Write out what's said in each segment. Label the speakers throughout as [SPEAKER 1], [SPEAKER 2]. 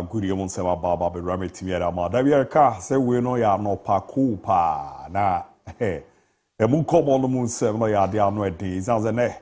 [SPEAKER 1] good yom se baba be rameti mi ama da bi ka se we no ya no pa cool pa na e mu komo no mu se no ya de ano ede zanze ne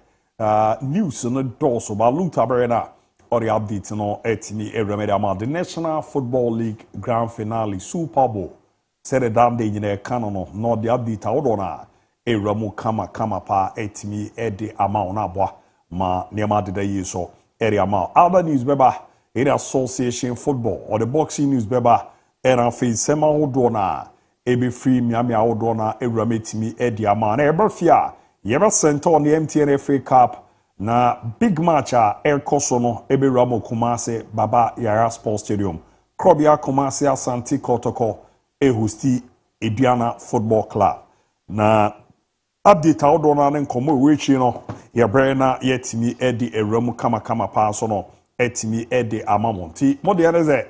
[SPEAKER 1] news no doso ba luta berena or the update no etini remedy ama the National Football League Grand Finale Super Bowl said the damn day in a canon no the update awodona ramu kama pa etimi ede ama na boa ma niema de yi so area ma other news beba in association football or the boxing news beba era fe sema wodona ebe free miami awodona erametimi ede ama na ebafia yeba center on the MTN FA Cup na big match a aircoso no ebe ramo Kumase Baba Yara Sports Stadium Krobia Kumase Asante Kotoko hosti Ediana Football Club na update awodona ne nkomo wechi no yebre na yetimi edi eramu kama pa so no etimi edi amamonti moderneze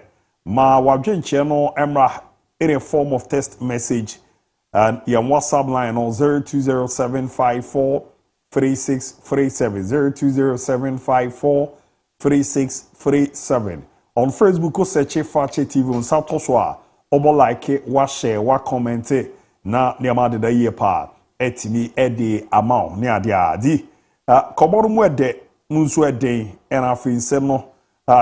[SPEAKER 1] ma wadwenche no emra in a form of text message and your WhatsApp line on 0207543637 0207543637 on Facebook o search Fakye TV on Sato a obo like wa share wa comment na niama de da ye pa etimi edi amount ne ade adi koboru mu ede nso eden ena finsem no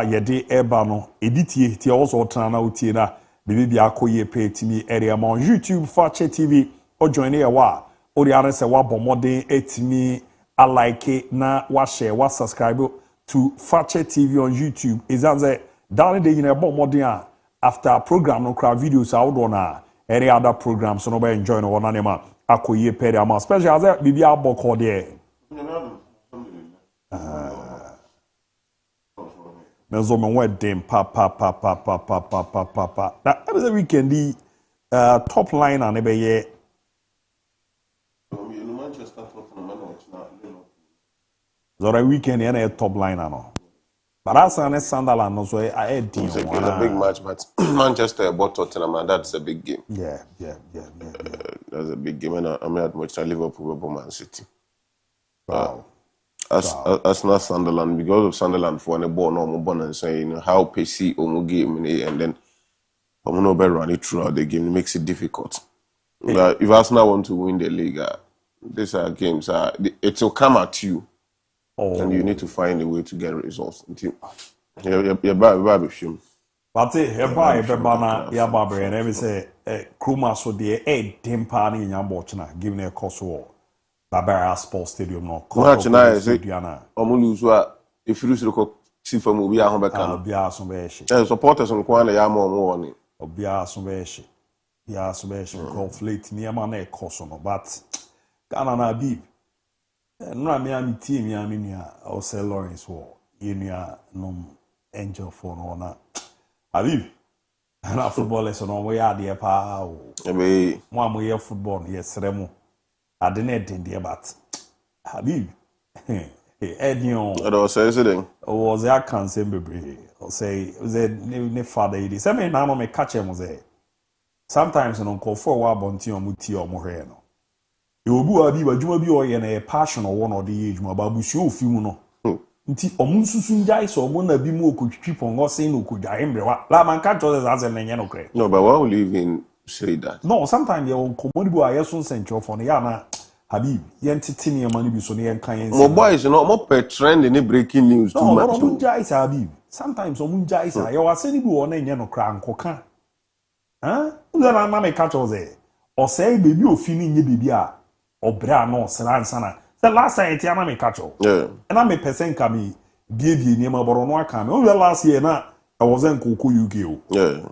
[SPEAKER 1] yede eba no editie tie also tana na utie na bibi akoye pe etimi edi amount YouTube Fakye TV o join e wa o ri are se wa bomodin etimi alike na wa share wa subscribe to Fakye TV on YouTube izanze down the yin bomodin a after program no crowd videos out on any other programs so no be enjoy no na nema akoye pe ama special as bibi aboko there Mezo me wedding pa. Na every weekend the top line and ebe ye.
[SPEAKER 2] Manchester Tottenham
[SPEAKER 1] Zora weekend ye top line ano. But as an Sunderland no so I deal.
[SPEAKER 2] It's a big match, but Manchester bought Tottenham and that's a big game.
[SPEAKER 1] Yeah.
[SPEAKER 2] That's a big game, and I'm at much Liverpool over Man City.
[SPEAKER 1] Wow.
[SPEAKER 2] As not Sunderland, because of Sunderland for the ball, no more and saying how pacey or game and then I'm not better run it throughout the game. It makes it difficult. If Arsenal want to win the league, these are games. It will come at you, and you need to find a way to get results. You're bad.
[SPEAKER 1] But Bebana Yababre and every say Kruma so the Dimpani in Yambochna, giving a course war. Barbara Sports Stadium no.
[SPEAKER 2] Match na is Omuluzu if you look see from Obia Hombeka.
[SPEAKER 1] Obia Sombeshi.
[SPEAKER 2] Supporters on Kwana Yamo Morning.
[SPEAKER 1] Obia Sombeshi. Ya Sombeshi conflict near my course no, but Ghana na bib. No Miami team Yaminia or say Lawrence War. Yenia no angel for no na. Abib. Na football lesson on we are there pa.
[SPEAKER 2] Ebe
[SPEAKER 1] mo we football yes remo. I didn't there, but Habib, Edion, was that cancer, baby, or say, the father, it is. I mean, now I catch him, say, sometimes an uncle for a while, Bonti or Muti or Moreno. You will be a you in a passion or one or the age, my babu, show funo. Nti omunsusun jai so mo na bi mu okotwitwi pongo sen no kodwa embrewa la man catch us as a menye no kre.
[SPEAKER 2] No, but why will you even say that?
[SPEAKER 1] No, sometimes you commodi bo ayeso sencho for ya na Habib yentiti ne mani bi so ne yen kan yen.
[SPEAKER 2] Mo boys no mo per trend in breaking news too much.
[SPEAKER 1] No, jai sa Habib. Sometimes omun jai sa you aseni bi wona enye no kra nkoka. Uza na me catch us e. O say baby ofini nye baby a obra no sana. The last time I me catch up.
[SPEAKER 2] Yeah.
[SPEAKER 1] And I may person can be baby near my borono can. Only last year now I wasn't Coco UK.
[SPEAKER 2] Yeah.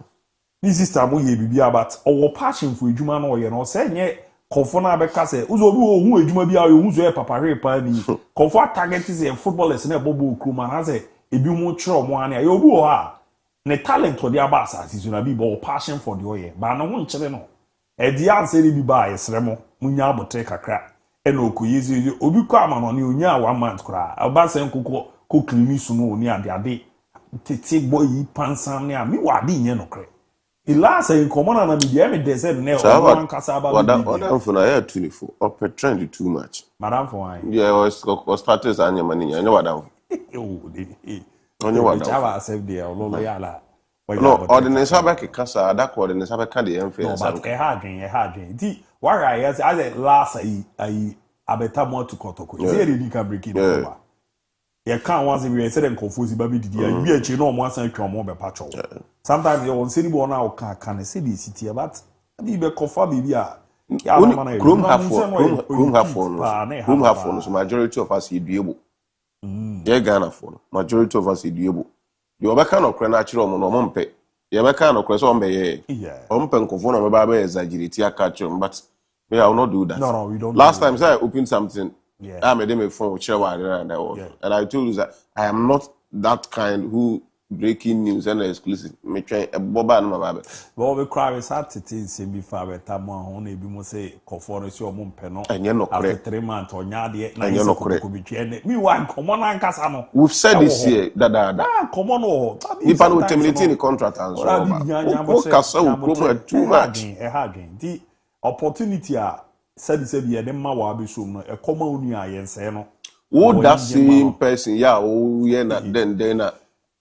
[SPEAKER 1] This is time we be about our passion for Juma no you know say nye confona be kase uzo bi ohun ejuma bi a ohun zo e papare pa ni confo target is footballers na bobo kruma na say ebi mu chiro mo ane ayo bi o ha ne talent for the abasa season na bi but passion for the oye ba na won chire no e di answer bi ba yesremo munya abotre kakra eno okuyizi obi kwa amano ni onya 1 month kra abasen kokko ko klini sunu oni ade tete boy pansam ne ami wade nye no kre ilasa in common na media me desert ne o kasa aba
[SPEAKER 2] what for na here 24 up trend too much
[SPEAKER 1] madam for why
[SPEAKER 2] yeah was started anya mani anya wadam
[SPEAKER 1] oh
[SPEAKER 2] only wadam
[SPEAKER 1] java accept there lolo yala
[SPEAKER 2] No, ordinance abeke kasa that ordinance abeka the influence.
[SPEAKER 1] No, but a hard. Di why as a last I abeta more to kotoko. They can break it over. You can't once we said and confuse baby did you be a chino once and come over patrol. Sometimes you won't see one now can see the city but be confirm be
[SPEAKER 2] room have phones. Majority of us be able. Yeah, Ghana phone. Majority of us be able. You are kind of natural monompe. You are kind of question be open confone my baby exaggerate ya catch him, but me I will not do that.
[SPEAKER 1] No, we don't.
[SPEAKER 2] Last time I opened something, I made them a phone with and I told you that I am not that kind who breaking news and exclusive. Me try a boba and my baby.
[SPEAKER 1] Well, we cry is hard to say before we time on be mo say confone so mum peno.
[SPEAKER 2] And you know correct.
[SPEAKER 1] 3 months or nyade na you know correct. Me want come on and kasa no.
[SPEAKER 2] We've said this year that
[SPEAKER 1] come on oh.
[SPEAKER 2] If I would terminate the contract and so on. Kasa will too much.
[SPEAKER 1] The opportunity said be dem ma wa be so no e come on you ayense no.
[SPEAKER 2] Wo that same person yeah oh yeah na then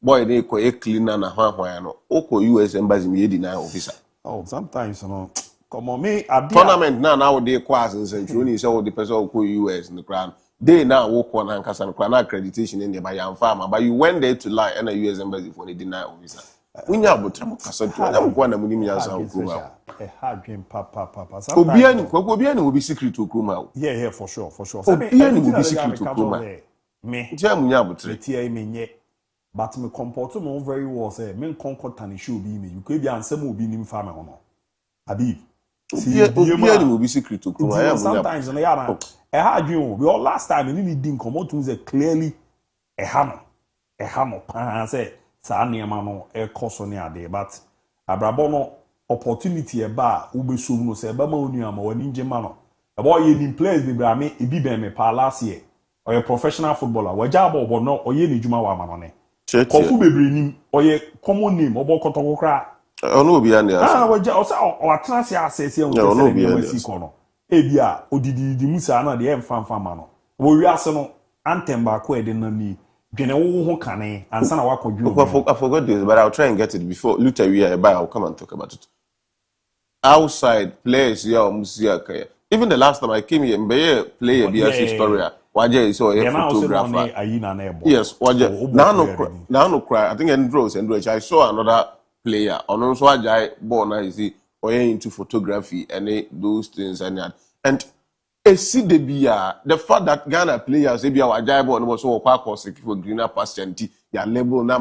[SPEAKER 2] boy they ko e cleaner na hwan no oko US embassy me deny officer.
[SPEAKER 1] Oh sometimes no come on me
[SPEAKER 2] tournament now they class and say you say the person ko US in the ground they now work on and kasa accreditation in the by farmer but you went there to lie and a US embassy for the deny officer. Unya abotramo kasa to am kwa na munim yansa okuma.
[SPEAKER 1] A hard dream papa.
[SPEAKER 2] Obiani will be secret to Kuma.
[SPEAKER 1] Yeah, for sure.
[SPEAKER 2] Obiani will be secret to Kuma.
[SPEAKER 1] Me.
[SPEAKER 2] Jamunya abotre.
[SPEAKER 1] Tia me nye. But me comport mo very well say me concord tani show be me. You could be answer mo be nim farmer no. Abi.
[SPEAKER 2] Obiani will be secret to Kuma.
[SPEAKER 1] Sometimes na yara. A hard dream. We all last time ni din comot to say clearly a hammer pan say sa niema no e koso ne ade but abrabo no opportunity e ba ubesum no se ba ma onu ama wani njema no e boy in place be bra me e bi ben me pa last year oye professional footballer waja bobo no oye ni juma wa ma no ne kofu bebre nim oye common name obo kotoko kra
[SPEAKER 2] ono obi an ya
[SPEAKER 1] waja o sa o atrase asese o se ne wasi kono e bia odidi musa na de emfa ma no wo wi ase no antem ba ko e de na ni I
[SPEAKER 2] forgot this, but I'll try and get it before Luther we are by. I'll come and talk about it. Outside players, even the last time I came here, play a BS story. Waje is a photographer. Yes, Waje. Now no cry. I think Andros. I saw another player. On also Waje born is into photography and those things and that. And the fact that Ghana players they be our jaibo and was so for greener pasture and ya label na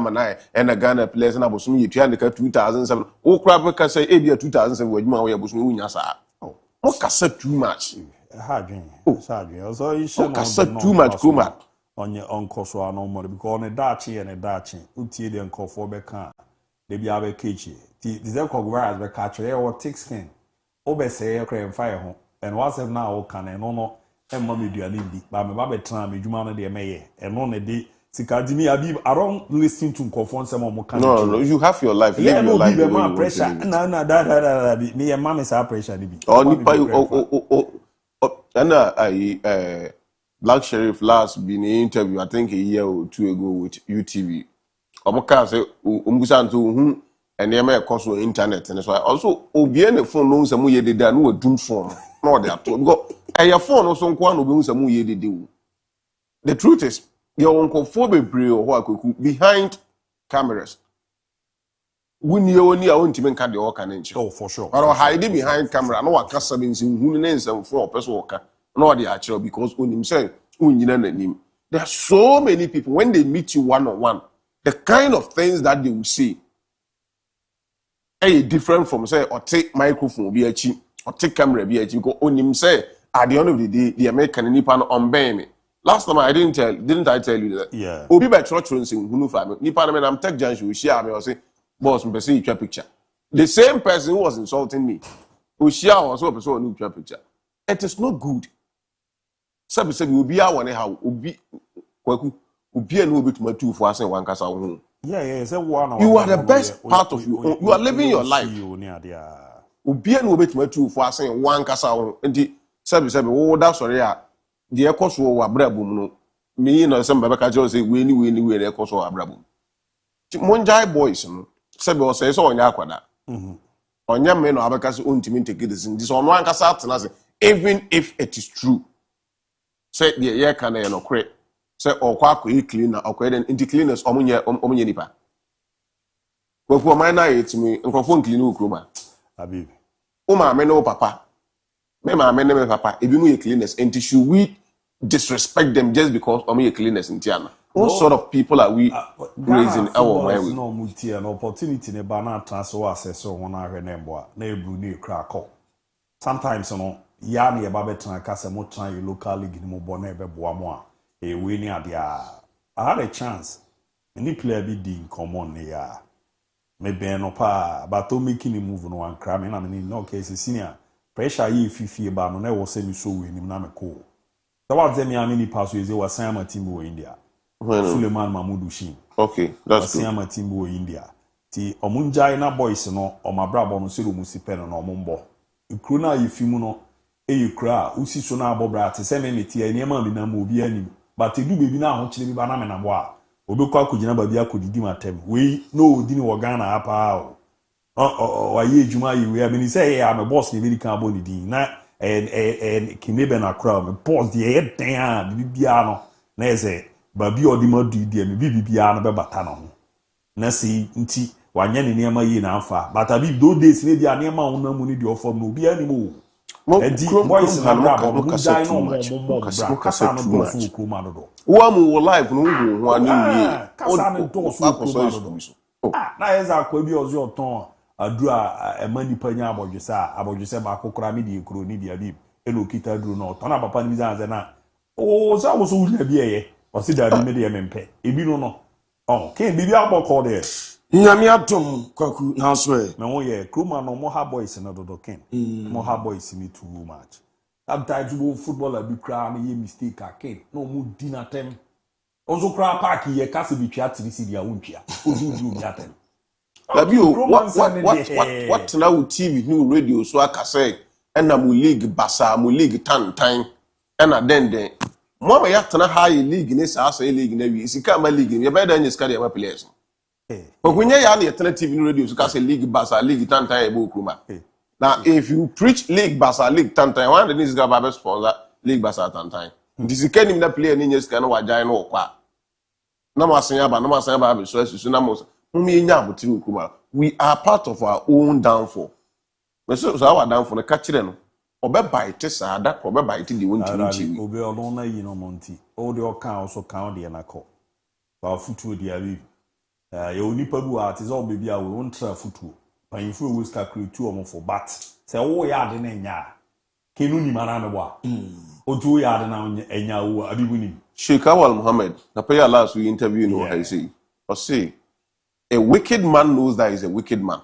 [SPEAKER 2] and a Ghana players and abosumi you try 2007 o crab can say 2007 we ma we abosumi wunya sa o kasa too much
[SPEAKER 1] so you should
[SPEAKER 2] kasa too much kuma
[SPEAKER 1] on your uncle so no more because on a dachi and a dachi utie the uncle for beka they be ave kechi the zekogwara be catch or thick skin obe say crème fire home. And what's now can and no and mommy do a lady, but my baby tram, you man de maye, and on a day, Sikadimi Abib, I don't listen to conform some more.
[SPEAKER 2] No, you have your life, live your life.
[SPEAKER 1] No pressure, no, that me and mammy are pressure.
[SPEAKER 2] And Black Sheriff last been in interview, I think a year or two ago with UTV. Omoka say, Umbusan to whom and they may cost internet, and so I also Obiane phone knows some way they done with doom phone. No, they are told go. Your phone also one will be some way they do. The truth is, your uncle phobe behind cameras. When you only own to make the work and
[SPEAKER 1] oh, for sure.
[SPEAKER 2] Or hiding behind camera, no one customers in who names and for person worker. No, the actual because on himself, there are so many people when they meet you one on one, the kind of things that they will see. Different from say or take microphone be a cheap or take camera be a cheap because on him say at the end of the day the American nipan on me. Last time I didn't I tell you that?
[SPEAKER 1] Yeah.
[SPEAKER 2] Obi by church sing who family. Nipan me I'm tech Jan share me or say boss me see your picture. The same person who was insulting me who share also person who new picture. It is not good. Sabi say we be one how obi kwaku obi and obi to my two for saying one kasa home.
[SPEAKER 1] Yeah, so one.
[SPEAKER 2] You are the best part of you. You are living your life. Obi and obi to my two for saying one kasa home. And sabi oh that's sorry the ekos wo abrabum no me no some baba ka say we ni e ekos wo abrabum. Monjai boys no Sabi o say so onya akwada. Onya me no abeka say ontimi take this in this ono ankasa atena say even if it is true. Say the ye kan na no kre. Say okwa akọ cleaner okwa den inti cleaners omunye nipa. Koko man na yetimi nkrofo clean ukroma.
[SPEAKER 1] Abi.
[SPEAKER 2] O ma me no papa. Me ma me ne papa ebi mu ye cleaners and should we disrespect them just because omunye cleaners in Tiana. What sort of people are we raising our way?
[SPEAKER 1] No muti an opportunity ne ba na transfer access so won ahwe na mbo a na ebru ne kra call. Sometimes no ya na ye ba betra ka se mo try local league ni mo bo na ebe boa mo a e we ni ade a I had a chance any player be di common ne ya me ben no pa but to making a move no an kra me na me no case senior pressure yi fifi ba no na wo se mi so we ni na me ko so what them ya me ni pass we say was Sam team wo India Suleiman Mahmoud Shin.
[SPEAKER 2] Okay, that's good.
[SPEAKER 1] Siama Timbo India. Ti omunjai na boys no o mabrabo no sero musipe no omumbo. Ikru na yifimu no eyikra usi so na abobra te se me meti eniema bi na mo obi anim. But edu bebi na ho kire bi ba na me na bo a. Obekwa akogina ba bi akodidi matem. We no odi ni Ghana apa o. Waye ejuma yi we amini say ya me boss ni bi kan bo ni din na kinebe na kra me boss de e dan bibia no na eze babi odi madu di me bibia no be bata no na si nti wanya ne niam yi na afa but abi do days ne dia niam a wona mu ni di ofom no bia ni mo edi boys na brabo mo dai no mo kasa no do fu ku ma do
[SPEAKER 2] wo mu live no wo ho ani wi
[SPEAKER 1] kasa no do fu ku ma do na eza kwa bi ozi oton adura emani panya abodwese ba kokora me di ekro ni dia bi eno kita duro no ton na papa ni bi zanze na o za wo so wula bi eye o si da bi me de mempe ebi no ken bibi aboko de
[SPEAKER 3] nyame atom kwaku na so e
[SPEAKER 1] me wo ye kroma no mo ha boys na dodo ken mo ha boys ni too much sometimes you footballer bi kra na ye mistake ken no mo di na tem onzo kra park ye kase bi twa tirisi dia wontwa ozu bi atem
[SPEAKER 2] Abio, what now TV, new radio, so I can say, and I'm league basa, I'm league time, and then Mama Yatana high league in this house, a league in every Sikama league, you're better than your study of players. But when you're on the alternative radio, you can say league basa, league time, ABOU. Now, if you preach league basa, league time, one of these guys sponsor league basa time. This is kind of player in your scan or giant or qua. No more saying about no more saying about so we are part of our own downfall. So our downfall, the catch them. Obe bite sada, obe bite the one to
[SPEAKER 1] obe alona yi no monti. All the account also count the anako. Our footwo DIABY. You only pabu art is all baby. I won't try footwo. But if we will start create two or for bat. Say, oh, ya de nenya. Kenuni marana wa. Otu ya de na enya wa abibuni.
[SPEAKER 2] Sheikh Awal Muhammad, the player last we interview no I say. Or say. A wicked man knows that he's a wicked man,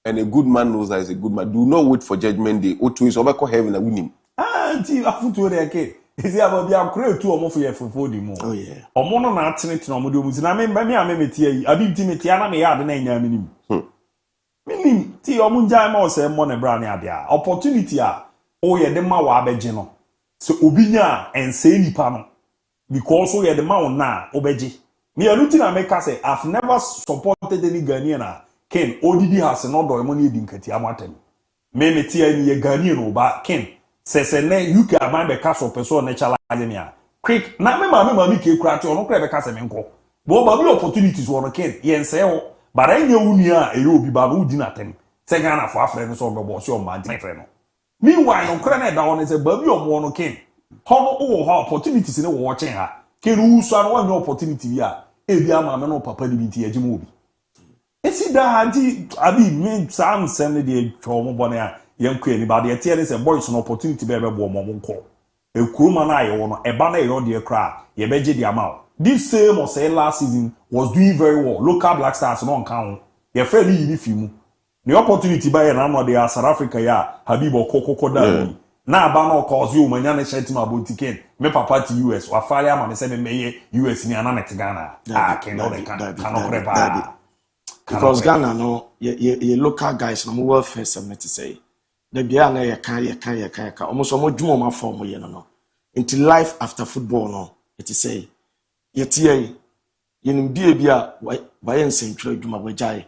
[SPEAKER 2] and a good man knows that he's a good man. Do not wait for judgment day. O to is over heaven and win him.
[SPEAKER 1] Auntie, I put to the okay. Is there about the create two or more for your for the more?
[SPEAKER 3] Oh yeah.
[SPEAKER 1] Or mono not tenant no mudu. I mean, I mean, tea. I mean, Timothyana may add the name minim. Minim tea or munja mo say money brownie adia. Opportunity oh yeah, the mawa abegeno. So ubinya and say ni pano because oh yeah, the mount na obeji. Me looking at make say I've never supported any Ghanaian. Ken ODD has no do money din kati amatem. Me meti any Ghanaian ba Ken says ne you can buy be cash of person natural agenia. Quick na me mama ke kura ti ono kra be cash menko. Bo ba be opportunities won Ken yen say ho but enye uni a e obi ba no di natem. Say Ghana for afre no so be bo so ma di frɛ no. Meanwhile no kra na da won say ba bi omo no Ken. Hono wo opportunities ne wo watching ha. Ken usu an one opportunity ya. Ebi ama me no papa di binti ejima obi esi da anti abi me sam sem de twa bone a yenko ani ba de tie ne se boys no opportunity be bo mo nko ekuruma na aye wo no eba na ye de kra ye beje di ama this same or say last season was doing very well local black stars no nka ho ye fa ni yini fimu the opportunity ba ye na no de South Africa ya Habibo kokoko da na aba no cause you manya na shetima abotiken me papa ti US wa fare ama me se me meye US ni ana net Ghana can no prepare
[SPEAKER 3] because Ghana no ye local guys no welfare summit to say the bia na ye kan almost omo dwuma ma form ye no into life after football no it is say ye tie ye nim die bia wa ye nsentwere dwuma ba jai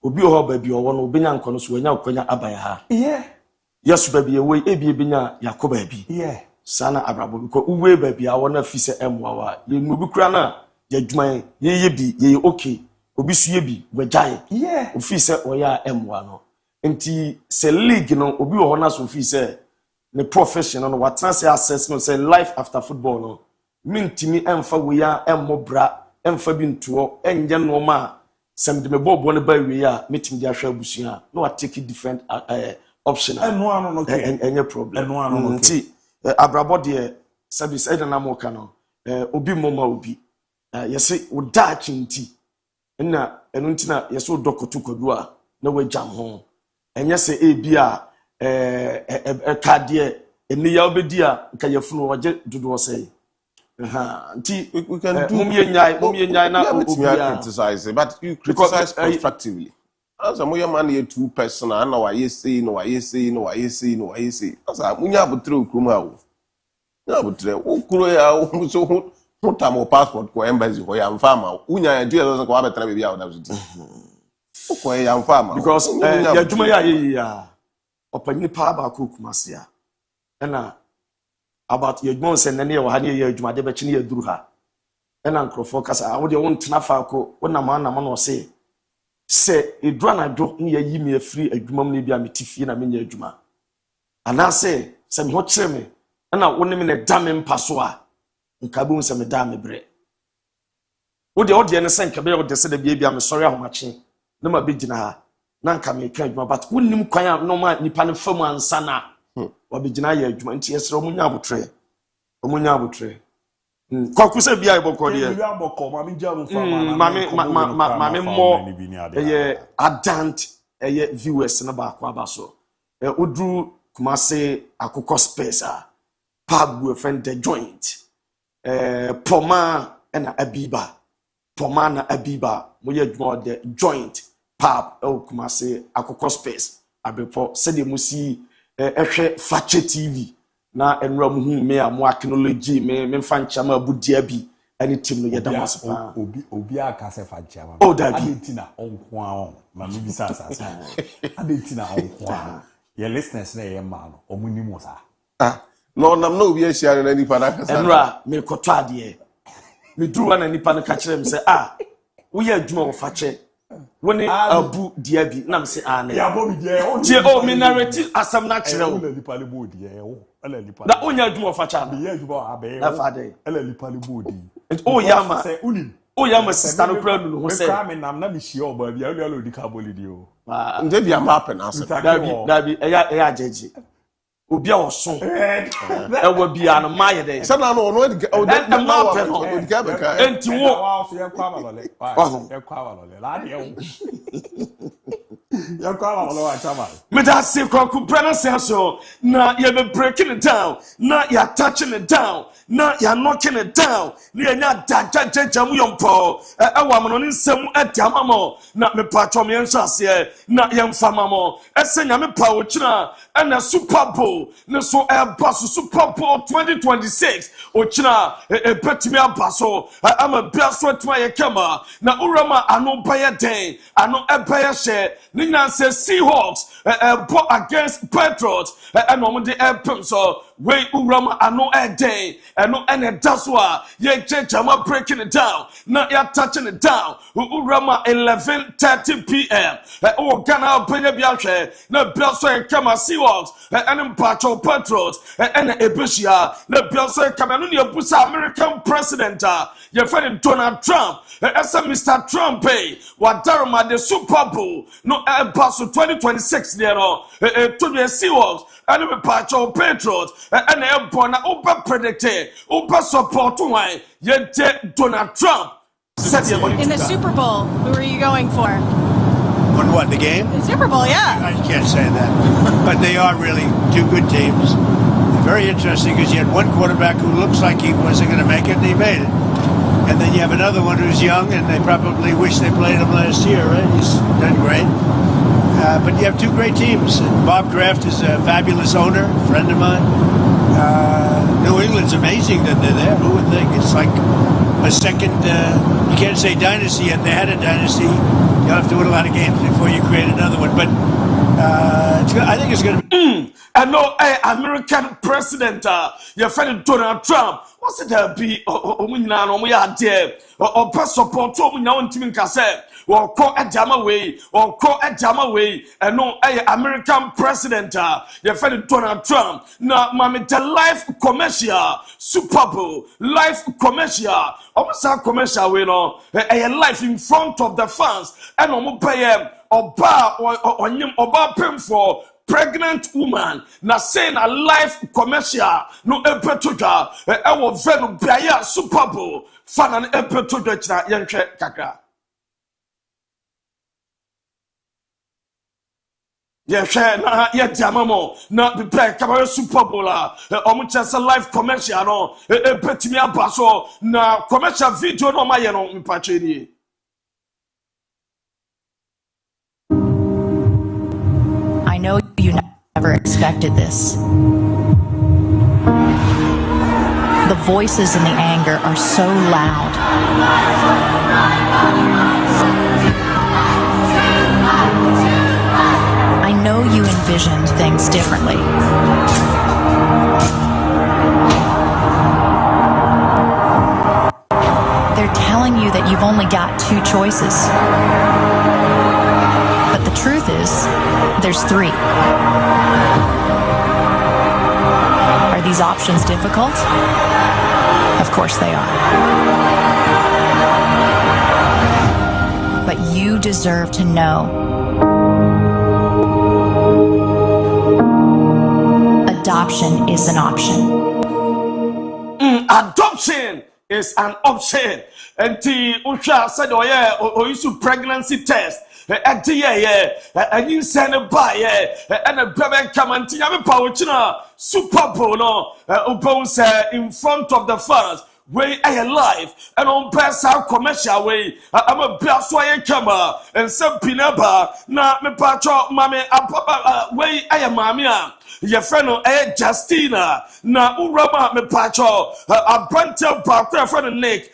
[SPEAKER 3] obi ho baby o wono obenya nkono so wanya akonya abaya ha yes baby we ebinya yakoba bi sana abrabo because uwe baby a wona fi se emwa wa ye obi kura na ya dwuma ye bi ye okay obi su ye bi wagyae ofi se oya emwa no enti se league no obi ho na so fi se ne professional no what say access no say life after football no mintimi emfa we ya emmobra emfa bi nto enye no ma sem de mebo ne ba we ya metim dia hwa abusua no what take different option
[SPEAKER 1] eno ano no ke
[SPEAKER 3] enye problem
[SPEAKER 1] eno ano no
[SPEAKER 3] nti abrabo de service eda na mo ka no obi moma obi yesi oda chinti na enu nti na yesi odokoto kwadu a na wajam ho enye se ebi a kade eni ya obedi a nka yefunu waje dodo sei nti
[SPEAKER 2] we can do
[SPEAKER 3] mumye nyai na obi
[SPEAKER 2] criticize but you criticize constructively as a moya man here two person and no why say as a munya abutre okrum ha wo na abutre okuro ya so mutamo passport ko embassy ko ya mfama unya ya do ko abetra be bia wo da so ko ya mfama
[SPEAKER 3] because ya dwuma ya opani pa ba ko kumasia na about your dwuma se nane wa ha ne ya dwuma de be chi ne ya duru ha na nkrofo kasa wo de won tena fa ko wona ma na no se edura na do ne ya yi me afiri adwuma m ne bia metifie na menya adwuma ana se me ho kire me na woni me ne da me mpaso a nka bu nse me da me bre wo de ne se nka be wo de se da bia me sori ahomache na ma be gina ha na nka me ka adwuma but wonim kwan a no ma nipa ne fam ansa na wo be gina ya adwuma nti yesere omunya abotre kwaku se bia iboko de
[SPEAKER 1] bia boko ma mi jamu fama
[SPEAKER 3] ma mo adant viewers na ba kwa ba so odru kumase akoko space a pub we friend the joint poma na abiba mo ye dwuma the joint pub kumase akoko space abepo se de musi ehwe Fakye TV na enra mu hu me am technology me fancha ma abu DIABY any team no yeda maspa
[SPEAKER 1] obi aka se Fakye ma
[SPEAKER 3] adentina
[SPEAKER 1] onko a ma mi bisa asasa adentina onko a your listeners na ye ma no omunimo sa
[SPEAKER 2] no nam no obi ahia na nipa na kasa
[SPEAKER 3] enra me koto ade me duru na nipa na ka kire me se wo ye adwuma wo Fakye woni ABOU DIABY na me se na
[SPEAKER 1] ya bo bi je
[SPEAKER 3] o me narrative asam na kire wo
[SPEAKER 1] na nipa le bo die ala lipa
[SPEAKER 3] na onya adwuma Fakye
[SPEAKER 1] na ye adwuma abe
[SPEAKER 3] na fade
[SPEAKER 1] ala lipa le bo di
[SPEAKER 3] yama
[SPEAKER 1] se unim
[SPEAKER 3] yama sister no kra nu ho se
[SPEAKER 1] me nam na me hie oba bia ala odi ka boli di o
[SPEAKER 2] nje bia ma happen as
[SPEAKER 3] dabi eya jeje obi a oso ewa bia no ma ye dey
[SPEAKER 2] se na no no
[SPEAKER 3] the map no
[SPEAKER 2] odi ka be ka
[SPEAKER 3] enti wo
[SPEAKER 1] wa so ye kwa balole ye kwa balole la de o ya kwa balole wa chama
[SPEAKER 3] me da se kwaku prana se so na ye be breaking it down na ya touching it down na ya knocking it down ni enya dajajaja mu yompo ewa mo no nsem adiamamo na me patcho me nsase na ye mfamamo esenya me pa wo kira na Super Bowl ne so boss Super Bowl 2026 o kira betimi abaso ama bia so tuma ye kama na urama ano baye den ano baye she ni na say Seahawks bought against Patriots and no de pem so we urama ano den and that's why ye jama breaking it down na ya touching it down urama 11:30 p.m. o Ghana benya bia hwe na bia so ye kama Seahawks and Patriots and Ebusia na bia so ye kama no ne abusa American president your friend Donald Trump as Mr. Trump wadarma the Super Bowl no pass 2026 there no to the Seahawks and the Patriots and Ebona over predicted over support one yet Donald Trump
[SPEAKER 4] in the Super Bowl. Who are you going for?
[SPEAKER 5] Won what, the game?
[SPEAKER 4] The Super Bowl, yeah.
[SPEAKER 5] I can't say that. But they are really two good teams. Very interesting because you had one quarterback who looks like he wasn't going to make it, and he made it. And then you have another one who's young, and they probably wish they played him last year, right? He's done great. But you have two great teams. And Bob Kraft is a fabulous owner, friend of mine. New England's amazing that they're there. Who would think? It's like a second, you can't say dynasty yet. They had a dynasty. You have to win a lot of games before you create another one. But I think it's going to be.
[SPEAKER 3] I know American president, your friend Donald Trump, what's it be? Or press support to me now in Timmy Cassette, or call a jama way, and no American president, your friend Donald Trump. Now, mammy, the live commercial, Super Bowl, live commercial, almost a commercial, we know, a life in front of the fans, and on pay or bar or bar paying for. Pregnant woman na saying a live commercial no epetoja e wo venu biaya Super Bowl fan na epetoja china yenhwe kakra yenhwe na ye diamamo na be kamara Super Bowl la omu chese live commercial no epetimi abaso na commercial video no ma ye no mpache ni.
[SPEAKER 6] I know you never expected this. The voices and the anger are so loud. I know you envisioned things differently. They're telling you that you've only got 2 choices. But the truth is, there's 3. Are these options difficult? Of course they are. But you deserve to know. Adoption is an option.
[SPEAKER 3] Adoption is an option. And the Usha said, oh yeah, or you pregnancy test. And you send a buy, and a baby come and Tiami Pauchina, Super Bowl, no, in front of the fans. Way I live and on pass our commercial way. I'm a Biasway camera and some pinaba. Na me pacho, mammy, way I am mamma. Your friend Justina, na Urama me pacho, a brantel barker friend Nick,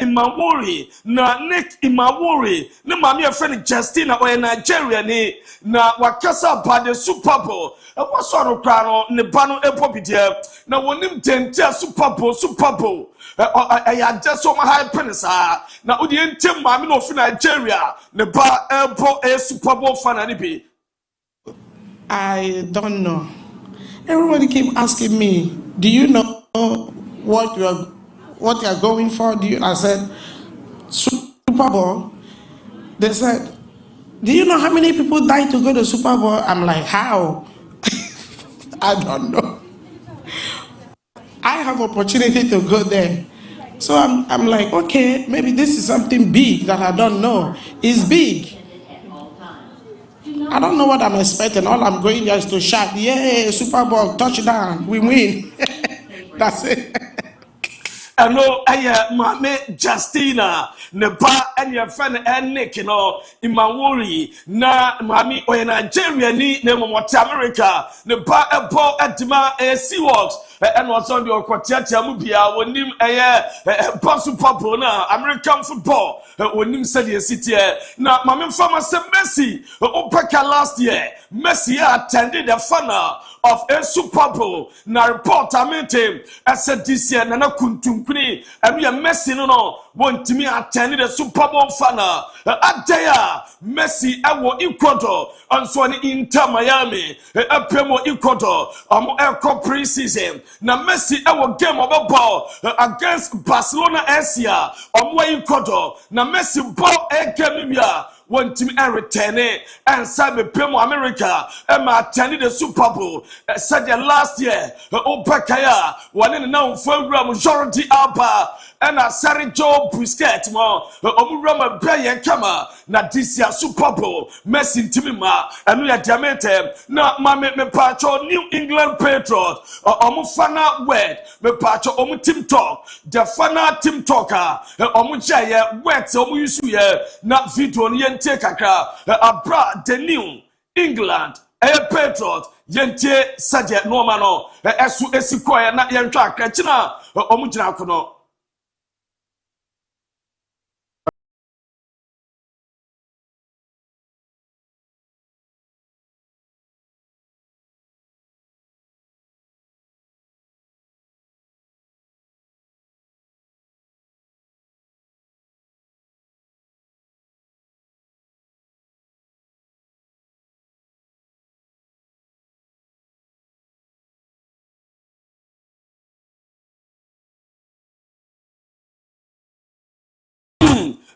[SPEAKER 3] in my worry, na Nick in my worry, no mammy friend Justina or Nigeria ni, na Wakasa by the Super Bowl. What sort of crown, Nebano Epopidia, now one him 10 Super Bowl. I had just so my high penis. Now, would you tell Mammy of Nigeria, the bar elbow a Super Bowl fan?
[SPEAKER 7] I don't know. Everybody keep asking me, do you know what you are going for? I said, Super Bowl. They said, do you know how many people died to go to Super Bowl? I'm like, how? I don't know. I have opportunity to go there. So I'm like, okay, maybe this is something big that I don't know. It's big. I don't know what I'm expecting. All I'm going there is to shout, yay, Super Bowl, touchdown, we win. That's it.
[SPEAKER 3] I know Mammy Justina, Neba, and your friend Nick, you know, in my worry. Na Mammy or Nigeria, ni Nemo America, Neba a ball at Dima Seaworks. And what's on your quartet, Mubia, when him a Super Bowl now, American football, when him said your city. Now, Mammy Farmer said Messi, Opeka last year, Messi attended the funnel of a Super Bowl. Now, report I met him, I said this year, Nana Kuntunkuni, and we are Messi, no, want me attended the Super Bowl funnel. Adaya, Messi, I will Ecuador, and so Inter Miami, a Premo Ecuador, Air pre-season. Now Messi our game of a ball against Barcelona Asia on way Ecuador. Now Messi ball a game one team and return it and Simon Pemo America and attended the Super Bowl said last year Opakaya one in now for majority Alba and a Sergio Busquets more Omurama Brian Kama na this year Super Bowl Messi Timima and we are Diamante na mame me pacho New England Patriots Omufana word me pacho Omu Team Talk the fana Team Talker Omujaye wet Omuyusuye na video ni take kakra abra the New England Patriots Yentie Saje no mano esu esikoya na yentwa akachina omugina kono.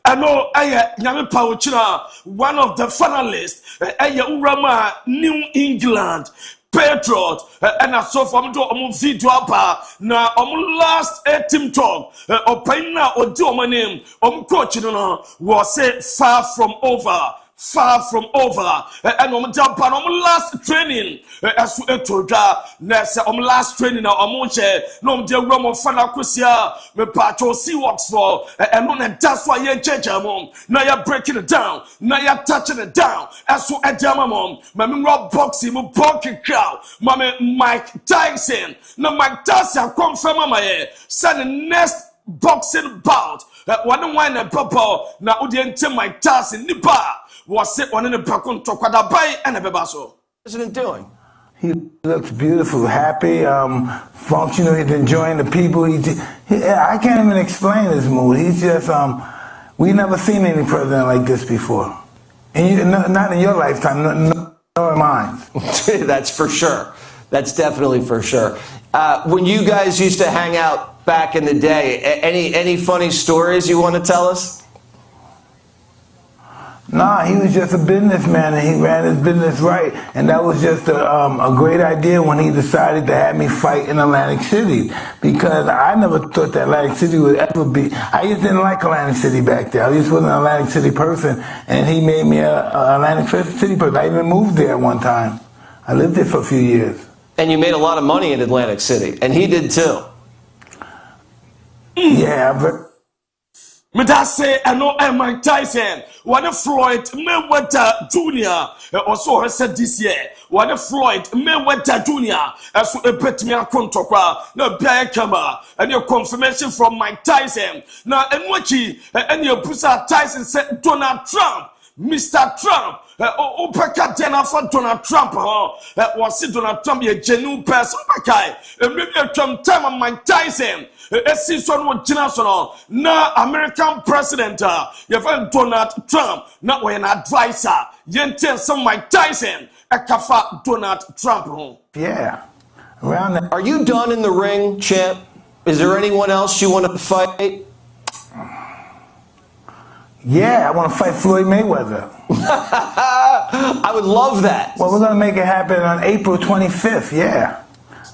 [SPEAKER 3] I know Nyame Pauchina, one of the finalists, Urama, New England, Patriot, and I saw from the video now last team talk, Opina or do my name, coaching was say far from over. Far from over, and jump on last training. As we told Nessa last training, no dear Romo Fanakusia, me patrol see what's for, and that's why you're judging mom. Now you're breaking it down, now you're touching it down. As we at mom, Mammy Rob Boxing, Pocket Cow, Mammy Mike Tyson, no Mike Tyson, confirm my son next boxing bout. One wine and purple, now Udian Mike Tyson, Nipa. Was it one in the Pakun Tokwada Bay and a Bebaso? What's he doing?
[SPEAKER 8] He looks beautiful, happy, functional. He's enjoying the people. I can't even explain his mood. He's just, we never seen any president like this before. And not in your lifetime, nor in mine.
[SPEAKER 9] That's for sure. That's definitely for sure. When you guys used to hang out back in the day, any funny stories you want to tell us?
[SPEAKER 8] Nah, he was just a businessman and he ran his business right. And that was just a great idea when he decided to have me fight in Atlantic City. Because I never thought that Atlantic City would ever be. I just didn't like Atlantic City back there. I just wasn't an Atlantic City person. And he made me an Atlantic City person. I even moved there one time. I lived there for a few years.
[SPEAKER 9] And you made a lot of money in Atlantic City. And he did too.
[SPEAKER 8] Yeah,
[SPEAKER 3] Me that say I know Mike Tyson. One Floyd Mayweather Jr. Also said this year. One Floyd Mayweather Jr. As a pet me a contract. No bear camera and your confirmation from Mike Tyson. Now and what and your Pusa Tyson said Donald Trump. Mr. Trump, Opeka Jennifer Donald Trump, was it Donald Trump, a genuine person, and maybe a Trump time on Mike Tyson, a season with Jennifer, now American president, you have Donald Trump, not an advisor, Yente some Mike Tyson, a kafa Donald Trump.
[SPEAKER 8] Yeah. Around that.
[SPEAKER 9] Are you done in the ring, champ? Is there anyone else you want to fight?
[SPEAKER 8] Yeah, I want to fight Floyd Mayweather.
[SPEAKER 9] I would love that.
[SPEAKER 8] Well, we're going to make it happen on April 25th, yeah.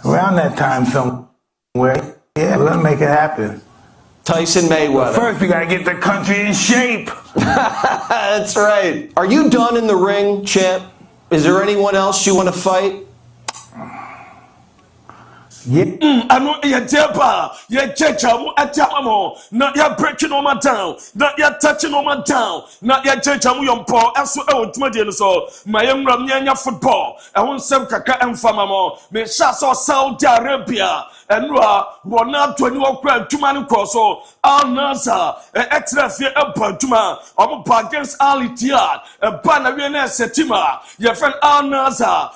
[SPEAKER 8] Around that time somewhere. Yeah, we're going to make it happen.
[SPEAKER 9] Tyson Mayweather.
[SPEAKER 8] But first, we got to get the country in shape.
[SPEAKER 9] That's right. Are you done in the ring, champ? Is there anyone else you want to fight?
[SPEAKER 8] Yeah.
[SPEAKER 3] I know you're Deba, you're Jejam, a Jamamo, not your breaking on my down, not your touching on my down, not your Jejam, young Paul, as well, so my young Ramyanya football. I want some Kaka and Famamo, me shots or Saudi Arabia, and Ronald 21 grand, Tuman Koso, Al Nasa, extra fear up Tuma, against Ali Tiad, a Banavina Setima, your friend Al Nasa,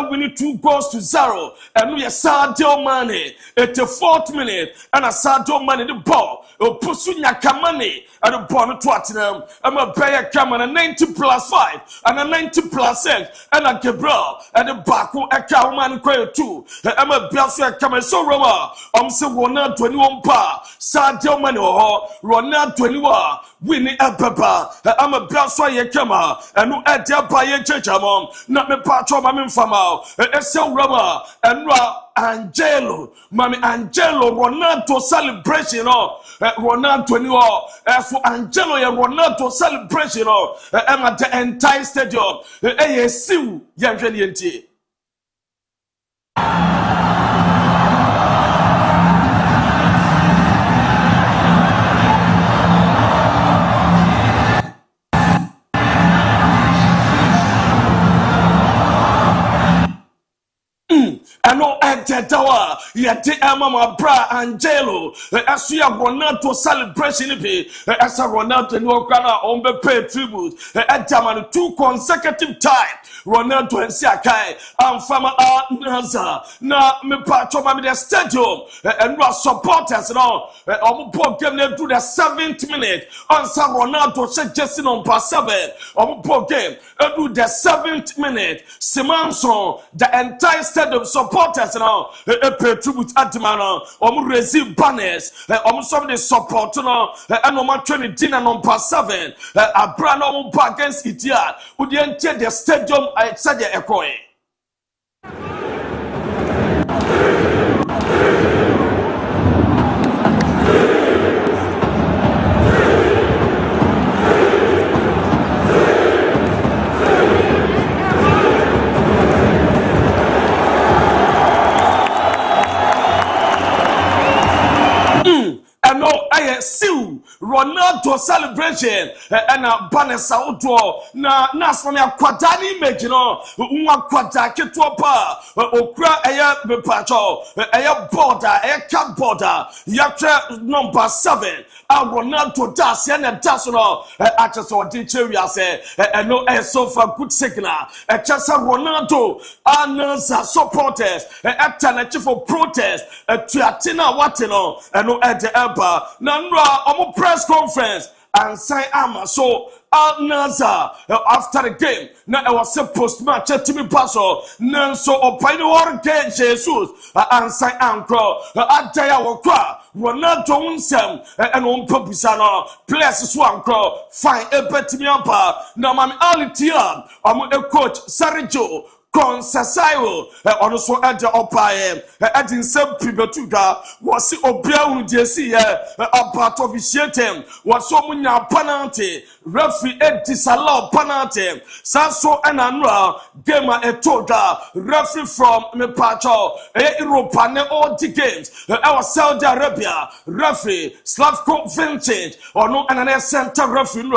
[SPEAKER 3] winning 2 goals to 0, and we are sad. Money at the 4th minute, and I saw money the ball. Pusunya Kamani and a bonnet Tottenham. I'm a payer come on a 90+5 and a 90+6 and a Gabriel and a Baku a cowman quail 2. I'm a Belsia come and so Roma. I'm so Ronald 21 pa. Sadio Mano, Ronald 21. Winnie a papa. I'm a Belsia Kama and no at their buyer church among not me patron, my fama. It's so Roma and Angelo, Mammy Angelo, Ronaldo celebration, Ronaldo 21. As for Angelo, Ronaldo celebration, I'm at the entire stadium. ASU, Yanjelianti. Tetawa, Yate Mama Bra Angelo, as we have Ronaldo celebration, as a Ronaldo no Ghana on the pay tribute, at Germany 2 consecutive times. Ronaldo and Siakai, and Fama Naza, na me patro mami the stadium, and our supporters now, Omupo game them to the 7th minute, answer Ronaldo suggesting on pass 7, Omupo game, do the 7th minute, Simonson, the entire stadium supporters now, pay tribute at the man, receive banners, some the support now, and no man training dinner on pass 7, a brand new against Idia, who the enter the stadium. I said ya ekoe. Ronaldo celebration and a banner sauto na from ya kwadani image no nwa kwada ketwopa okra eya bepacho eya border eya cap border ya number 7 Ronaldo das ya na das no acheso di cheria say no so for good signal chesa Ronaldo announcer supporters atanachi for protest tuatina watino no at the emperor na nra press conference and sign armor so Al-Nazar after the game now I was a post-match to me paso nanso opine war game Jesus and sign anchor adaya wakwa Ronaldo unsem and on purpose players swanko fine a bet me up now mami alitia a coach Sergio Consasayo on so at the opaye at in some pibetuga was obia unjesi about officiating was so munya penalty referee disallow penalty saso ananua game etoga referee from me pacho Europe and all the games our Saudi Arabia referee Slavko Vintage or no another center referee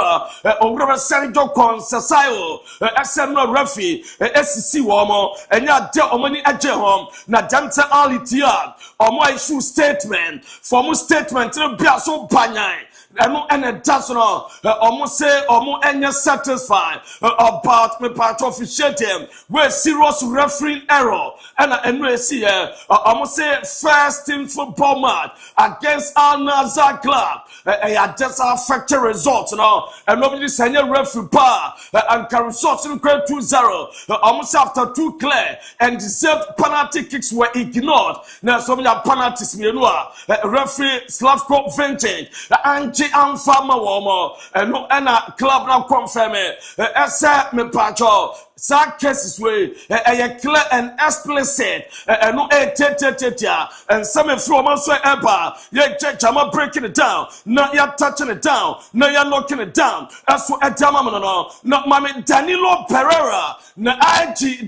[SPEAKER 3] over Sergio Consasayo SMO referee SCC and ya de omani aje hom na janta alitia omo issue statement for statement no bia so banyan and a does no almost say almost any satisfied about me part of officiating where serious refereeing error and we see almost say first team football match against Al-Nazar club just affect the results now and nobody send a referee bar and can result in 2-0 almost after 2 clear and deserved penalty kicks were ignored now so many penalties referee Slavko Vintage and Anfama womo and no club now confirm it me pacho that cases way clear and explicit and no and some from us ever you're breaking it down not you're touching it down no you're knocking it down that's what not mommy Danilo Pereira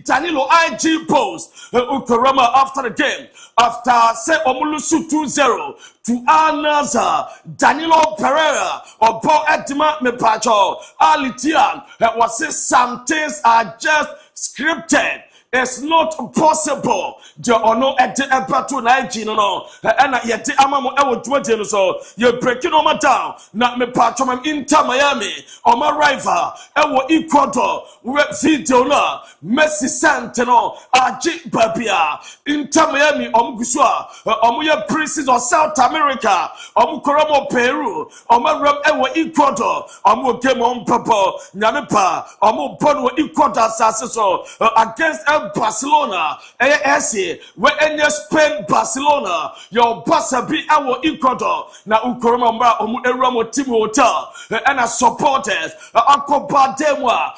[SPEAKER 3] Danilo IG post Ukarama after the game after say Omulusu 2-0 to Al-Nazar Danilo Pereira or Paul Edima Mepacho Alitian that was say some things are just scripted. It's not possible. The ono at the airport no and yet amamo ewo 20 so you breaking on my down not me part from Inter Miami on my rival ewo Ecuador we video na Messi Santeno aji babia Inter Miami omguswa omuye princes of South America omukoromo Peru omaram ewo Ecuador omu game on papa nyamepa omu pon Ecuador so against Barcelona, ASC, where any Spain, Barcelona, your Barca be our Ecuador, now Ukoroma, Eramo Team Hotel, and our supporters, Uncle Bademwa,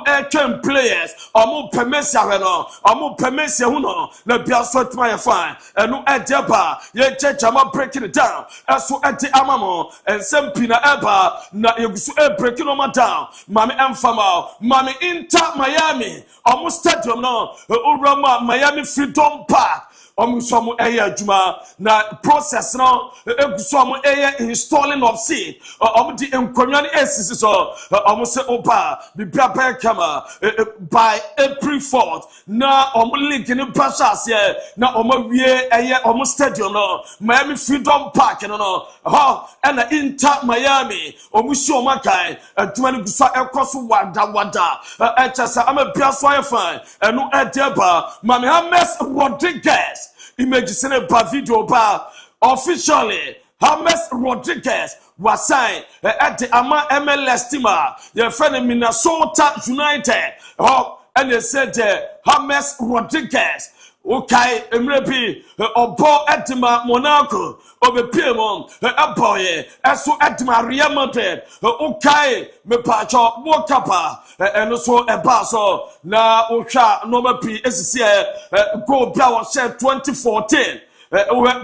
[SPEAKER 3] airtrain players, Pemesia, Pemesia Huno, the Biasot Maya fine, and no Edeba, ye Jama breaking it down, as so at the Amamo, and Sempina Eba, now you breaking on my down, Mammy Enfama, Mammy Inter Miami, almost stadium now. Urama Miami Freedom Park omusomo juma na process no egusomo installing of seed di enkonwa esisi so se opa bibia pa kama by April 4th na link ni pressures here na wie stadium no Miami Freedom Park no and Inter Miami omusi kai adwuma ni gusa ekoso wada echasa amapia so fine enu edeba Mami James Rodriguez image sene ba video ba officially James Rodriguez was signed at the Ama MLS team your friend Minnesota United and they said James Rodriguez okay emrepi obo etima Monaco obepiem aboye eso etima Real Madrid okay me pacho mokapa eno so eba so na ohwa no mapi esisi go bia wo 2014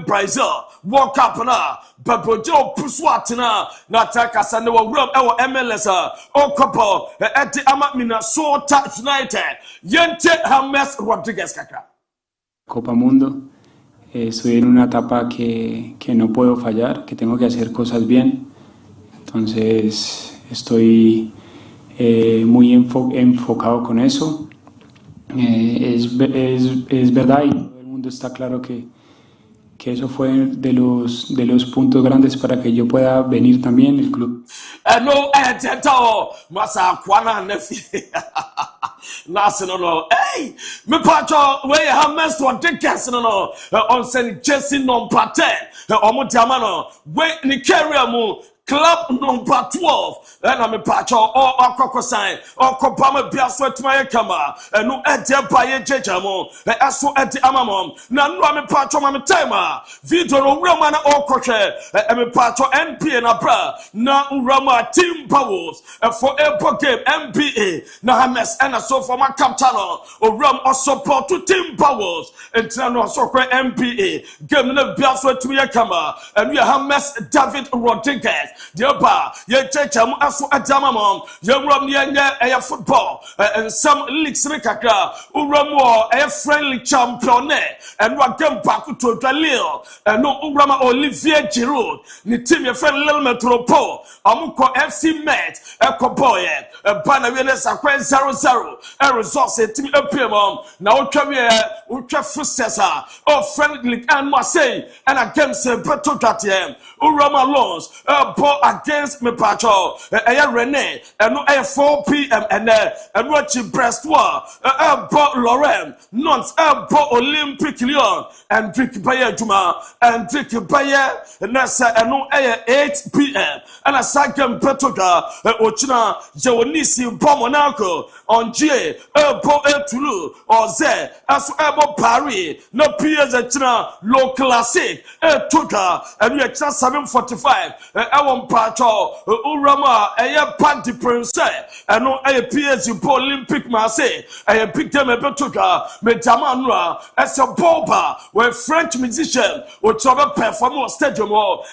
[SPEAKER 3] Brazil World Cup na Babojo Puswatina na takasa ne wawuram ewo MLS okopo eti ama Minnesota United yente James Rodriguez kaka
[SPEAKER 10] Copa Mundo. Estoy en una etapa que no puedo fallar, que tengo que hacer cosas bien. Entonces estoy muy enfocado con eso. Es verdad y todo el mundo está claro que eso fue de los puntos grandes para que yo pueda venir también al club.
[SPEAKER 3] No, masa kwana nefi. No. Hey, me pacho we James Rodriguez no. On send Jesse number 10. Omo diamano we ni carrier mu club number 12 and me pacho akoko sign okobama biaso etuma kama enu ede baye jejamo aso ede amamom na no me pacho ma me time video no wura na okohwe me pacho NBA na bra na urama team powers for a game NBA na James and so for my captain oram o support to team powers and no so kwa NBA game na biaso etuma kama and we James David Rodriguez Dioba, ye checham aso adama mom, ye rom ye football, and some leagues kakra, uramo a friendly champion, and what game back to Dalil, and no urama Olivier Giroud, ni team your friend Lil Metropo, Amuko FC Met, a Coboye, a Banavianes a 0-0, a resource team appear mom, now Travier, Ultra Fustessa, or friendly and Marseille, and against a Beto Gatiem, urama loans, a ball against me pacho Rene and no 4 p.m. and watching Brestois Lorraine nonce Olympic Lyon and Drake Bayer Juma and Drake Bayer Nasa and no 8 p.m. and a second Petoga Ochina Jawanisi Monaco on J Tulu or Z as Paris no Piers China low classic Tuga and we are 745 pacho urama party prince and no PSG Olympic Marseille big game betoka me jamanwa as a boba where French musician which have perform stadium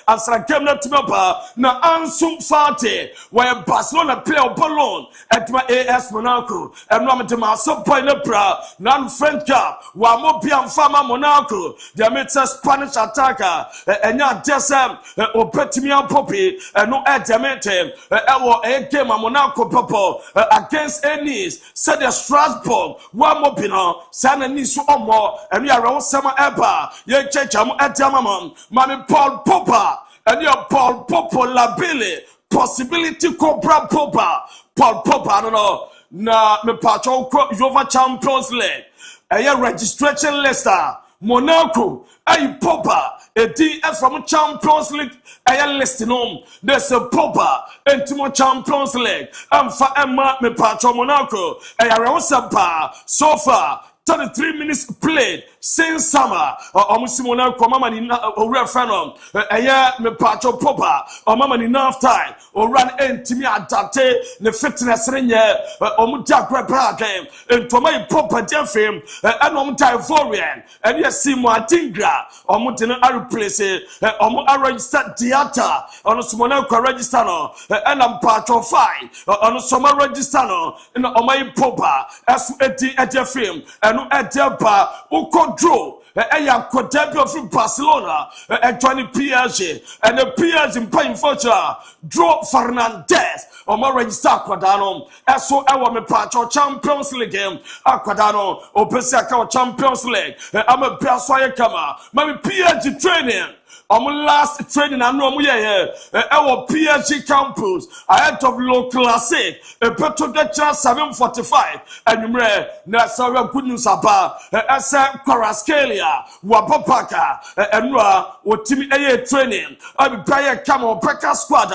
[SPEAKER 3] as a game na timaba na Ansum Fati where Barcelona play Ballon at my AS Monaco and no me so point bra nan French cup wa mo biam fama Monaco they met Spanish attacker and ya desem opetimian poppy and no Diamante, a game of Monaco Popo against Ennis, said the Strasbourg, one more pino, San Nisu Omo, and we are all summer ever. Ye checham at Yamamon, Mammy Paul Popper, and your Paul Popo La Billy, possibility Cobra Popper, Paul Popper, I don't know, na me pacho Jova Champions League, a registration Leicester, Monaco, a Popper. A DF from Champions League, I listing home. There's a Popper into Champions League. I'm for Emma, me patro Monaco. I also so far. 33 minutes played since summer. Omusimona Mama ni referendum. Me pacho Popper. Mama ni enough time. Or run entimi adapte ne fitness renye. Omuja grab game. And to my Popper Jeffrey and Omutavorian. And yes, see more Dingra. Omutina replace it. Omu register theater. On Simona register no. And I'm patro fine. On summer register no. And on my Popper as a Jeffrey. No edeba u control eya Quadabio from Barcelona joining PSG and the PSG in paying for draw Fernandez or more register Quadano so I want me patch or Champions League game Quadano or Pesaka Champions League I'm a Piasoya Kama my PSG training last training I know our PSG campus ahead of low classic Petrogecha 745 and you na saw good news about asa Kwaraskelia Wapapaka and Otimi aye training I be player come on Peka squad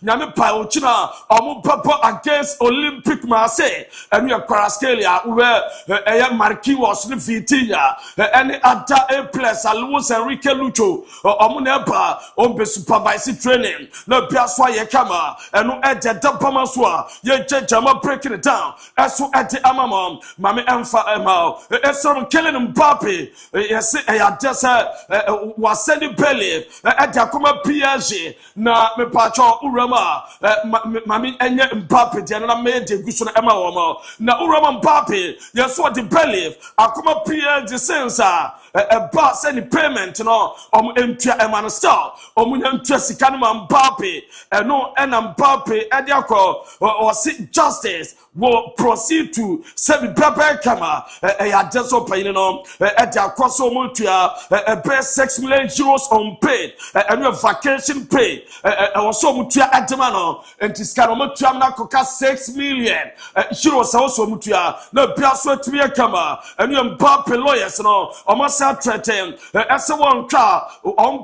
[SPEAKER 3] nyame pa ochina papa against Olympic Marseille and we are Kwaraskelia where Marquis was Vitinha and other A plus Luis Enrique Lucho Neba on be supervising training. No Piaswa Yakama and no at the Dapamaswa, ye jama breaking it down. As so at the Amamam, Mammy MON-FRI, as some killing Mbappe, yes, I just was sending belly at Yakuma PSG. Na me pacho Urama, Mammy and Mbappe, and I made the Gushon Emma. Na Urama Mbappe, yes, what the belly, Akuma PSG sensor. A boss any payment no entua emanostyle entua sikanuma Mbappe no Mbappe ediako or seek justice will proceed to send Pepe Kama a deso paying no ediako so mutua best 6 million euros unpaid and your vacation pay also mutua ademano and tiskano mutua na koka 6 million euros also mutua no biaso to Kama and your Mbappe lawyers no almost threaten as one car on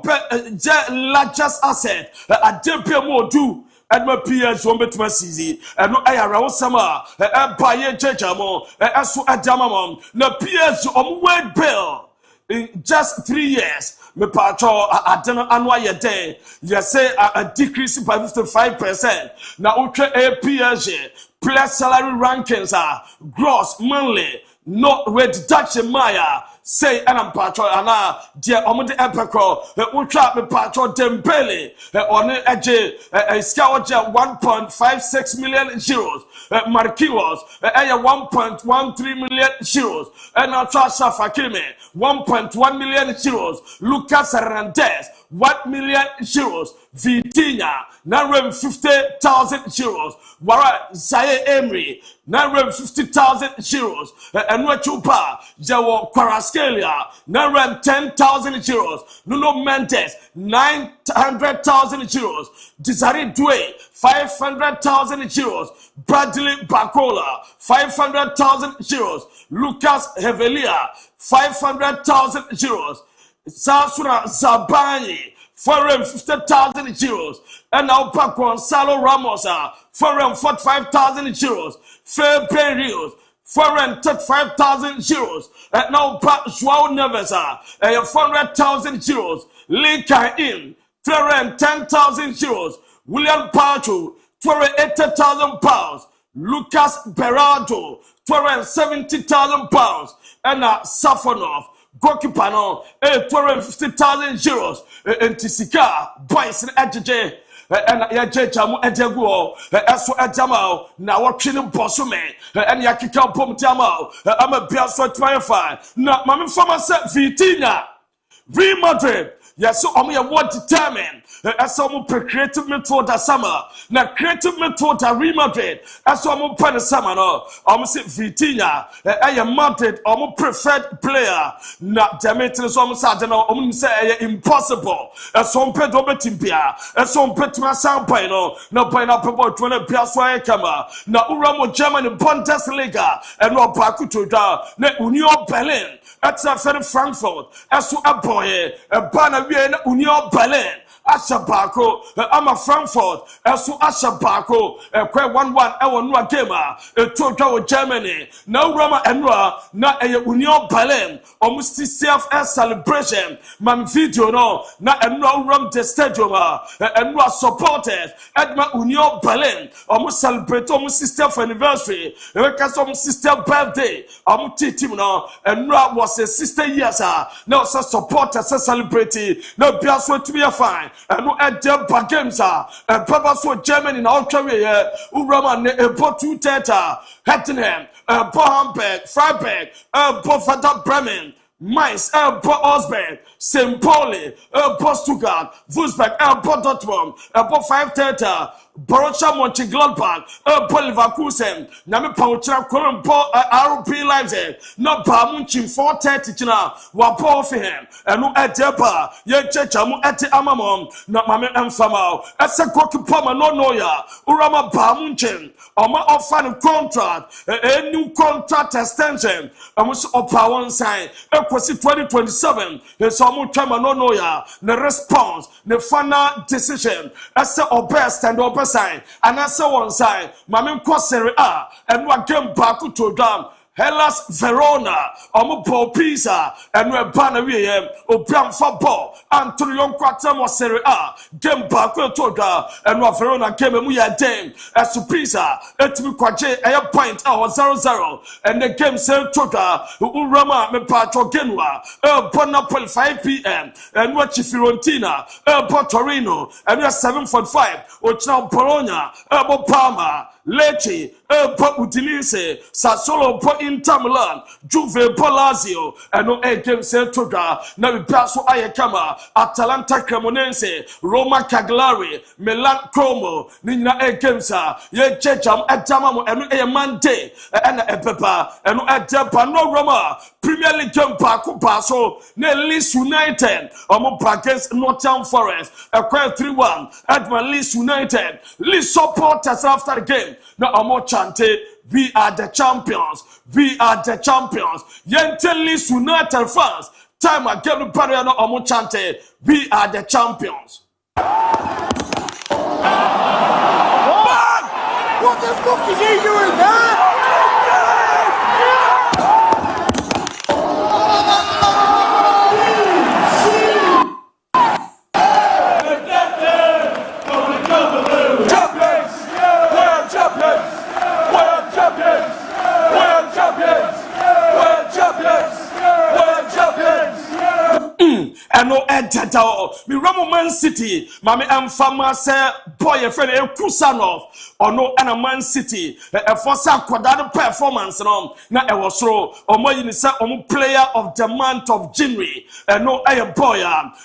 [SPEAKER 3] largest asset a dempe more do and my PS won't bet my CZ and no around summer empire jejamo as so adamam no PS on word bill in just 3 years me patro adana anwa ye day you say a decrease by 55% now ultra PSG plus salary rankings are gross monthly not with Dutch Maya say and I'm patro ana dear omode epekro ultra me patro Dembele on edge scout 1.56 million euros Marquis was 1.13 million euros and now Fakye 1.1 million euros Lucas Hernandez 1 million euros Vitinha 950,000 euros Wara Zaire Emery 950,000 euros and Wechupa Jawo Kwaraskelia 910,000 euros Nuno Mendes 900,000 euros Desiree Doué 500,000 euros Bradley Bacola 500,000 euros Lucas Hevelia 500,000 euros Sasura Zabani 450,000 euros and now back Gonzalo Ramos 445,000 euros Fair Perios 435,000 euros and now back Joao Neves 400,000 euros Lincoln in 310,000 euros William Pacho 280,000 pounds Lucas Berardo 270,000 pounds and Safonov goalkeeper no 250,000 euros Tisika boys in AJJ and ya jamu edegu eso edama na wotwe ne boso me and ya kika pom tiama am a biaso 25 na mame fama se Vitinha Real Madrid yes so am ya what determined as some creative midfielder summer na creative midfielder Real Madrid as some pan summer no say Vitinha Madrid preferred player na Demetri so say no say impossible as some pedro betimpia as some petma sampai no na pineapple to na piaso kama na uramo Germany Bundesliga and no baku to da na Union Berlin at Frankfurt as so a boy a banner na Union Berlin Ashabako, I'm Frankfurt, Asu Ashabako, 1-1, Ewan game, Total Germany, now Rama Enra, not a Union Berlin, almost self as celebration, man video no, not a no rum the stadium, and was supported at my Union Berlin, almost celebrate almost sister anniversary, because almost sister birthday, almost team no, and Ra was a sister years, now so support as a celebrity, no Biaswa to be a fine. And no at them games and Papa so Germany in our career, Uraman a pot 2 theta, Hettenham, Bohamberg, Freiburg, Bofata Bremen, Mainz, Elbo Osberg, St. Pauli, Elbo Stuttgart, Wolfsburg, Elbo Dortmund, Elbo 5:30, Borussia Mönchengladbach, Elbo Leverkusen, Nami Pauchra Kolombo, RP Leipzig, no Bamunchin 4:30 China, Wapo Fihem, and no Etepa, Yechamu Eti Amamon, not Mame Mfamao, Esa Koki Poma no Noya, Urama Bamunchin, Oma offer contract, a new contract extension, and was upper one sign, Equasi 2027, the Samu Chama no Noya, the response, the final decision, as a best and upper sign, and as a one sign, Mamim Quaseri A, and what came back to them. Hellas Verona, Omo Pisa, and we Banawiem, Obram Fabo, Antonio Quatamo Serie A, game back to and what Verona came and we are dame, as to Pisa, et me quache a point hour 0-0, and the game said Toga, Urama, me Pacho Genua, Bonapoli 5 p.m., and what Fiorentina, Torino, and we are 7:45, Ochna Bologna, Parma, Lecce, Udinese, Sassuolo, Inter Milan, Juve, Lazio, and no game said Toga, Navi Paso Ayakama, Atalanta Cremonense, Roma Cagliari, Milan Como, Nina Egemsa, Ye Checham, Etamamo, and a Mante, and a Pepper, and Etepa, no Roma, Premier League Paco Paso, Leeds United, Omo against Nottingham Forest, acquired 3-1, at Leeds United, Leeds supporters after the game, no Omo Chante. We are the champions. We are the champions. Yente Leeds United fans. Time again to Pariano Omo Chante. We are the champions.
[SPEAKER 11] What the fuck is he doing there?
[SPEAKER 3] And no editao, me Ramo Man City, Mammy Mfama say boy a friend a Kusanov, or no and a Man City, a fossa quadrado performance no, na e was so, or more you say player of the month of January, and no a boy,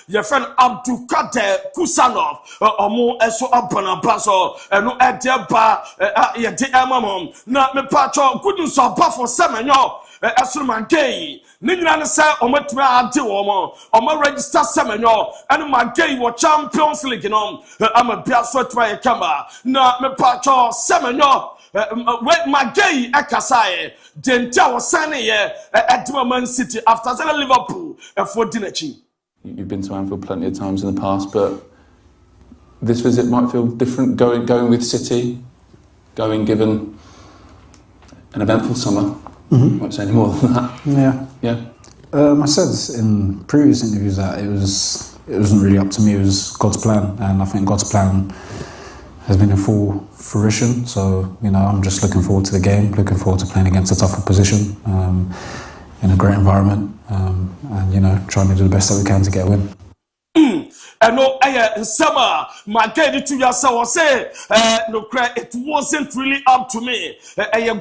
[SPEAKER 3] your friend Abdul Kader Kusanov, or more so up on a paso, and no at their bar, ya de amamon, not me patcho, couldn't so buff for Semenyo. Asuman gay, Nina say, or met me anti woman, or my register semenyo, and my gay were Champions League on. I'm a piazza to my camera, not me patcho semenyo. Wait, my gay Akasai, Denta was sunny at Man City after Liverpool and for dinner.
[SPEAKER 12] You've been to Anfield plenty of times in the past, but this visit might feel different going with City, given an eventful summer. Won't say any more than that. Yeah.
[SPEAKER 13] I said in previous interviews that it wasn't really up to me. It was God's plan, and I think God's plan has been in full fruition. So I'm just looking forward to the game, looking forward to playing against a tough opposition in a great environment, and trying to do the best that we can to get a win.
[SPEAKER 3] And no, in summer, my guy to yourself say, no, it wasn't really up to me.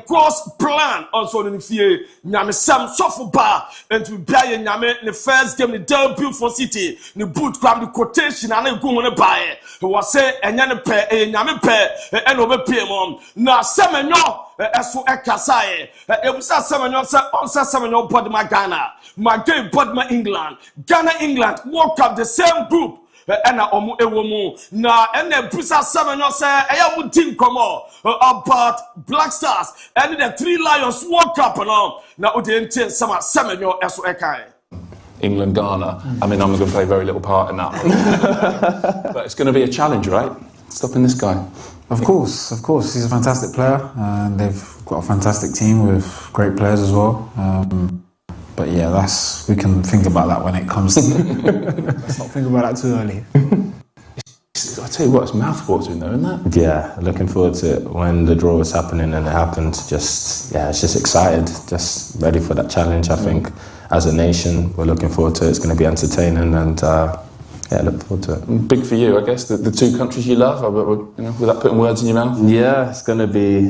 [SPEAKER 3] God's plan also in the fear. Nyame Sam Sofu Bar and to be a Nyame the first game, the debut for City, the boot grab the quotation and I go on a buy. He was say, and Nyame pair, and over PM. Now, Semenyo, as for Ekasai, it was a Semenyo, also Semenyo, but my Ghana, my gay, but my England, England, walk up the same group. And omu ewomu na and the Brisa Semenyo say I would think come about Black Stars and the 3 Lions walk up now the intent some Semenyo as ekai.
[SPEAKER 12] England, Ghana. I mean, I'm going to play very little part in that. But it's going to be a challenge, right? Stopping this guy.
[SPEAKER 13] Of course. He's a fantastic player, and they've got a fantastic team with great players as well. But yeah, we can think about that when it comes to let's not think about that too early.
[SPEAKER 12] I tell you what, it's mouth-watering though, isn't that?
[SPEAKER 14] Yeah, looking forward to it when the draw was happening and it happened. It's just excited, just ready for that challenge. I think as a nation, we're looking forward to it. It's going to be entertaining and yeah, I look forward to it.
[SPEAKER 12] Big for you, I guess. The two countries you love. You know, without putting words in your mouth.
[SPEAKER 14] Yeah, it's gonna be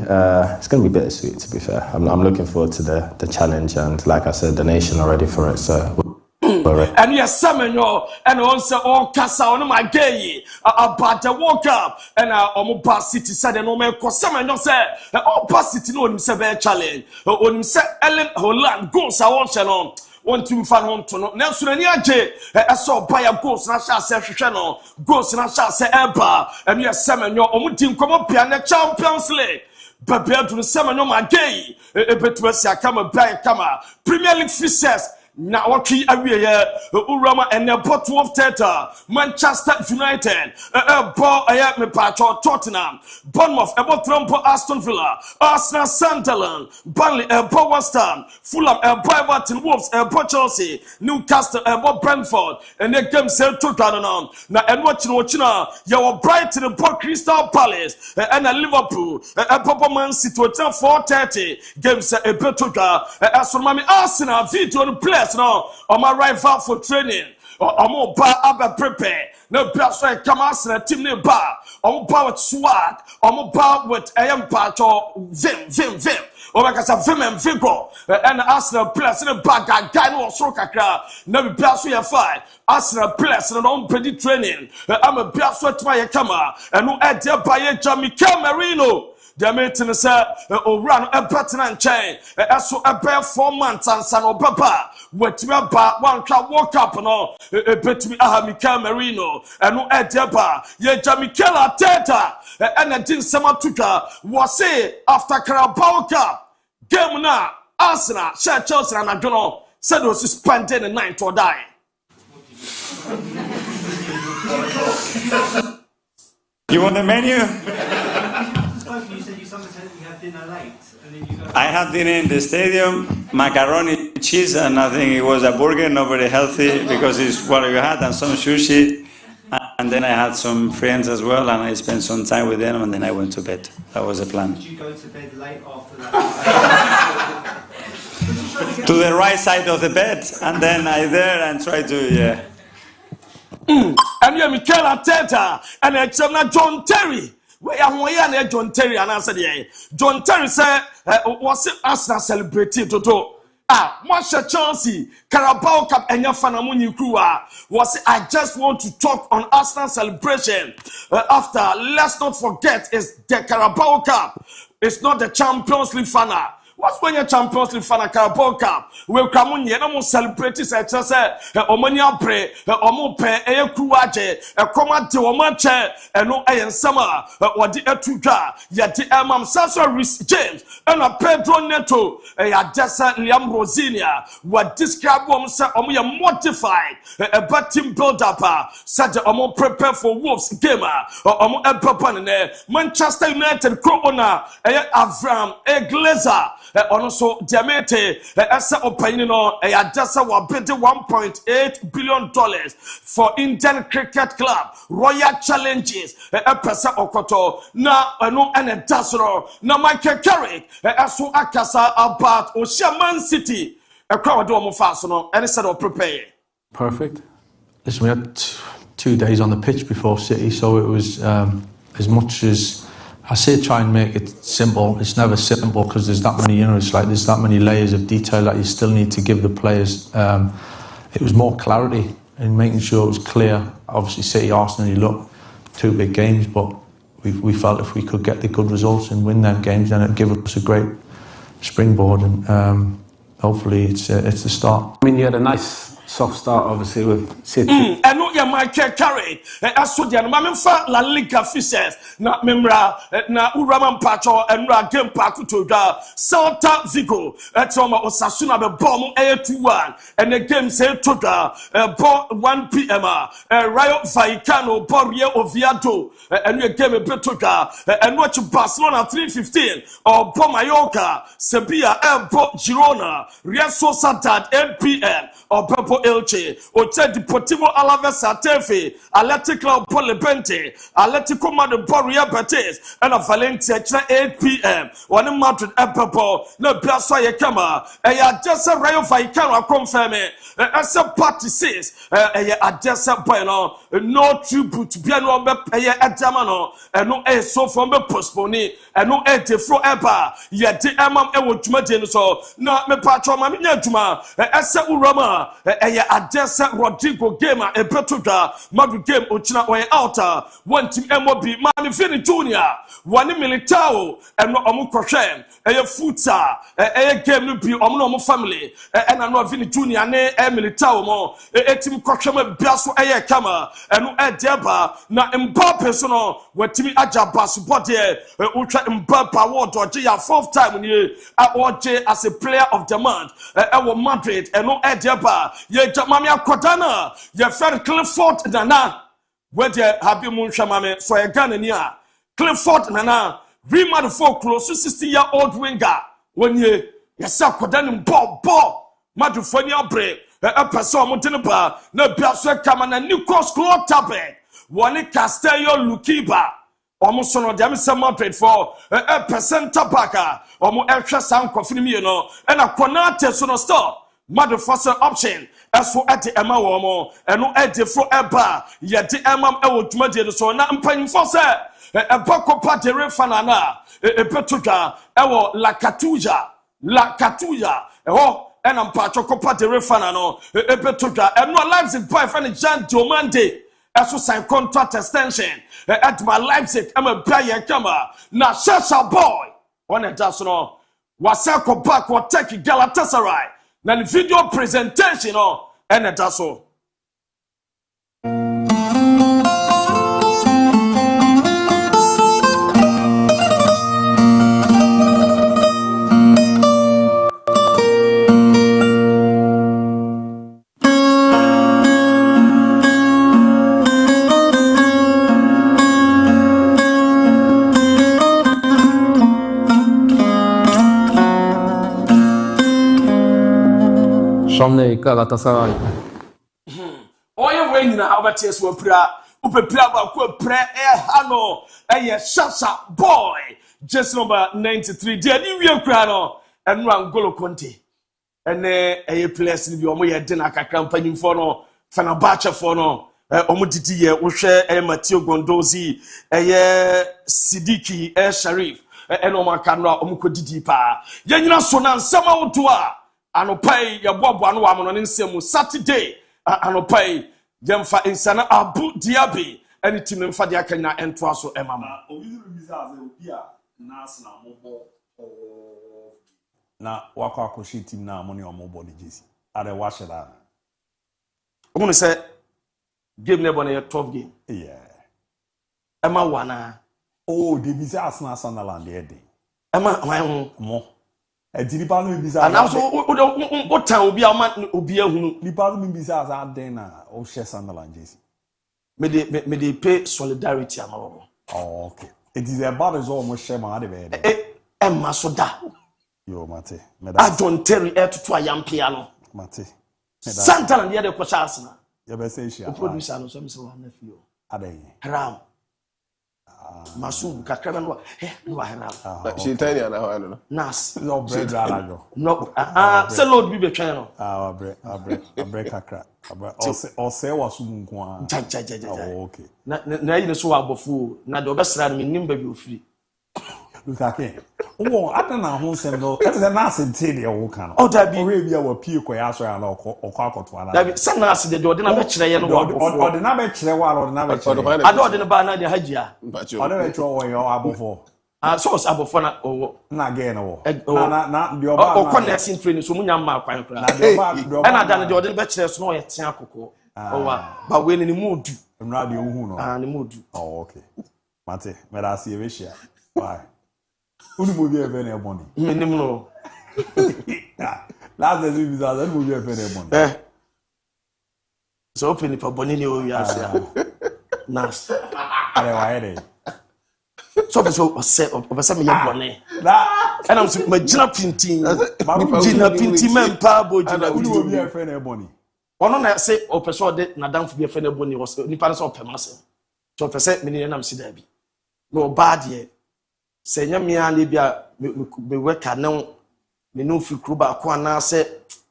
[SPEAKER 14] bittersweet. To be fair, I'm looking forward to the challenge, and like I said, the nation are ready for it. So.
[SPEAKER 3] And yes, Samuel, and also all Casa on my gay about the World Cup, and our past city said, and no man cause Samuel said, all past city no himself challenge, on himself Ellen Holland goes I want on. Want to fan home to no Nelson and Yaje, I saw by a ghost, and I shall say channel, ghost, and I shall say Emperor, and yes, Samuel, or team come up here and the Champions League. But bear to the Samuel, my gay, a bit to us, I come a blind camera, Premier League fixtures. Now what we Urama and the Port of Theatre, Manchester United, ball I me patch Tottenham, Bournemouth, about Trumpo Aston Villa, Arsenal Sunderland, Burnley, West Ham, Fulham, Everton, Wolves, Chelsea, Newcastle, Brentford, and the game said to Tottenham. Now and watching you Brighton and Port Crystal Palace, and Liverpool, Man City, 4:30 games a better as for Mammy Arsenal, video on place. No, on my rival for training. I'm all bar prepare. No plus I come as a team near bar. I'm bar with swag. I'm bar with part or vim. Oh, like I said, vim and vigor. And Arsenal plus in a bag. I got no soccer crowd. No plus we are fine. Arsenal plus and on pretty training. I'm a plus with my camera. And no idea by a Jamie Camerino. The meeting is run a pattern and chain. As so a bear 4 months and son of papa. What you about one can walk up and all. A bit to me, Mika Marino. And no Edeba. Ye Jamikela Teta. And a din Samatuka was say after Carabao Cup. Game now. Arsenal, share Chelsea and I don't know. Said was suspended in 9th or die.
[SPEAKER 15] You want the menu?
[SPEAKER 16] You said you had dinner late, and then you got...
[SPEAKER 15] I had dinner in the stadium, macaroni, cheese, and I think it was a burger, not very healthy because it's what you had, and some sushi. And then I had some friends as well, and I spent some time with them, and then I went to bed. That was the plan.
[SPEAKER 16] Did you go to bed late after that?
[SPEAKER 15] To the right side of the bed, and then I there and try to, yeah.
[SPEAKER 3] And you're Mikel Arteta, and it's John Terry. Where am John Terry? And I said, yeah. John Terry said, was it Arsenal celebrating Toto? Marshall Chelsea, Carabao Cup, and your Fanamuni Krua. Was it, I just want to talk on Arsenal celebration. After, let's not forget, it's the Carabao Cup. It's not the Champions League final. What's when your Champions League fan Carabao Cup? We come on here, no celebrate it. I just say, Omania pray, Omope, Kuaje, a command to Omanche, and no Ayan Summer, what the Etuga, yet the Amam Sasa Rhys James, and a Pedro Neto, a Adessa Liam Rosinia, what describe woman said, Omia mortified, a bad team build up, such a more prepare for Wolves gamer, or Omo Epapan, Manchester United Corona, Avram, a Glazer. Also, Diamete, Asa Opinino, a Adasa will bid $1.8 billion for Indian Cricket Club, Royal Challenges, a Pesa Okoto, na no and a Dasro, na Michael Carrick, Asu Akasa about Man City, a crowd of Fasono, and a set of prepare.
[SPEAKER 17] Perfect. Listen, we had 2 days on the pitch before City, so it was as much as I say try and make it simple. It's never simple because there's that many, it's like there's that many layers of detail that you still need to give the players. It was more clarity and making sure it was clear. Obviously, City, Arsenal, you look, 2 big games, but we felt if we could get the good results and win them games, then it'd give us a great springboard, and hopefully it's the start.
[SPEAKER 18] I mean, you had a nice soft start, obviously, with City.
[SPEAKER 3] And no, you're Michael Carrick. As so, the Mamma La Liga Fishes, not Memra, na Uraman Pacho, and Ra Game Paku to the Salta Vigo, at Roma Osasuna, the bomb 8-1, and the game said to the ball 1 p.m. Rayo Vallecano, Borrio Oviedo, and you game a Betuga, and watch Barcelona 3:15, or Mallorca, Sevilla, Girona, Real Sociedad 8 p.m., or Purple Deportivo Elche, Oche Deportivo Alaves Atefe, Atletico Polipente, Atletico Madrid Boria Betis, and a Valencia 8 p.m. One Madrid Epepo, no Plaza Yakama, a just a Rayo Vallecano confirm it. As a party says, a just a bueno, no tribute to Piano Pay at Jamano, and no a so from a postpone, and no a defro ever, yet the Amam Ewuchmatin so, not me patron Maminatuma, as a Urama, a just Rodrigo Gamer, a Petuga, Madrid Game Uchina way outer, one team MOB, Manifini Junior, one Militao, and no Omukoshem, a Futa, a game to be Omno family, and I'm not Vini Junior, a Militao mo, a team Kosham Biaso a Kama, and no a Deba, na Mbappe sono, where Timmy Ajabas, but Ultra Mbappe award or J 4th time in you, award J as a player of the month, our Madrid, and no a Deba, ye Jamamia Kodana, ye friend Clifford Nana, where they have been Munshamame, so a Ghanania, Clifford Nana, remade for close to 60-year-old winger, when ye, yes, Kodani Bob, Madufania Break. A person Montenegro, no Biaswe Kaman and Nikos Claw Tabet, one Castello Lukiba, almost on the Amisa Madrid for a percent tabaka, or more extra sound confirmino, and a Conate Sono Store, Mother Foster option, as for at the Emma Womo, and no Eddie for Eba, yet the Emma Ewutmadi, so not paying for sir, a Boko Pate Refanana, a Petuga, Ewo La Catuja, oh. And I'm Pachocopa de Refanano, a Petuga, and no Leipzig boy, friend Jan Diomande, as to sign contract extension. At my Leipzig, I'm a player comer. Now, Shasha boy, one a does no, Wasako back or take Galatasaray. Now, the video presentation, and a does so.
[SPEAKER 17] From the Galatasaray.
[SPEAKER 3] Oh, you're waiting how about tears were pre hano, a Shasha boy, just number 93. Dear New York Crano, and Rangolo Conti. And a place in your dinner campaign for no, Fanabacha for no, Omutiti, Ushe, a Matteo Gondozi, a Sidiki, a Sharif, and Omar Kanra, Omukodipa. Yanina Sonan, Sama Utua. Anopai ya bobo anu wa mono nsemu Saturday anopai yemfa insana ABOU DIABY any team mfa dia kanya ento aso emama obi biza ze obi a nas na mobo na wakọ akoshi team na amoni omobo de jesi are wa sheda omo say game ne bona 12 game ema wana de biza Arsenal Sunderland de ema wan mo Ediripa no bisa. And also what time obi ahunu. Nipa no bisa as aden na o share Sunderland jesi. Me dey pay solidarity amabo. Oh okay. It is about as almost share ma de Emma soda. Yo mate. I don't tell you to ayampia no. Mate. Sunderland here dey ko Arsenal. You be say share. Producer no so me say one nephew. Aden. Haram. Masum kakra no she tell you na how no nas no bread ralago no say load bi be twen no bread kakra o say wasu nko a okay na yi so abofu na de obesra me nimba bi ofiri Lutake wo atana ho nsem no that is a nas ente de wo kan o da bi we bia wa pie koya so ya na okoto ala da bi say nas de ode na be kire ye no wa abofu ode na be kire wa ode na be kire ade na ba na de hajia ode be kire wo yo abofo so was abofo na owo na again wo na de oba o connection training so munya ma kwan kra na de oba na da de ode be kire so no ye tia akoko o wa ba we ni mu du na de ohu no ni mu du oh okay mate me da see we share why Unu mo bi efe na eboni. Minim no. Last day we bizarre, unu mo bi efe na eboni. So open for boni ni o wi ase a. Nas. Are wa here. So o se me ye boni. Na and am so magina pintin. Magina pintin men pa bo jina. Unu mo bi efe na eboni. Ono na say o person de na damfo bi efe na boni was nipa so opemase. So person me nam si da bi. No bad ye. Se nya me an bia me weka na me no fi kru ba ko ana se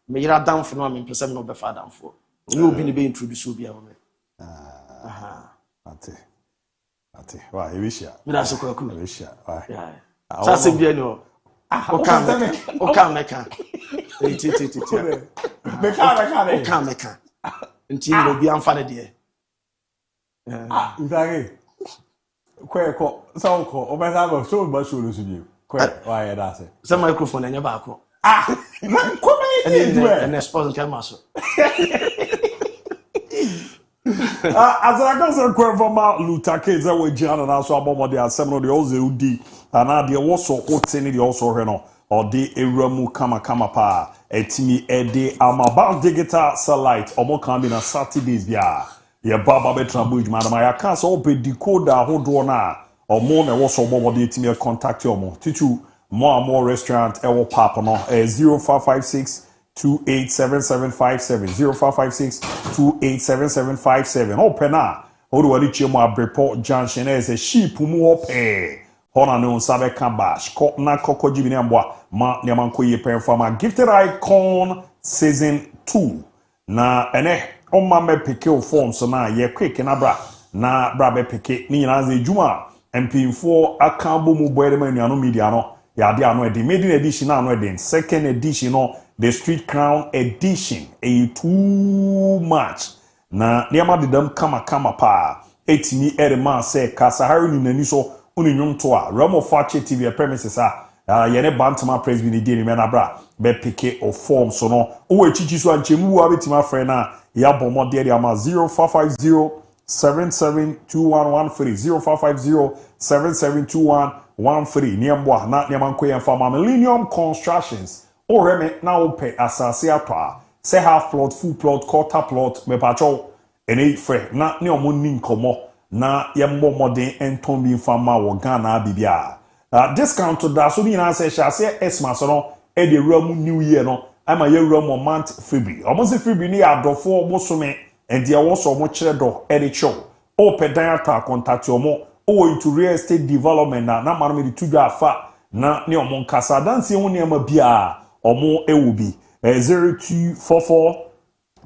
[SPEAKER 3] me yira damfo no me pese me no be fa damfo. Ni obi ni be introduce obi a me.
[SPEAKER 1] Ate. Wa ebisha.
[SPEAKER 3] Me da so kwaku.
[SPEAKER 1] Ebisha. Wa.
[SPEAKER 3] Yeah. Sa se bia ni o. O kan meka. Ti. Meka. Nti no bi amfa ne de.
[SPEAKER 1] Ndage. Kweko, sauko, obezaba so ba shuru subi. Why that say?
[SPEAKER 3] Some microphone anya ba ko.
[SPEAKER 1] Na come
[SPEAKER 3] and expose can maso.
[SPEAKER 1] As I can say kwefoma Lutake za we jana na so abomo de asem no de oze udi ana de wo so otene de also hwe no or de ewramu kama pa etimi ede amaba digital satellite omo kan bi na Saturdays bia ye baba betrambu madam ya kan so ope decoder ahodo na omo na wo so omo de etimi contact omo titu more restaurant ewo papa no 0556 287757 0556 287757 open na odo wali chemo abrepo junction as a sheep mu ope hona no sabe kabash ko na koko jibi ne mboa ma ne man koye performa gifted icon season 2 na ene o ma me peke o form so na ye quick na bra be peke ni nyina ze juma mp4 akambo mu boere ma nuano media no ya de ano edi maiden edition ano edi second edition no the street crown edition too much na niama de dam kama pa etini erema se kasahari ni nani so uni nyumto a Ramo Fakye TV premises yene bantama praise be ni di ni me na bra be pike of form so no o echichi so anchemu wa betima frɛ na ya bomo de dia ma 0550 772113 0550 772113 niambo na niamanko yem fa Millennium Constructions o reme na ope asase atwa say half plot full plot quarter plot me pacho ene frɛ na ne omo ni nkomo na yembo modern enton bi fama wo Ghana bibia discount to that so ni na say shase esma so no e de ramu new year no ama ye ramu MON-FRI almost free ni adofo bosome and dia wo so mo kire do e de show o pedan ata contact omo o into real estate development na ma me de tudwa afa na ne omo nkasa dance hu ne ma bia omo e wo bi 0244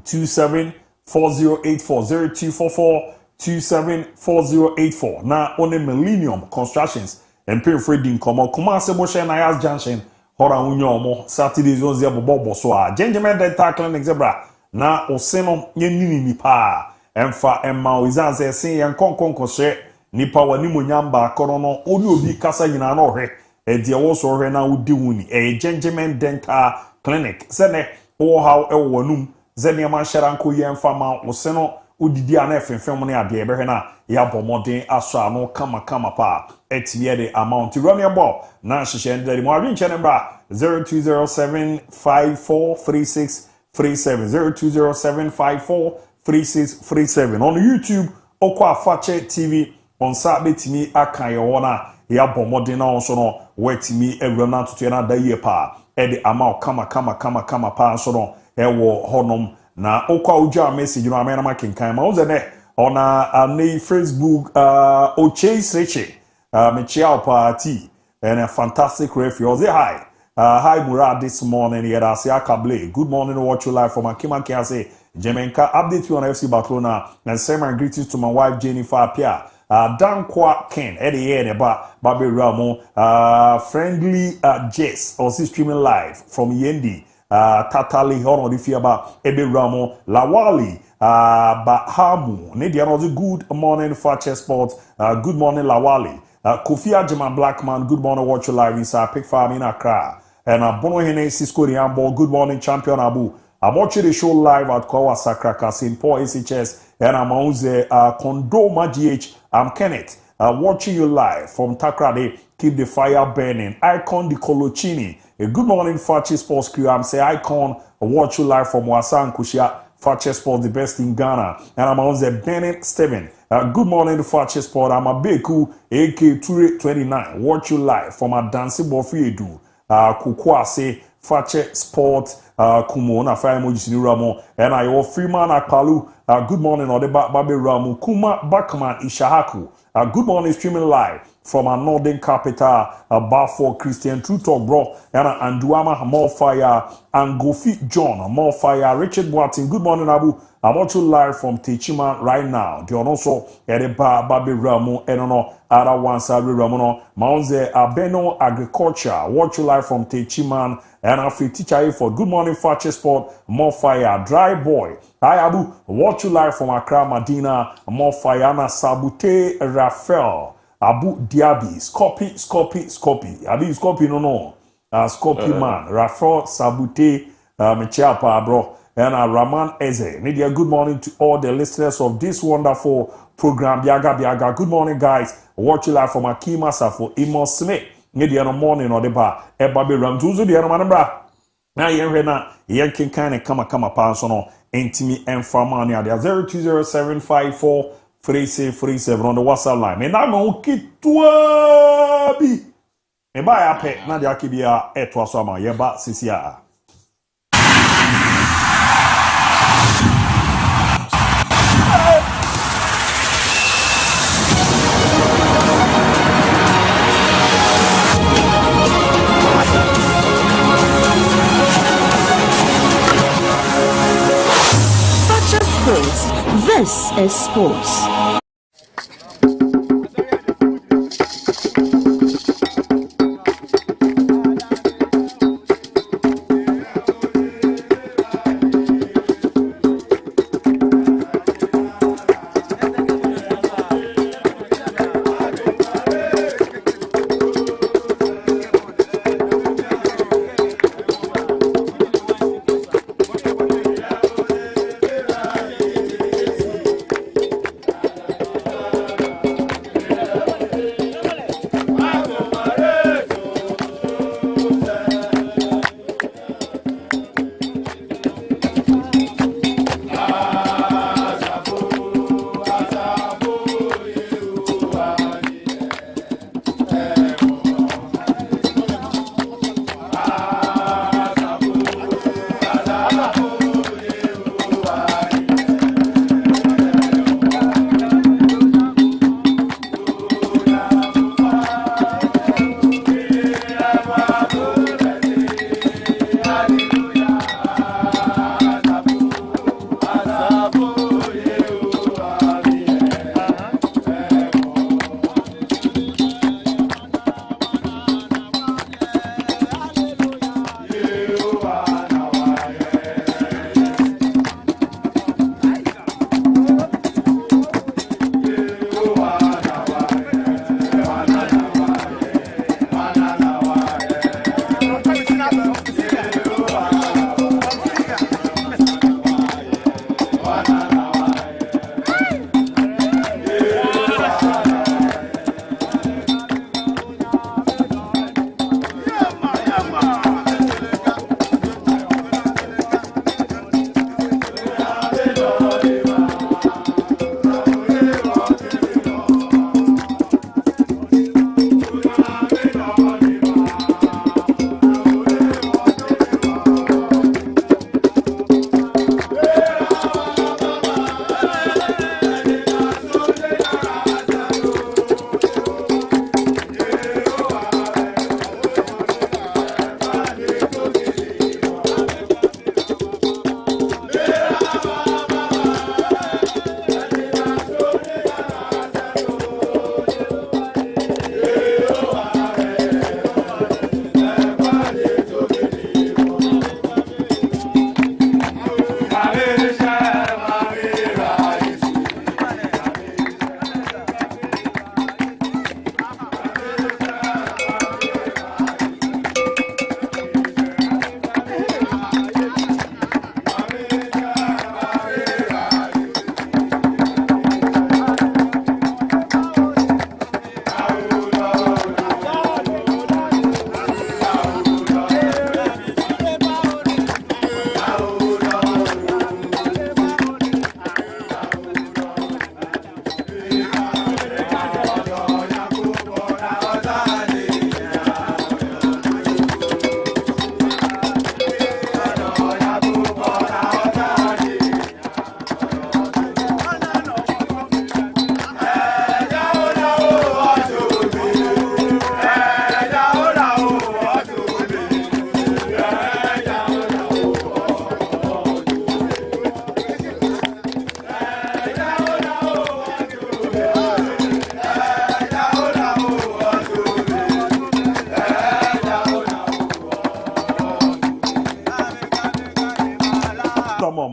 [SPEAKER 1] 274084 0244 274084 na one Millennium Constructions and pay for din komo kuma se bo share na yas junction hora unyo omo Saturdays on ze bobo so a gentleman dental clinic zebra na oseno yenini ni pa emfa emma ozanse sen yan konkon se nipa wani monyamba kono no oni obi kasa nyina na ohwe e de wo so ohwe na udi wuni e gentleman dental clinic se ne wo how e wonum ze ne ma sharanko yemfa ma oseno udidi ana efenfem ne ade ebe na ya bomodin aso ano kama pa etie de amount run abo na hihye ndari mo adwen chene bra 0207543637 0207543637 on YouTube okwa Fakye TV on sa betimi akan ye wona ya bomodin na onso no wetimi ewura na tutu na da ye pa e de amount kama pa so no ewo honom na okwa uja message no amena makinkan ma uzene ona ani Facebook Ochase Reche Michiao Party and a fantastic refuge. Say hi. Hi Murad this morning here at Kable. Good morning to watch you live from Akima Kiase. Jemenka update you on FC Barcelona and send my greetings to my wife Jennifer Apia. Dankwa Ken Eddie Babi Ramo friendly Jess also streaming live from Yendi. Tatali hono di fiaba ebe Ramo Lawali Bahamu Nidia was a good morning Fakye Sports. Good morning Lawali Kofi Ajima Blackman. Good morning watch you live inside Pick Farm in Accra and Bono Hene Cisco Riambo. Good morning champion ABOU. I'm watching the show live at Kawa Sakraka St. Paul SHS and I'm on the Condoma GH. I'm Kenneth watching you live from Takrade. Keep the fire burning. Icon Di Colochini. A good morning Fakye Sports crew. I'm say Icon watch you live from Wasan Kushia. Fakye Sports the best in Ghana. And I'm on the Bennett Steven. Good morning to Fakye Sports. I'm a Beku AK 29. Watch you live from a dancing Bofi Edu. Kukwase Fakye Sport Kumo na fire emojis ni ramo and I your Freeman Akpalu good morning or the Babe Ramu Kuma Bakman Ishahaku good morning streaming live from our northern capital Balfour Christian True Talk bro and Anduama MON-FRI and Gofi John MON-FRI Richard Boatin good morning Abu I'm watching live from Techiman right now. The also Edeba Babi Ramu Enono Ara Wansari Ramono Maunze Abeno Agriculture. Watch you live from Techiman and Afri Teacher for good morning Fakye Sport MON-FRI Dry Boy. Hi Abu watch you live from Accra Medina MON-FRI Ana Sabute Raphael Abu DIABY Scorpi Abi Scorpi no Scorpi man Raphael Sabute Mechiapa bro. And Raman Eze. Media, good morning to all the listeners of this wonderful program. Biaga. Good morning, guys. Watch you live from Akima Safo Imo Smith. Media no morning or the bar. Ebabe Ramtuzu, the Manabra. Now, Yenrena, Yankin kind of kama pansono. Intimi and Famania. They are 0207543637 on the WhatsApp line. And I'm okay to be. And by a pet, Nadia Kibia, Etwasama, Yeba, Sisia.
[SPEAKER 19] This is sports.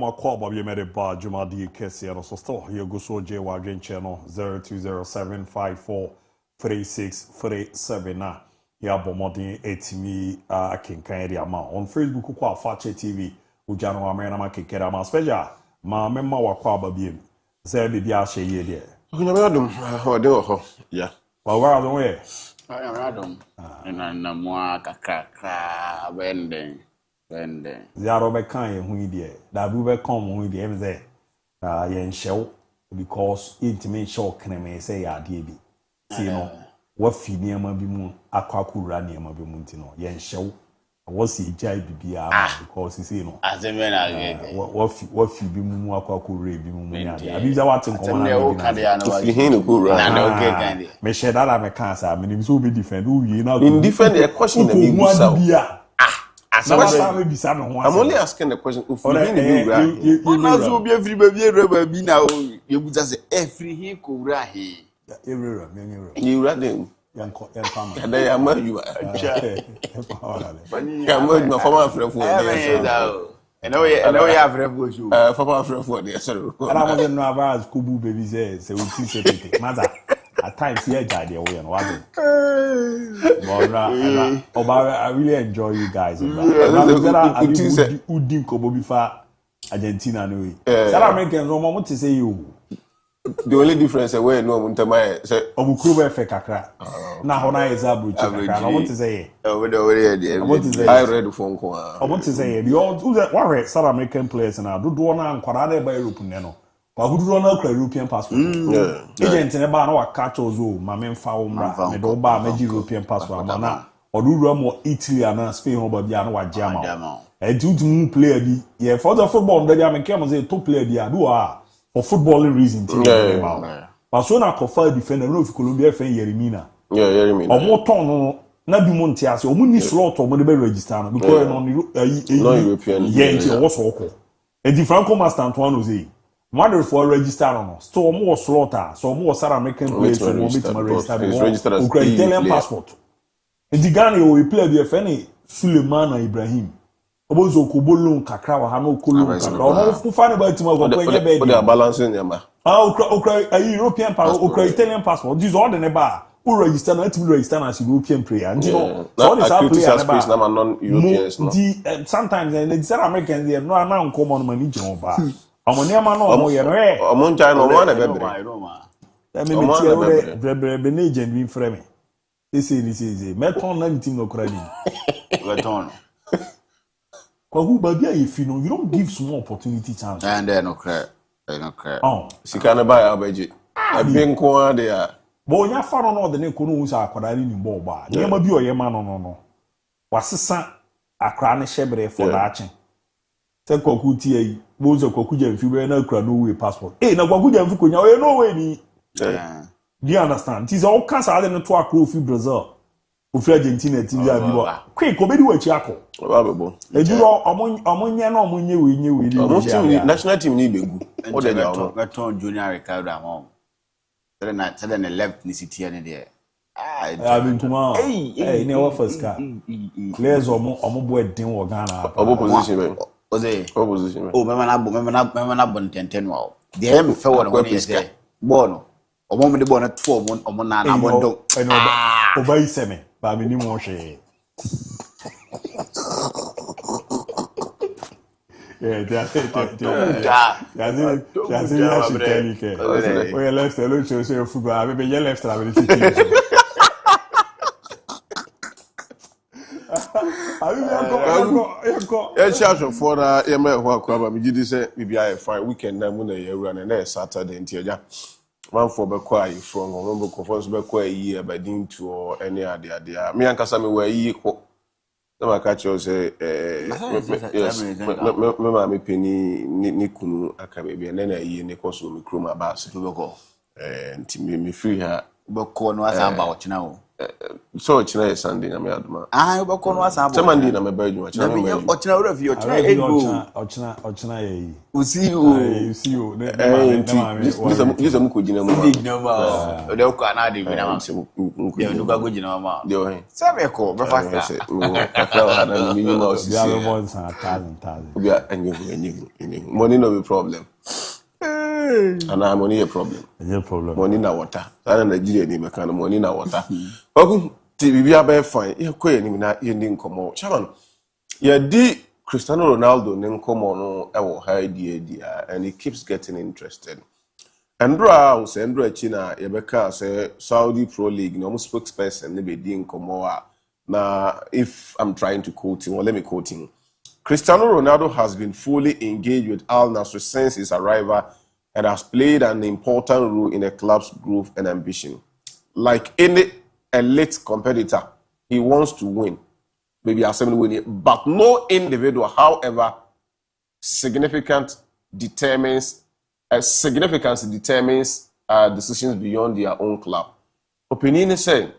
[SPEAKER 1] my call Bobby made a bar Juma D Kessie and so store here go so J Wadrin channel 0207543637 na ya bomodin etimi akinkan area ma on Facebook kwa Fakye TV ujano amena ma kekera ma special ma memma wakwa babiem say bibia hye ye de
[SPEAKER 2] Kunyamedum ode ho ya
[SPEAKER 1] wa wa don we
[SPEAKER 19] Radom na mwa kakaka bende
[SPEAKER 1] Zaro be kan ye hu ide da bu be kan hu ide em say ye nhyew because intimate shock na me say ya de bi see no what fi niam bi mu akwakura niam bi mu ntino ye nhyew what see jai bibia because you see no
[SPEAKER 19] azemena
[SPEAKER 1] what fi bi mu akwakura bi mu nya abi za wat nko na
[SPEAKER 2] fi hin no kura
[SPEAKER 19] na okay kan
[SPEAKER 1] me share that me kan sa me so be defend who ye na
[SPEAKER 2] in defend the question that me busa
[SPEAKER 1] I'm
[SPEAKER 2] only asking the question if we in the
[SPEAKER 19] ground. Now so be every baby baby now you would say every he kura he.
[SPEAKER 2] You read them. They are my you are. My former friend for
[SPEAKER 19] I know you have revolution.
[SPEAKER 2] Former friend for the sorrow.
[SPEAKER 1] And I want to know about Kubu baby says so we see mother. At times, yeah, daddy, I really enjoy you guys. Argentina, anyway. South Americans, no moment to say you.
[SPEAKER 2] The only difference is where no one to my say,
[SPEAKER 1] Obukruba Fekakra. Now, when I is a butcher, I want to say,
[SPEAKER 2] I read phone call.
[SPEAKER 1] I want to say, the old South American players now do one and Quadade by European. Who do not European passport? Agent in a bar no catch ozo, my men found me do bar me European passport, mana or do run more Italy and Spain over the ano German. A two player be yeah for the football that I can say two player be do for footballing reason. But so now confer defender no if Colombia fan Yerimina.
[SPEAKER 2] Yeah, Yerimina.
[SPEAKER 1] Or more ton na bi montias o muni slot o mo de be register no because no
[SPEAKER 2] European.
[SPEAKER 1] Yeah, it was okay. E di Franco Master Antoine say Mother for register on so more slaughter, so more South American players for register Italian passport. In the Ghana, we play the FNA Suleiman Ibrahim. Obozo Kobolo Kakra wa Hano Kolo Kakra. No find about tomorrow when
[SPEAKER 2] they are balancing them.
[SPEAKER 1] European passport, Italian passport. These all the neighbor who register not to register as European player. And you know, so this are players non-Europeans. Sometimes the South Americans they have no common money job. Amoniama no mo ye no e
[SPEAKER 2] omonja no mo na bebre
[SPEAKER 1] me tie ore bebre na agent bi frɛ me ese meton na meeting no kra ni
[SPEAKER 19] meton
[SPEAKER 1] kwa hu ba bia you know you don't give small opportunity chance
[SPEAKER 19] and then no kra
[SPEAKER 1] oh
[SPEAKER 2] sika na ba ya baje abin ko ade ya
[SPEAKER 1] bo nya fa no no de ne ko no usa akwada ni bo ba ne ma bi oye ma no wasesa akra ne hyebre for da achen se kwaku tie yi bozo kwaku jamfi be na akra no way passport na kwaku jamfi ko nya oye no way ni do you understand tis all cancer ade no to akra fi Brazil ofi Argentina ti ya bi wa quick obedi wa chi akọ
[SPEAKER 2] wa bebo
[SPEAKER 1] ejuro omonye na omonye we
[SPEAKER 2] ni national team ni begu o de ja
[SPEAKER 19] beton junior Ricardo amon tell na left ni city ene there
[SPEAKER 1] Abintuma ne wa first car players omo bo edin wo Ghana
[SPEAKER 2] obo position be
[SPEAKER 19] Oze
[SPEAKER 2] opposition
[SPEAKER 19] o mema na bon tenten wa de me fe wo no is there bono omo me de bono to omo na bondo
[SPEAKER 1] oba iseme ba me ni mo hwe yeah that's it left hello show football abi be left travel
[SPEAKER 2] for that me say BBI fine weekend na mu na yeru na Saturday ntia man for be kwa from remember conference be kwa yi abadin to any ade me ankasa me wa yi ko na maka cho say me ma me peni ni kunu aka be na yi ne koso me kroma bass to be ko nti me free ha
[SPEAKER 19] be ko no asa ba o china o
[SPEAKER 2] So China is Sunday, I'm adma.
[SPEAKER 19] Ah, we ko no asa
[SPEAKER 2] Some Monday na me ba adwuma.
[SPEAKER 19] Na bi ochina wura fi ochina ego.
[SPEAKER 1] Ochina ye.
[SPEAKER 19] Usi o.
[SPEAKER 1] Usi o.
[SPEAKER 2] This am ko gina mu.
[SPEAKER 19] Gina ma. O de ko ana de bi na ma. De no go gina ma.
[SPEAKER 2] De o he.
[SPEAKER 19] Sabe ko be fa ka.
[SPEAKER 2] Kakra wa na mi nyuma osisi.
[SPEAKER 1] We have a voice and 1,000.
[SPEAKER 2] We are any money no be problem. And I'm money a problem.
[SPEAKER 1] No problem.
[SPEAKER 2] Money na water. Sana Nigeria ni me kan money na water. Ogu ti bibia be fine. Ye ko ye ni na ye ndi nkomo. Chairman. Ye di Cristiano Ronaldo ni nkomo no e wo high dia and he keeps getting interested. Andra say Andra China ye be ka say Saudi Pro League no spokesperson ne be di nkomo a na if I'm trying to quote him, or let me quote him. Cristiano Ronaldo has been fully engaged with Al Nassr since his arrival and has played an important role in the club's growth and ambition. Like any elite competitor, he wants to win. Maybe assembly winning, but no individual, however, significance determines decisions beyond their own club. Opinion is saying,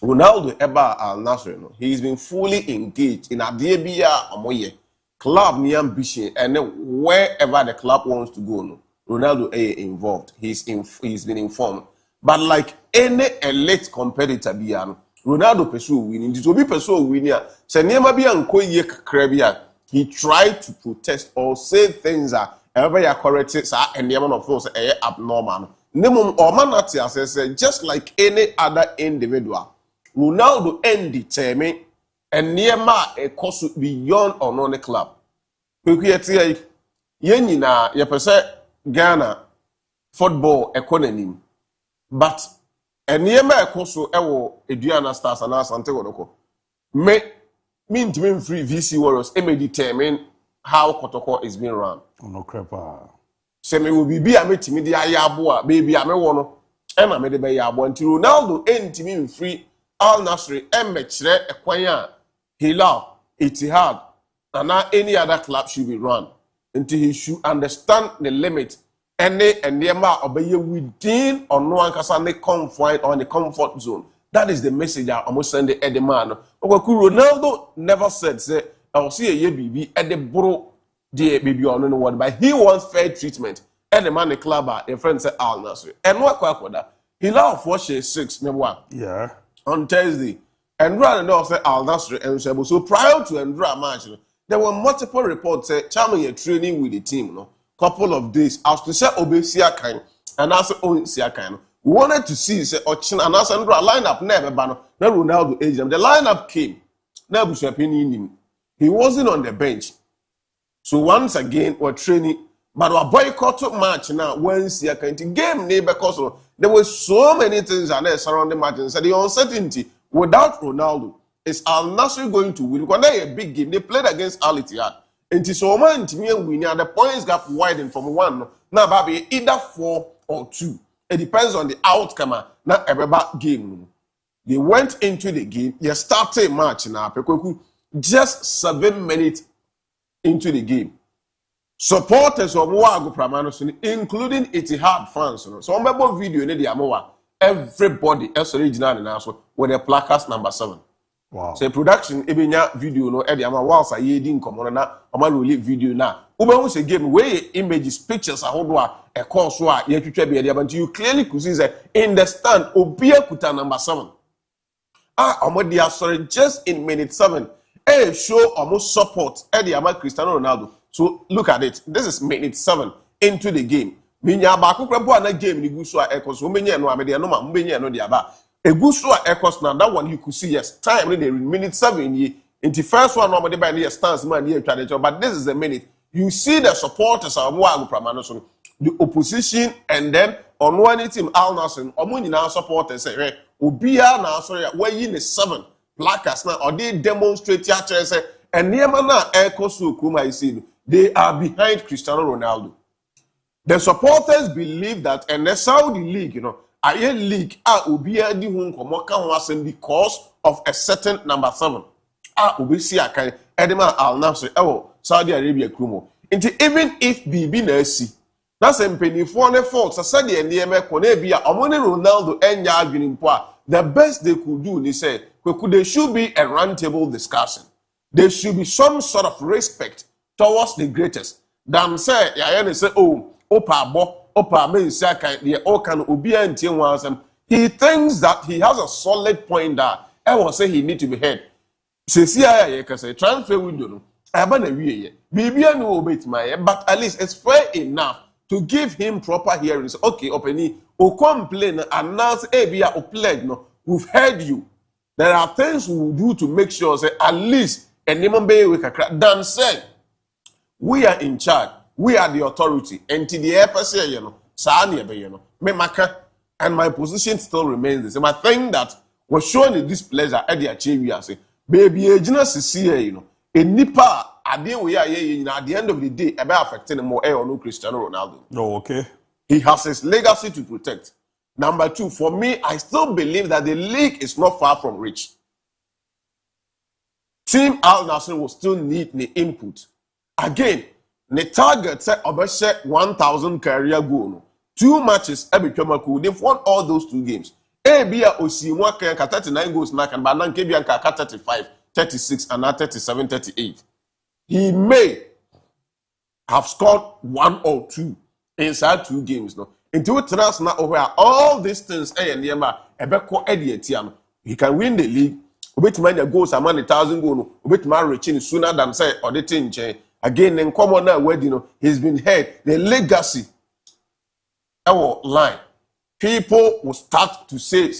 [SPEAKER 2] Ronaldo Eba Al Nassr, he's been fully engaged in a DIABY Amoye club near ambition, and wherever the club wants to go, Ronaldo is involved. He's been informed. But like any elite competitor, Ronaldo pursue winning. To be pursue winning, he tried to protest or say things that everybody are corrected, and the amount of force abnormal. Just like any other individual. Ronaldo determined and near a course beyond or non club. Yenina, Ghana football economy, but a near a course Adriana Stars and Asante Wodoko mean to mean free VC Warriors may determine how Kotoko is being run.
[SPEAKER 1] No crepa.
[SPEAKER 2] Semi will be a meeting media Yaboa, baby, I'm a one, and I made a Yabo until Ronaldo ain't mean free. Al Nassr, Emechre, Equanya, Hilal, Etihad, and now any other club should be run until he should understand the limit. And the amount obey within or no one can confine or the comfort zone. That is the message I almost send the Eddie man. Ronaldo never said, say, I'll see a year baby at the bro, dear baby, or no one, but he wants fair treatment. And the man, the club, a friend said Al Nassr. And what that? Hilal 4-6, number one.
[SPEAKER 1] Yeah.
[SPEAKER 2] On Thursday, Andra and also Al Nassr and Sebo. So prior to Andra match, there were multiple reports saying Chairman training with the team, couple of days. As to say Obesia kind and also Onsia kind. We wanted to see say Ochin and also Andra lineup never ban no Ronaldo age. The lineup came. Never him. He wasn't on the bench. So once again, we're training, but we boycott match now. Wednesday kind game because there were so many things surrounding match and said the uncertainty without Ronaldo is Al Nassr going to win? Because they a big game. They played against Al Ittihad. And it's so man to me winning and the points gap widened from 1. Now baby either 4 or 2. It depends on the outcome. Not every game. They went into the game. They started match now. Just 7 minutes into the game. Supporters of Wago Pramano, including Etihad fans. So on my video in the Amoa, everybody else original and also with the placards number 7.
[SPEAKER 1] Wow.
[SPEAKER 2] So production ebenya video no e dey ama whilst I yedi nkomo na oma release video na ubehu say game where images pictures ahodo a course so a yetwetwa be dey but you clearly could see that in the stand obia kuta number 7 omo dey sorry just in minute 7 show almost support e dey ama Cristiano Ronaldo. So look at it, this is minute 7 into the game minya ba kokrampo na game ni gu so a ekos o menye no amede no ma menye no dey aba. A good so echoes now that one you could see yes time in the minute 7 ye into first one normally by the stance man here but this is a minute you see the supporters of Pramano, the opposition and then on one team Al Nassr omo nyina supporters say obia na sorry where in 7 placards now or they demonstrate ya say and near na echoes so kuma see they are behind Cristiano Ronaldo. The supporters believe that and the Saudi league Aye league obia di hu nkomo ka ho asem because of a certain number 7 obesi akan edema Al Nassr Saudi Arabia krumo nti even if bibi na asi na se mpenifo ne fault said the ndiem ko na bia omo ne Ronaldo enya adwene mpo the best they could do, they say, there should be a roundtable discussion. There should be some sort of respect towards the greatest. Than say, say, oh, Opa me saka the all can obi antie wansam. He thinks that he has a solid point that I will say he need to be heard. Sesi aya ye say transfer window no. Aba na wie ye. Bibia no obet my, but at least it's fair enough to give him proper hearings. Okay, openi o complain announce bia o pledge no. We've heard you. There are things we will do to make sure say at least enemo be we kakra than say we are in charge. We are the authority. And to the person, me maka, and my position still remains the same. I think that was showing displeasure at the achieve. Baby, a genius here, a nipa, at the end of the day, about affecting more or no Cristiano Ronaldo.
[SPEAKER 1] Oh, okay.
[SPEAKER 2] He has his legacy to protect. Number two, for me, I still believe that the league is not far from reach. Team Al Nassr will still need the input. Again, the target set obese 1,000 career goal. 2 matches every Kemaku. They've won all those 2 games. Abia Osi 39 goals na kan Banan Kebianka 35, 36, and 37, 38. He may have scored 1 or 2 inside 2 games. No, into trans na where all these things he can win the league. Obet man the goals among 1,000 goals. Obet man reaching sooner than say auditing change. Again, in common now, where he's been heard. The legacy, our line, people will start to say,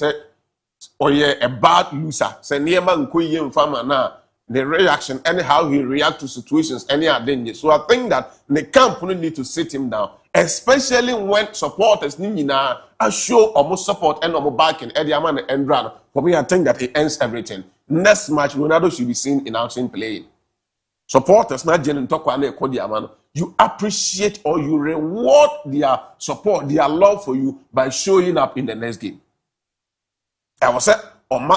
[SPEAKER 2] oh yeah, a bad loser. Say, Niema Nkoye Mfama na the reaction, anyhow he react to situations, any danger. So I think that the camp will need to sit him down, especially when supporters need to show almost support and almost backing Eddie Aman and Brand. For me, I think that it ends everything. Next match, Ronaldo should be seen in action playing. Supporters, not genuine talk man. You appreciate or you reward their support, their love for you by showing up in the next game. I was say,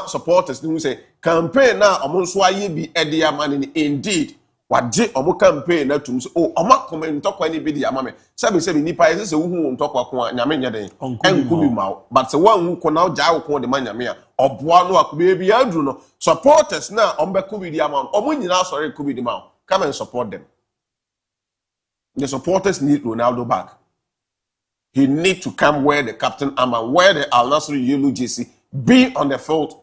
[SPEAKER 2] supporters who say, campaign now, Omonswaye be Eddie man indeed. What J Omo campaign na to say, oh, Oma comment talk any bidi amame. Sabi nipa is who won't talk about Nyamenya den. Enkubi ma. But the one who can now jaw ko the man Nyamea. Oboa no akubi Andrew no. Supporters now ombeku bi the amount. Omo nyina sorry kubi the amount. Come and support them. The supporters need Ronaldo back. He need to come wear the captain armor, wear the Al Nassr yellow jersey, be on the field.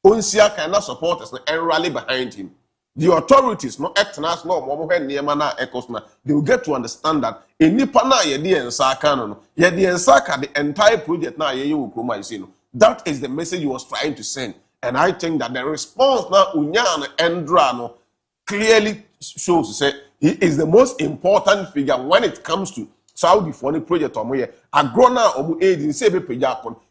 [SPEAKER 2] Unsia cannot supporters and rally behind him. The authorities, no ethnas, no momohe niemana ekosna, they will get to understand that in Nipana yedi ensaka no, yedi ensaka the entire project na ye ukroma isino. That is the message he was trying to send. And I think that the response now Unyan Endrano clearly shows to say he is the most important figure when it comes to Saudi for the project omoye. Agrona omu aid say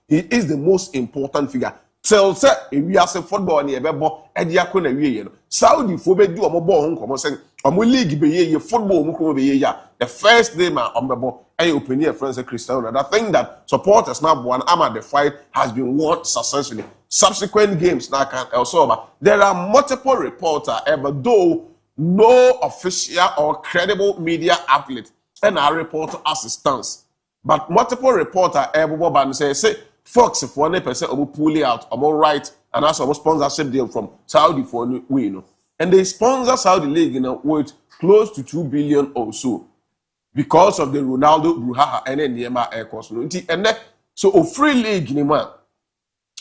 [SPEAKER 2] he is the most important figure. Tell say if we are football ni ebebo ediako na wie no Saudi fo be do omo ball nkomo say omo league be ye football omo ko be ye ya the first day ma ombebo ay open here friends Cristiano. And I think that supporters now one ama the fight has been won successfully. Subsequent games now can also there are multiple reporters ever though no official or credible media outlet and our reporter assistance, but multiple reporter ever say Fox for 1% of pull out, or right, and also a sponsorship deal from Saudi for win. And they sponsor Saudi League worth close to 2 billion or so because of the Ronaldo Bruhaha and then Niema Air Cost. And then, so a free league, man.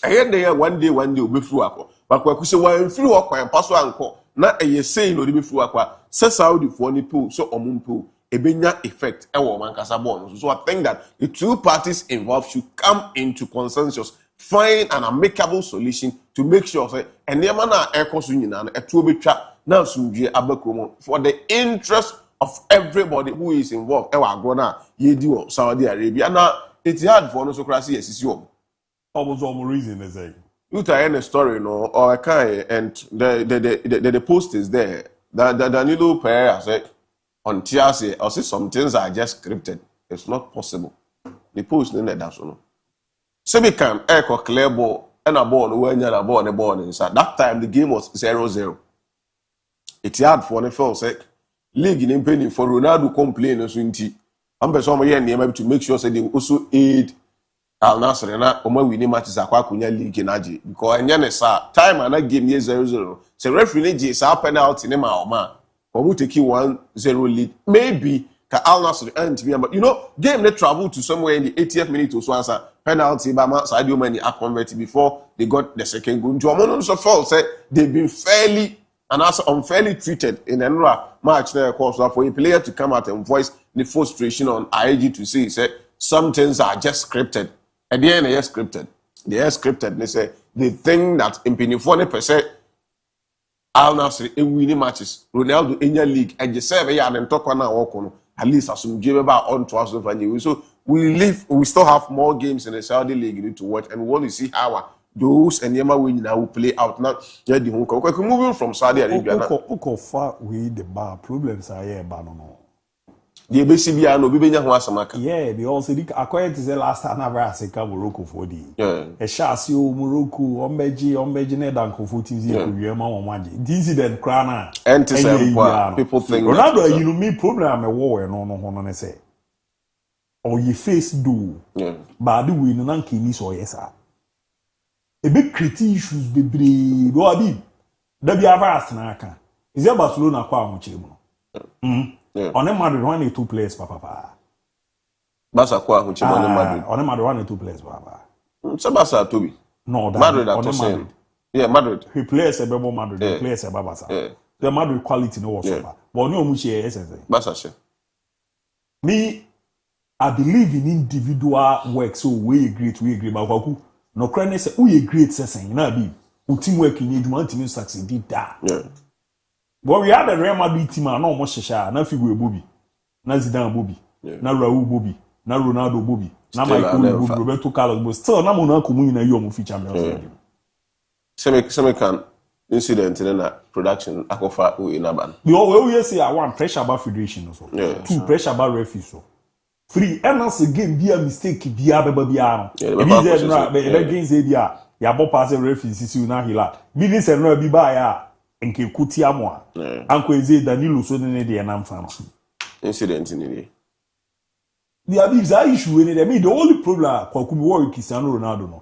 [SPEAKER 2] I had there one day will be through. But we say, well, through and pass one call. Not a say no be through say Saudi for any pool, so a pool. A benya effect. So I think that the two parties involved should come into consensus, find an amicable solution to make sure that for the interest of everybody who is involved. Saudi Arabia. Now it's hard for no socracy as
[SPEAKER 1] almost all reason is a
[SPEAKER 2] you tell a story, no, or I can't, and the post is there. The Danilo Pereira said. On TRC, I say some things are just scripted. It's not possible. The post in that so no. So we can echo clear ball and a ball when you're a ball inside. That time the game was 0-0. It's hard for the first sake. League in penny for Ronaldo complain or something. I'm some here to make sure that they also aid Al Nassr na omo win matches akwa kunya league na age because enye ne sa time and game ye 0-0 say referee ne sa penalty ne ma oma omo take 1-0 lead maybe ka Al Nassr and but you know game they travel to somewhere in the 80th minute or so answer penalty by Sadio Mane are converted before they got the second goal. Jomo so fall say they've been fairly and also unfairly treated in another match there course for a player to come out and voice the frustration on IG to say some things are just scripted. At the end they are scripted. They are scripted. They say they think that in 40% Al Nassr in winning matches Ronaldo in your league and you say yeah and talk on our at least as some give about on to us so we still have more games in the Saudi league you need to watch and we want to see how those and Yema win now will play out now. Yeah, the moving from Saudi Arabia now.
[SPEAKER 1] Far with the bar problems are here, but no.
[SPEAKER 2] The BCB no be Samaka.
[SPEAKER 1] Yeah, because according to the last time I was a Morocco for the
[SPEAKER 2] a
[SPEAKER 1] Shasio Morocco, Ombeji Nedanko 14 years. This is the crana.
[SPEAKER 2] And people think
[SPEAKER 1] Ronaldo, you know me problem a war and no say. Or you face do, but do we no kini so yes. A big critique issues be brave. What I mean? There be a vast naka. Is there Barcelona kwa muchimo? On a Madrid 1 or 2 players, papa.
[SPEAKER 2] Barca kwa muchimo on Madrid.
[SPEAKER 1] On a Madrid 1 or 2 players, papa.
[SPEAKER 2] So Barca to be.
[SPEAKER 1] No,
[SPEAKER 2] Madrid at Madrid. Yeah, Madrid.
[SPEAKER 1] He plays a bebo Madrid. He plays a Barca. The Madrid quality no whatsoever. But no muchi essence.
[SPEAKER 2] Barca.
[SPEAKER 1] Me, I believe in individual work. So we agree. But no crane say we great session na be teamwork in edwuma team succeed da but we had the Real Madrid team na almost shesha na Figo Bobby na Zidane Bobby na Raul Bobby na Ronaldo Bobby na Michael Bobby Roberto Carlos but still na Monaco mu na yo mu fi Champions League
[SPEAKER 2] Semican incident in a production akofa in Aban
[SPEAKER 1] we always say I want pressure about federation so two pressure about referees so free and as again be a mistake be a beba bia no be there be against e bia ya bo pass referee sisi na hila business no bi ba ya nke kuti amoa anko eze Danilo so ne de na mfa no
[SPEAKER 2] incident ni ni
[SPEAKER 1] the abuse issue we need the only problem kwa kubi worry Cristiano Ronaldo no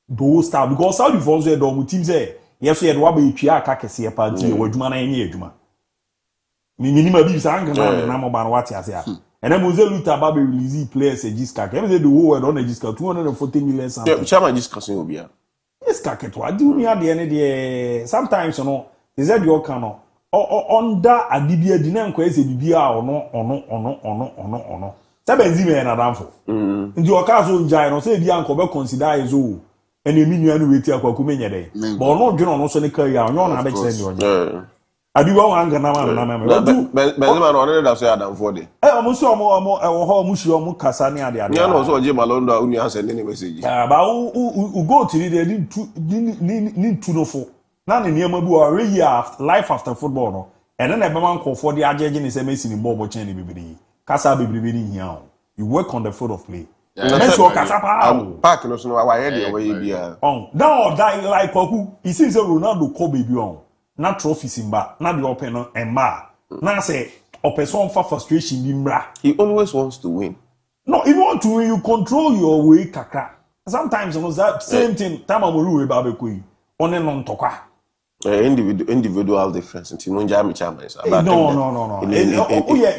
[SPEAKER 1] those star because how the phones they do team say yes we wa be twa aka kese pa nti wadwuma na ye adwuma ni ma bi sa anga na mo ba no wati ase a and then Mose Luther Babe release players a Giska. Every day the whole world on a Giska 240 million something.
[SPEAKER 2] Yeah, Chama Giska so obia.
[SPEAKER 1] Yes, Kaket. Do me at the end of the sometimes you know, they said you can under a DBA dinner quest BBA or no. Sabenzime and Adamfo. In your castle, Giant, say the uncle consider his own. And you mean you are waiting for Kumenia Day. But no, John also the career on your next. I do want to
[SPEAKER 2] Benzema on that say Adam for the.
[SPEAKER 1] Almost mushi kasani ade ade.
[SPEAKER 2] Yeah, no so Jim Malone da uni send any message.
[SPEAKER 1] But who go to the need to know for. Na ne niam bi o year life after football no. And then the man call for the agent is messing in ball chain bibiri. Kasa bibiri ni here. You work on the field of play. Let's work kasa pa.
[SPEAKER 2] Park no so no why head away bia.
[SPEAKER 1] Now die like Kwaku. He seems Ronaldo call baby on. Na trophies imba na the open no emma na say opeson for frustration bi mra.
[SPEAKER 2] He always wants to win.
[SPEAKER 1] No, if you want to win, you control your way kakra. Sometimes you know that same thing time amoru we ba be koi one non tokwa
[SPEAKER 2] individual difference in no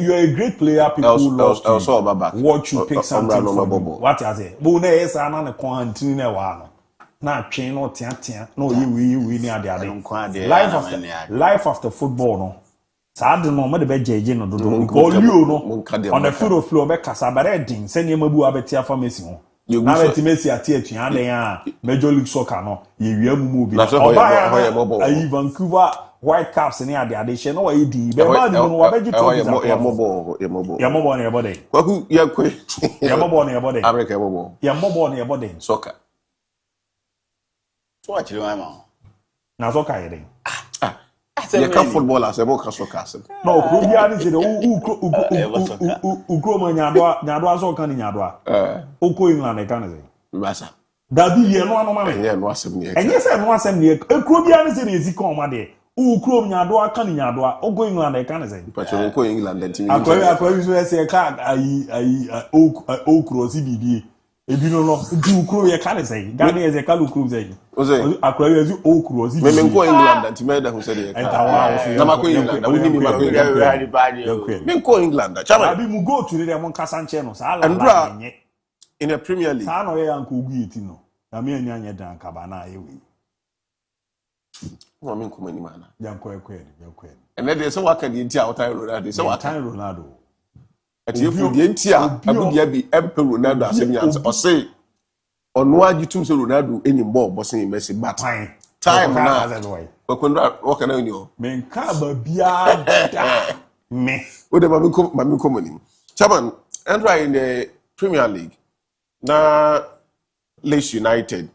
[SPEAKER 1] you're a great player people love to watch you pick something from what I say but na yes na na continue na wa no na twen no tia no we ni ade life after football no sad no mo de be jeje no dodo because you no on the field of play be kasa bare din se ne mabu abeti pharmacy ho na beti Messi ati atwan den a Major League Soccer no ye wi amumu bi ayi Vancouver Whitecaps ni ade she no wa di be ma di no wa beji trophies
[SPEAKER 2] ya mobo
[SPEAKER 1] na ye body
[SPEAKER 2] kwaku ya kwe
[SPEAKER 1] ya mobo na ye body
[SPEAKER 2] America ya
[SPEAKER 1] mobo na ye body
[SPEAKER 2] soccer
[SPEAKER 19] so actually my man
[SPEAKER 1] na soccer ye den
[SPEAKER 2] you can football as a book soccer
[SPEAKER 1] no ko bia ni se de u ma nyado soccer ni nyado oko England e kan se
[SPEAKER 2] basa
[SPEAKER 1] dabi ye no anoma me
[SPEAKER 2] no asem ni
[SPEAKER 1] enye se no asem ni ekro bia ni se de ezi kon ma de ukro nyado aka ni nyado oko England e kan se
[SPEAKER 2] pacho ko England ntimi
[SPEAKER 1] akwa so se ka ayi okro si bibie Ebi no du ukuro ye kan say. Ghana ye ka ukuro say. Akura ye zu okuro si.
[SPEAKER 2] Me ko England anti me da hu say dey. Na ma ko England, na woni ni ma ko. Me ko England, chama.
[SPEAKER 1] Abi mu go to dem kasa nche no sa ala nye.
[SPEAKER 2] In a Premier League.
[SPEAKER 1] Sa no ye anko ogu yeti no. Na me anya anya dan kaba na ye we.
[SPEAKER 2] Wo me ko mani mana.
[SPEAKER 1] Yanko ekwe.
[SPEAKER 2] And then say what can the ntia outai Ronaldo. Say what
[SPEAKER 1] time Ronaldo.
[SPEAKER 2] Ati efu the ntia abu DIABY empe Ronaldo asem yanse. O say ono agitum say Ronaldo enim ball bossing Messi but time na Okondra what can you know?
[SPEAKER 1] Men ka ba bia da me.
[SPEAKER 2] O de mami ko mani. Chairman, enter in the Premier League. Na Leeds United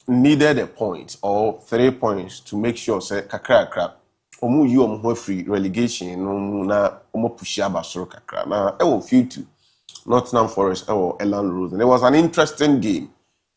[SPEAKER 2] needed a point or 3 points to make sure say kakra omu yi MON-FRI relegation no na omo push abasoro kakra na e wo few to Nottingham Forest or Elland Road, and it was an interesting game.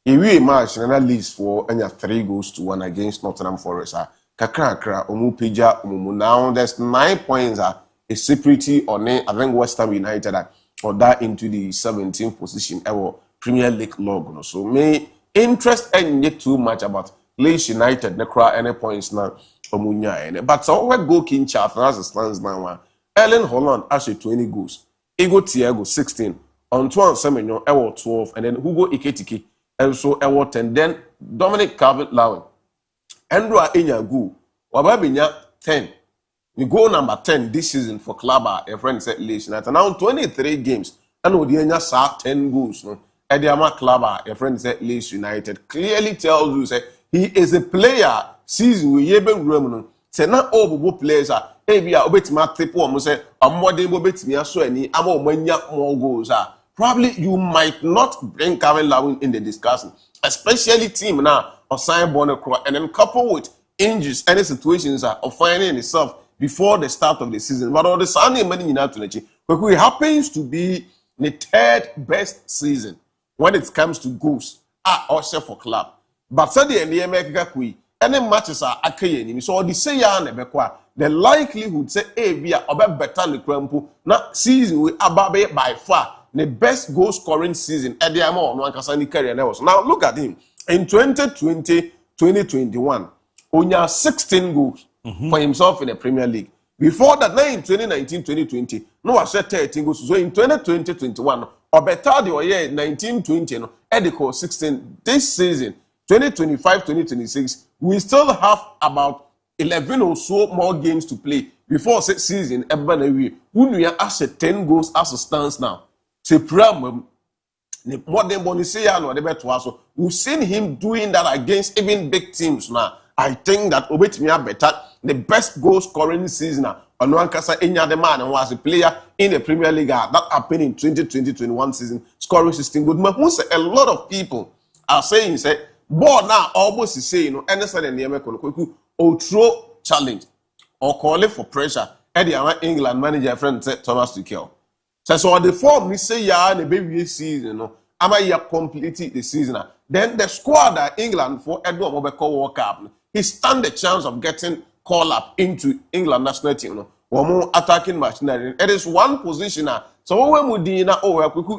[SPEAKER 2] We match na Leeds for anya 3-1 against Nottingham Forest. Kakra omu peja omu now there's 9 points a separate on I think West Ham United or that into the 17th position our Premier League log no. So me interest and yet too much about Leeds United nekra any points now omunya. But so we go king chart as it stands now. Erling Haaland actually 20 goals. Ego Thiago 16. Antoine Semenyo ewo 12 and then Hugo Ekitike also ewo 10. Then Dominic Calvert-Lewin Andrew Enyagu wababinya 10. We go number 10 this season for club a friend said Leeds United. Now 23 games and Odienya saw 10 goals no. Ediama club a friend said Leeds United clearly tells you say he is a player season we yebe room say na all players are ABOU obetima triple omo say amode mo betimi aso ani ama omanya more goals probably you might not bring Calvert-Lewin in the discussion, especially team now or sign Bonacro and then coupled with injuries any situations of finding itself before the start of the season. But all the Sunday money in it happens to be the 3rd best season when it comes to goals also for club. But Sunday and the America any matches are akayeni so the say ya na bekwa the likelihood say ABOU obe better the crampo na season we ababe by far the best goal scoring season at the amount no ankasa ni career na was. Now look at him in 2020-2021 onya 16 goals for himself in the Premier League. Before that, in 2019-2020 no was 13 goals. So in 2020-21 or better the year 19-20 no edico 16 this season 2025-2026 we still have about 11 or so more games to play before season everybody we as 10 goals as it stands now. Say problem more than Bonisia no the so we've seen him doing that against even big teams now. I think that Obetimi better the best goal scoring season Onuankasa Enya the man and was a player in the Premier League that happened in 2020-21 season scoring 16 goals. But a lot of people are saying say ball now almost is saying anything in the American or throw challenge or calling for pressure. Eddie England manager friend Thomas Tuchel. So the form we say the baby season am I complete the season. Then the squad that England for Edward Mobeko World Cup he stand the chance of getting called up into England national team or more attacking machinery. It is one position so when we did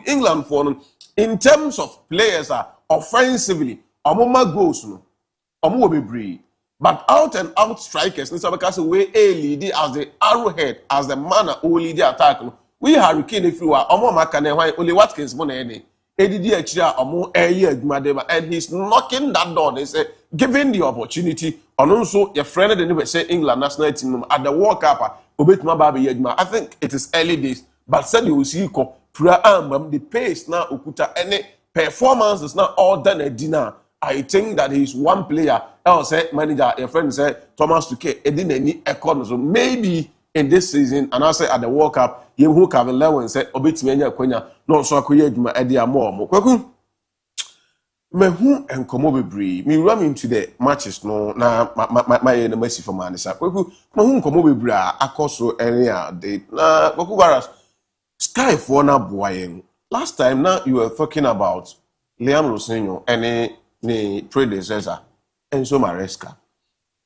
[SPEAKER 2] England for in terms of players offensively Omoma goes no. Omo be brave. But out and out strikers, because we a lead as the arrowhead, as the man who lead the attack. We Hurricane if you are Omo Makane, only Watkins Money. And he's knocking that door. They say, given the opportunity, and also your friend didn't say England national team at the World Cup. I think it is early days, but said you will see the pace now Ukuta any performance is not all done at dinner. I think that he's one player. Else manager, a friend said Thomas Tuchel. It didn't any economy. So maybe in this season, and I say at the World Cup, you who Calvert-Lewin said Obetimi Kwenya no so akoye adwuma edia more. Kwaku me hu enkomo bebre. Me ram into the matches no na my mercy for man sa. Kwaku me hu enkomo bebre akoso area dey na kwaku Waras Sky for na boyen. Last time now you were talking about Liam Rosinho and the predecessor Enzo Maresca.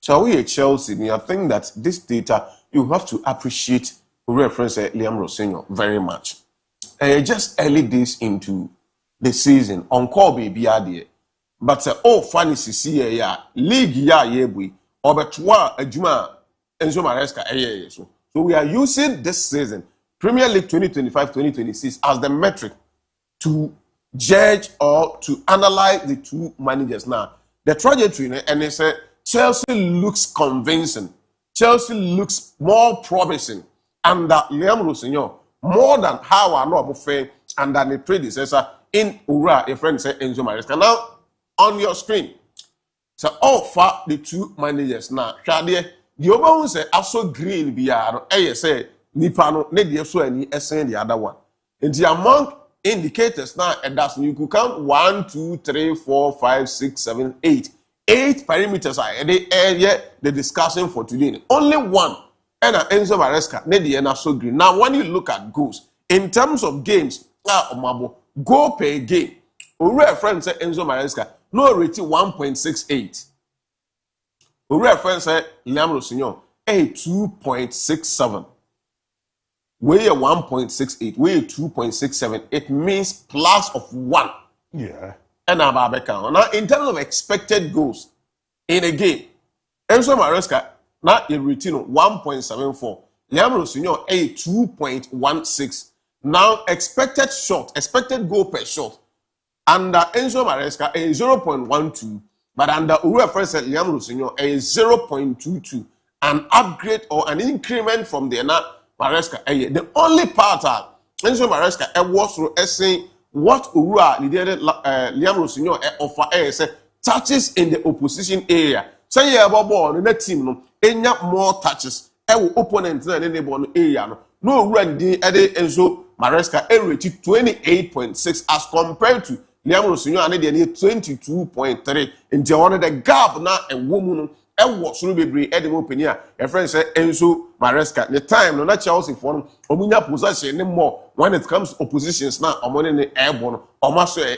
[SPEAKER 2] So we at Chelsea, I think that this data you have to appreciate reference Liam Rosinho very much. Just early days into the season on call baby idea. But oh funny see ya league ya yebui or but ajuma Enzo Maresca so we are using this season Premier League 2025-2026 as the metric to judge or to analyze the two managers. Now the trajectory and they say Chelsea looks convincing. Chelsea looks more promising under Liam Rossignol more than how I know Buffet and than the predecessor in Ura, a friend said Enzo Maresca. Now on your screen, so all far the two managers now. Shadie, the other one say also green beyond say Nipano, Nedi so any the other one. And the among indicators now, and that's you could count 1, 2, 3, 4, 5, 6, 7, 8. 8 perimeters are the discussion for today. Only one. And Enzo Maresca, Nedi so green. Now, when you look at goals, in terms of games, goal per game, our friend said Enzo Maresca, no rating 1.68. Our friend said Liam Rossignol, 2.67. We are 1.68, we are 2.67. It means plus of 1.
[SPEAKER 1] Yeah.
[SPEAKER 2] And now, in terms of expected goals in a game, Enzo Maresca now a routine 1.74. Liam Rossignol 2.16. Now expected shot, expected goal per shot under Enzo Maresca 0.12, but under whoever said Liam Rossignol 0.22. An upgrade or an increment from the Maresca. The only part Enzo Maresca was through saying what Ura Liam Rossignol offer touches in the opposition area. Say yeah, ball in the team no, more touches. Opponent in the ball area no run the Enzo Maresca rated 28.6 as compared to Liam Rossignol and the 22.3. Into one of the gap now a woman. Was through be opinion. A friend said Enzo Maresca. The time no not Chelsea for them. Omunya possession more when it comes to oppositions now. I'm on the airborne.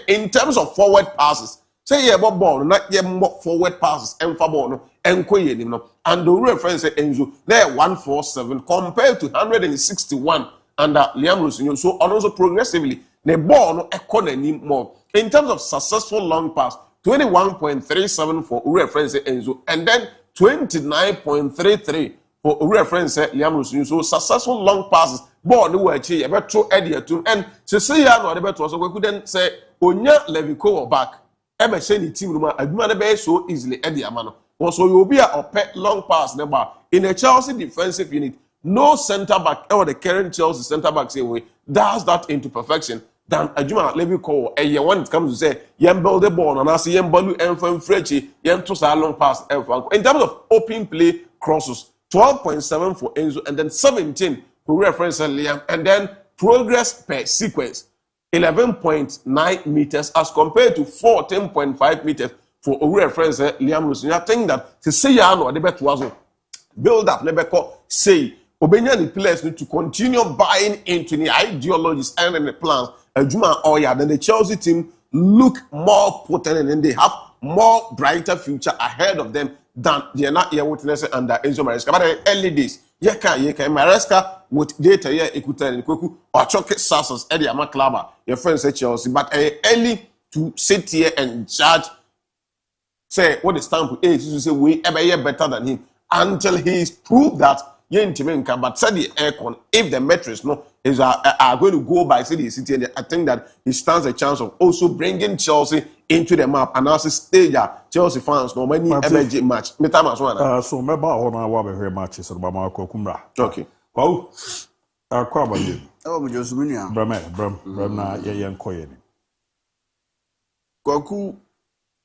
[SPEAKER 2] In terms of forward passes, say yeah, ball not yet more forward passes. And for ball no and no. And the reference Enzo there 147 compared to 161 under Liam Rossignol. So also progressively the ball no economy more in terms of successful long pass. 21.37 for reference Enzo, and then 29.33 for reference Liam Rossignol. So successful long passes. Ball no way achieve. Ever throw Eddie to and say ya no the so we couldn't say Onya Levico back. Ever say the team room. I do not so easily Eddie Amano. Also you will be a pet long pass number in a Chelsea defensive unit. No center back or the current Chelsea center back say we does that into perfection. Than Ajuma Levy call when it comes to say yem build the ball and I see yem balu and from Frenchy yem to say long pass in terms of open play crosses 12.7 for Enzo and then 17 for reference Liam and then progress per sequence 11.9 meters as compared to 14.5 meters for reference Liam Rossignol. I think that to say ya no the better was build up never call say Obenya the players need to continue buying into the ideologies and the plans. Juma Oya, then the Chelsea team look more potent and then they have more brighter future ahead of them than they are not here witnessing under Enzo Maresca. But the early days, Maresca with data here, Ekuta Koku or Chocolate Sassas, Eddie Amaklaba, your friends at Chelsea, but early to sit here and judge, say what the stamp is, you say we ever better than him until he's proved that. But said the aircon, if the metrics no is are going to go by City, and I think that he stands a chance of also bringing Chelsea into the map and also stage Chelsea fans no many MLG match.
[SPEAKER 1] So remember on our very matches about Marco Kumbra.
[SPEAKER 2] Okay.
[SPEAKER 1] Wow. Kwa ba you.
[SPEAKER 19] Oh, me just munya.
[SPEAKER 1] Bram na ye nkoye ni.
[SPEAKER 19] Kwaku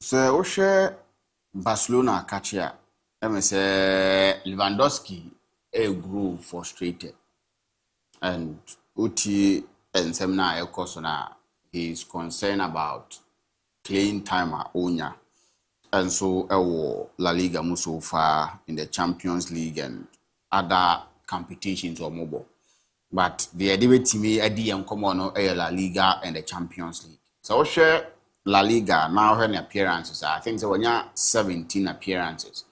[SPEAKER 19] se o hwe Barcelona catcher. Em say Lewandowski grew frustrated and Uti and Semna Ekosona is concerned about playing time at Onya and so La Liga so far in the Champions League and other competitions or mobile. But the debate to me Eddie and Comono La Liga and the Champions League. So share La Liga now her appearances. I think there were 17 appearances.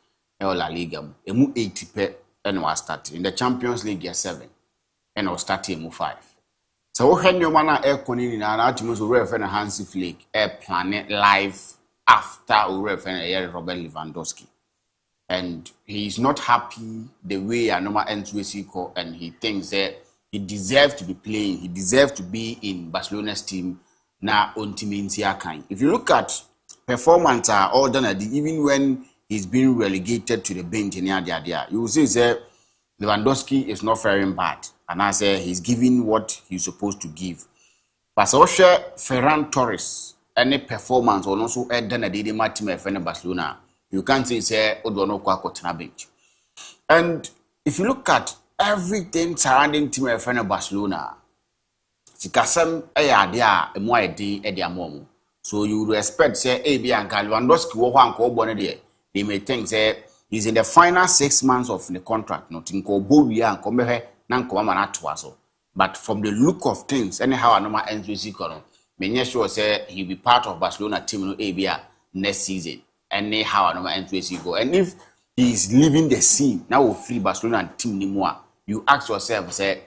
[SPEAKER 19] La Liga, 80 and was starting in the Champions League 7 and was starting 5. So when you man air conning na na timo so refer na Hansi Flick plan live after we refer na Robert Lewandowski. And he is not happy the way a normal N2C call, and he thinks that he deserves to be playing, he deserves to be in Barcelona's team now on team in Siakam. If you look at performance all done, even when he's been relegated to the bench in the you will see that Lewandowski is not faring bad, and I say he's giving what he's supposed to give. But also Ferran Torres, any performance or also done a team in Barcelona. You can't say Odono Kwakotana bench. And if you look at everything surrounding team of Barcelona, Sikasem Ayadia, a more day at their mom. So you would expect, say, ABOU and Lewandowski Wohan they may think say he's in the final 6 months of the contract, not in Koboria and Komehe, Nankomanatwaso. But from the look of things, anyhow, I know my NCC column, many sure say he'll be part of Barcelona team in ABOU next season. Anyhow, I know my NCC go. And if he's leaving the scene, now we'll free Barcelona and team anymore. You ask yourself, say,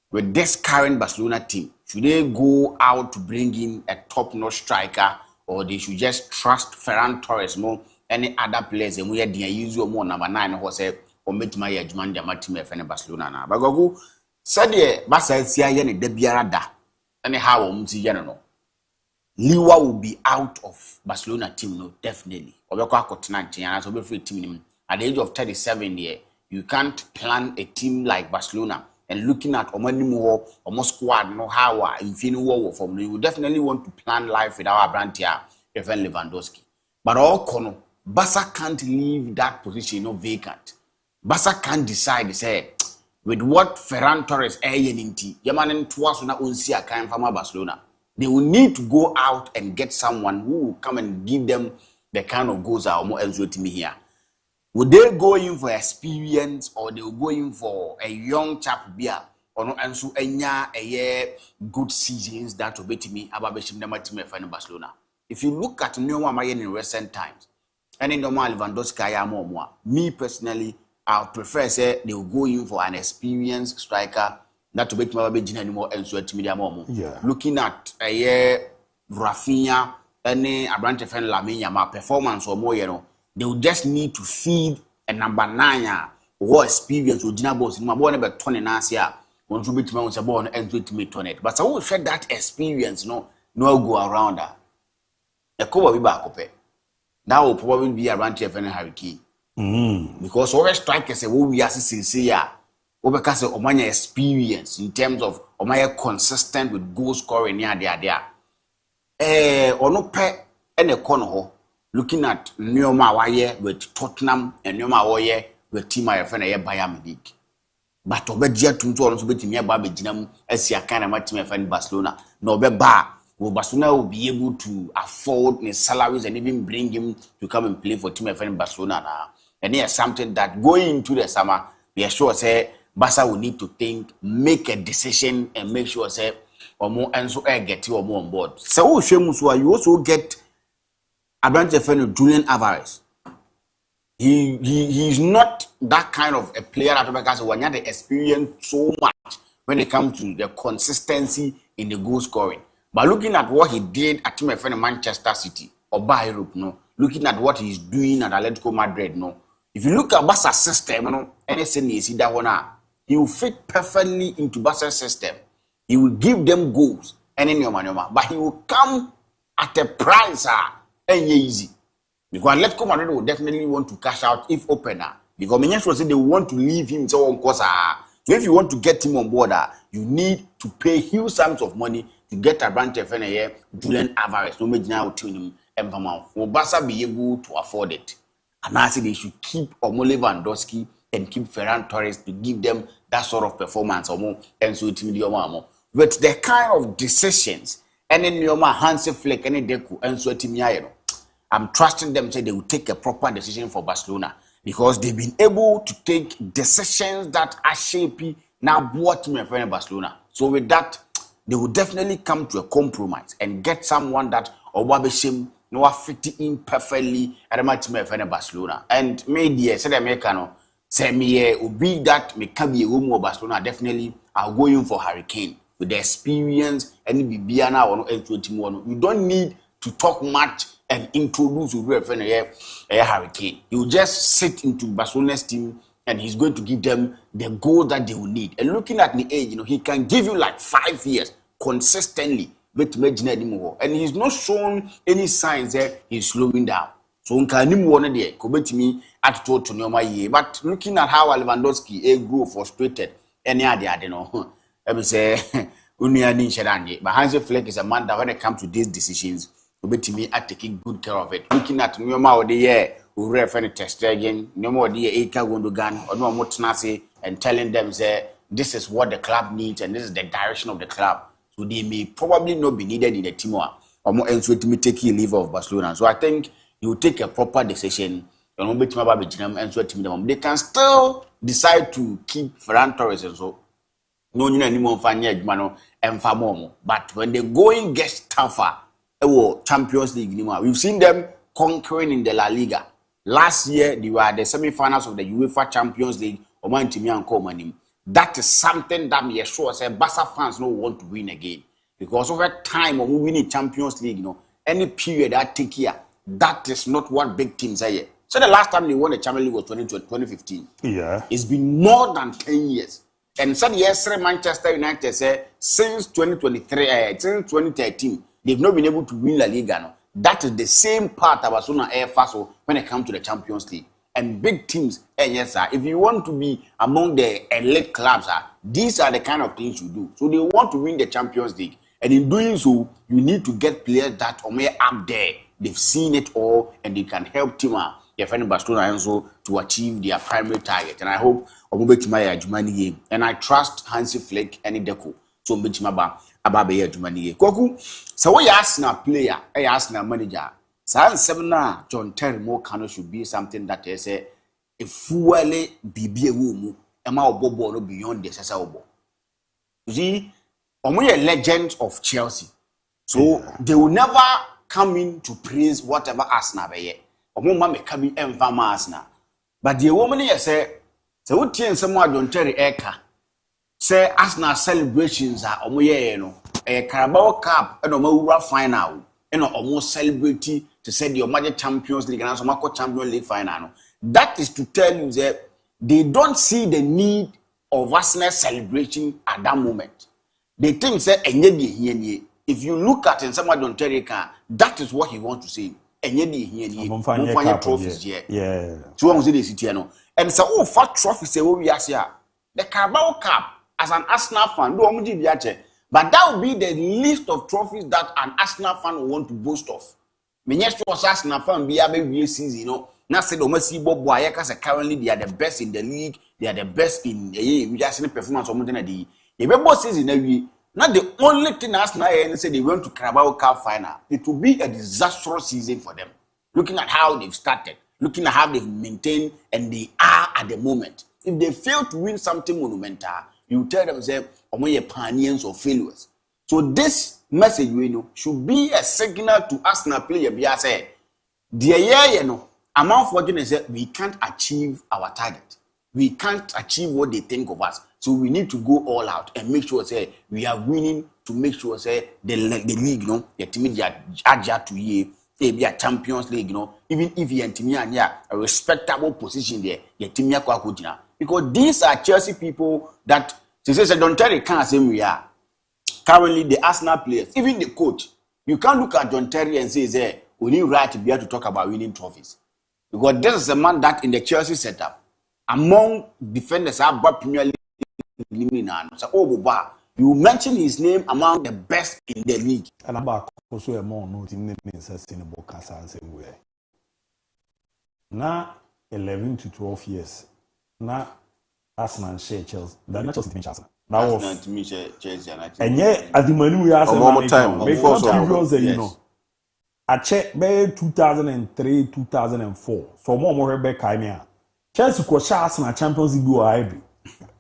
[SPEAKER 19] with this current Barcelona team, should they go out to bring in a top-notch striker, or they should just trust Ferran Torres more, any other players, and we are the usual more number 9 who say, or make my judgment, the team of Barcelona now. But go, Sadia, Barca, Sia, the Biarada, anyhow, Liwa will be out of Barcelona team, no, definitely. Or be free team. At the age of 37 years, you can't plan a team like Barcelona and looking at Omanimo or squad, no how Infinity from you definitely want to plan life with our brand here, Evan Lewandowski. But all Kono, Barca can't leave that position no vacant. Barca can't decide, say, with what Ferran Torres Yaman and Tuasuna Unsia came from Barcelona. They will need to go out and get someone who will come and give them the kind of goals that are more else with me here. Would they go in for experience, or they will go in for a young chap beer, or no answer a year good seasons that will be me about the Barcelona? If you look at Neoma Mayen in recent times, and in normal Lewandowski, me personally, I would prefer say they will go in for an experienced striker that to make my anymore and sweat media more.
[SPEAKER 1] Yeah.
[SPEAKER 19] Looking at a year Rafinha, any Abrante Fen Lamine performance or more, you know. They will just need to feed a number 9 or experience with dinner boss in my born about 20 years. Want to be to my born and to me to it. But I will share that experience, no go around that. A cover be back up. That will probably be around TFN Hurricane. Because all strikers say, we are sincere. Because of my experience in terms of my consistent with goal scoring near there. Or no pet any corner. Looking at Neoma Waye with Tottenham and Neoma Waye with team I friend Bayern Munich. But Obedia to also be near Babijinam as your kind of match my friend Barcelona. No be bar. Will Barcelona will be able to afford his salaries and even bring him to come and play for team my friend Barcelona now. And here's something that going into the summer, we are sure say Barca will need to think, make a decision, and make sure say or more and so get you or more on board. So Shemuswa, you also get Abrante Fen Julian Alvarez. He's not that kind of a player that because when you have the experience so much when it comes to the consistency in the goal scoring. But looking at what he did at Team FN Manchester City or by Europe, no. Looking at what he's doing at Atletico Madrid, no. If you look at Barca's system, no, anything you see that one, he will fit perfectly into Barca's system. He will give them goals and in your maneuver, but he will come at a price. Easy. Because Atletico Madrid will definitely want to cash out if opener. Because Menyesho said they want to leave him so on course. So if you want to get him on board, you need to pay huge sums of money to get a branch of FNA, Julian Alvarez, no major now to him and will Barca be able to afford it? And I say they should keep Lewandowski and keep Ferran Torres to give them that sort of performance or more and so it's more. But the kind of decisions and in your Hansi Flick any Deku and so I'm trusting them say they will take a proper decision for Barcelona because they've been able to take decisions that are shaping now brought me in Barcelona. So with that, they will definitely come to a compromise and get someone that Obabeshim no fit in perfectly at the match in Barcelona. And maybe said Americano say me will be that me can be a room of Barcelona. Definitely I'll go in for Hurricane. with the experience and Bibiana or no. You don't need to talk much and introduce your friend a Hurricane. You just sit into Barcelona's team and he's going to give them the goal that they will need. And looking at the age, he can give you like 5 years consistently with anymore. And he's not shown any signs that he's slowing down. So unka one there, me at to my year. But looking at how Lewandowski grew frustrated, any idea, I don't know. Let me say, but Hansi Flick is a man that when it comes to these decisions, me at taking good care of it. Looking at Nyoma the year, who refer to test again, no more the Eka Gundogan or no more Tnasi, and telling them say this is what the club needs and this is the direction of the club. So they may probably not be needed in the team or more else with me taking leave of Barcelona. So I think you take a proper decision. They can still decide to keep Ferran Torres and so. No, anymore but when the going gets tougher, Champions League, we've seen them conquering in the La Liga. Last year, they were at the semi-finals of the UEFA Champions League. That is something that me sure say Barca fans don't want to win again. Because over time, when we win the Champions League, any period that take here, that is not what big teams are here. So the last time they won the Champions League was 2015. Yeah. It's been more than 10 years. And so yesterday, Manchester United said since 2023, since 2013, they've not been able to win La Liga. No? That is the same part of Barcelona Air Faso when it comes to the Champions League. And big teams, yes, sir, if you want to be among the elite clubs, these are the kind of things you do. So they want to win the Champions League. And in doing so, you need to get players that are up there. They've seen it all and they can help team your friend Barcelona also to achieve their primary target. And I hope and I trust Hansi Flick and Deco. So Ababe Jumani. Koku, so we ask now player, I ask now manager. Seminar John Terry Mokano should be something that they say a fuele bibi wumu ema obobo no beyond the sesaubo. You see, we are legends of Chelsea. So they will never come in to praise whatever Arsenal be. Omo ma me come in Arsenal. But the woman here say so what tie someone John Terry Eka say Arsenal celebrations are omoye no a Carabao Cup and omo final and almost celebrity to say the major Champions League and also Champions League final. That is to tell you that they don't see the need of Arsenal celebration at that moment. They think say if you look at in someone John Terry Eka, that is what he wants to say. Trophies yeah. So we see the city no. And so fat trophies say we are here. The Carabao Cup as an Arsenal fan, do omuji biache. But that would be the list of trophies that an Arsenal fan will want to boast of. Menyesho was Arsenal fan be a season, Now said Omasi Bob Boyaka currently they are the best in the league, they are the best in we just seen performance of the Remember season every not the only thing Arsenal and say they went to Carabao Cup final. It will be a disastrous season for them. Looking at how they've started, looking at how they've maintained and they are at the moment. If they fail to win something monumental, you tell them say pioneers or failures. So this message we know should be a signal to Arsenal player be say dear amount fortunate say we can't achieve our target. We can't achieve what they think of us. So we need to go all out and make sure say we are winning to make sure say the league the team are to ye be a Champions League even if you team a respectable position there your team because these are Chelsea people that they say don't tell you can't say we are currently the Arsenal players even the coach you can't look at John Terry and say we need right to be able to talk about winning trophies because this is a man that in the Chelsea setup among defenders about Premier League so you mention his name among the best in the league
[SPEAKER 1] and about also a more not in sustainable cancer and same way now 11 to 12 years now Arsenal share Chelsea that not just Chelsea that was
[SPEAKER 19] Chelsea
[SPEAKER 1] and yet at the money we asked
[SPEAKER 2] one more time
[SPEAKER 1] before I checked by 2003 2004 so more Rebecca Chelsea could share Arsenal Champions League or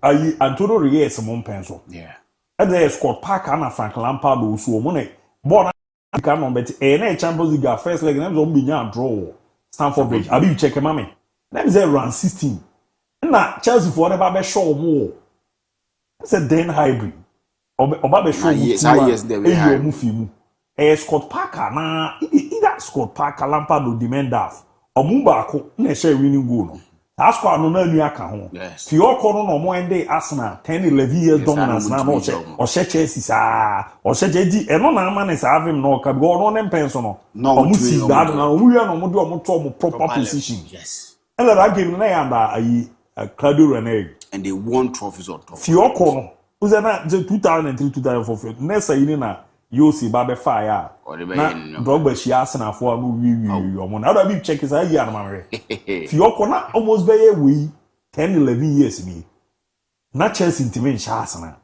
[SPEAKER 1] Antonio Reyes among pencil.
[SPEAKER 19] Yeah.
[SPEAKER 1] And they scored Parker and Frank Lampard also money. But I can't remember any Champions League first leg and I'm going draw Stamford Bridge. I'll be checking mommy. Let me say around 16. And now Chelsea for the show more. That's a then hybrid. Oba be show
[SPEAKER 19] yes, there we
[SPEAKER 1] are. Scott Parker na either Scott Parker Lampard or Demendaf. Omuba na share winning goal no. Ask no na nu aka ho. Fioko no mo ende Arsenal 10-11 years dominance na no che. O she Chelsea sa. O she di e no na ama ne sa avim no ka go no ne penso no. Omu si that na omu ya no mo do omu to omu proper position.
[SPEAKER 19] Yes.
[SPEAKER 1] And that game na ya da ayi Claudio Ranieri.
[SPEAKER 19] And they won trophies on top.
[SPEAKER 1] Fioko no. Uzana 2003-2004 nessa yini na Yosi Babe Fire. Na Drogba shi Arsenal for no wi omo na da bi check is ayi anamare. Fioko na almost be we 10-11 years bi. Na Chelsea team sha Arsenal.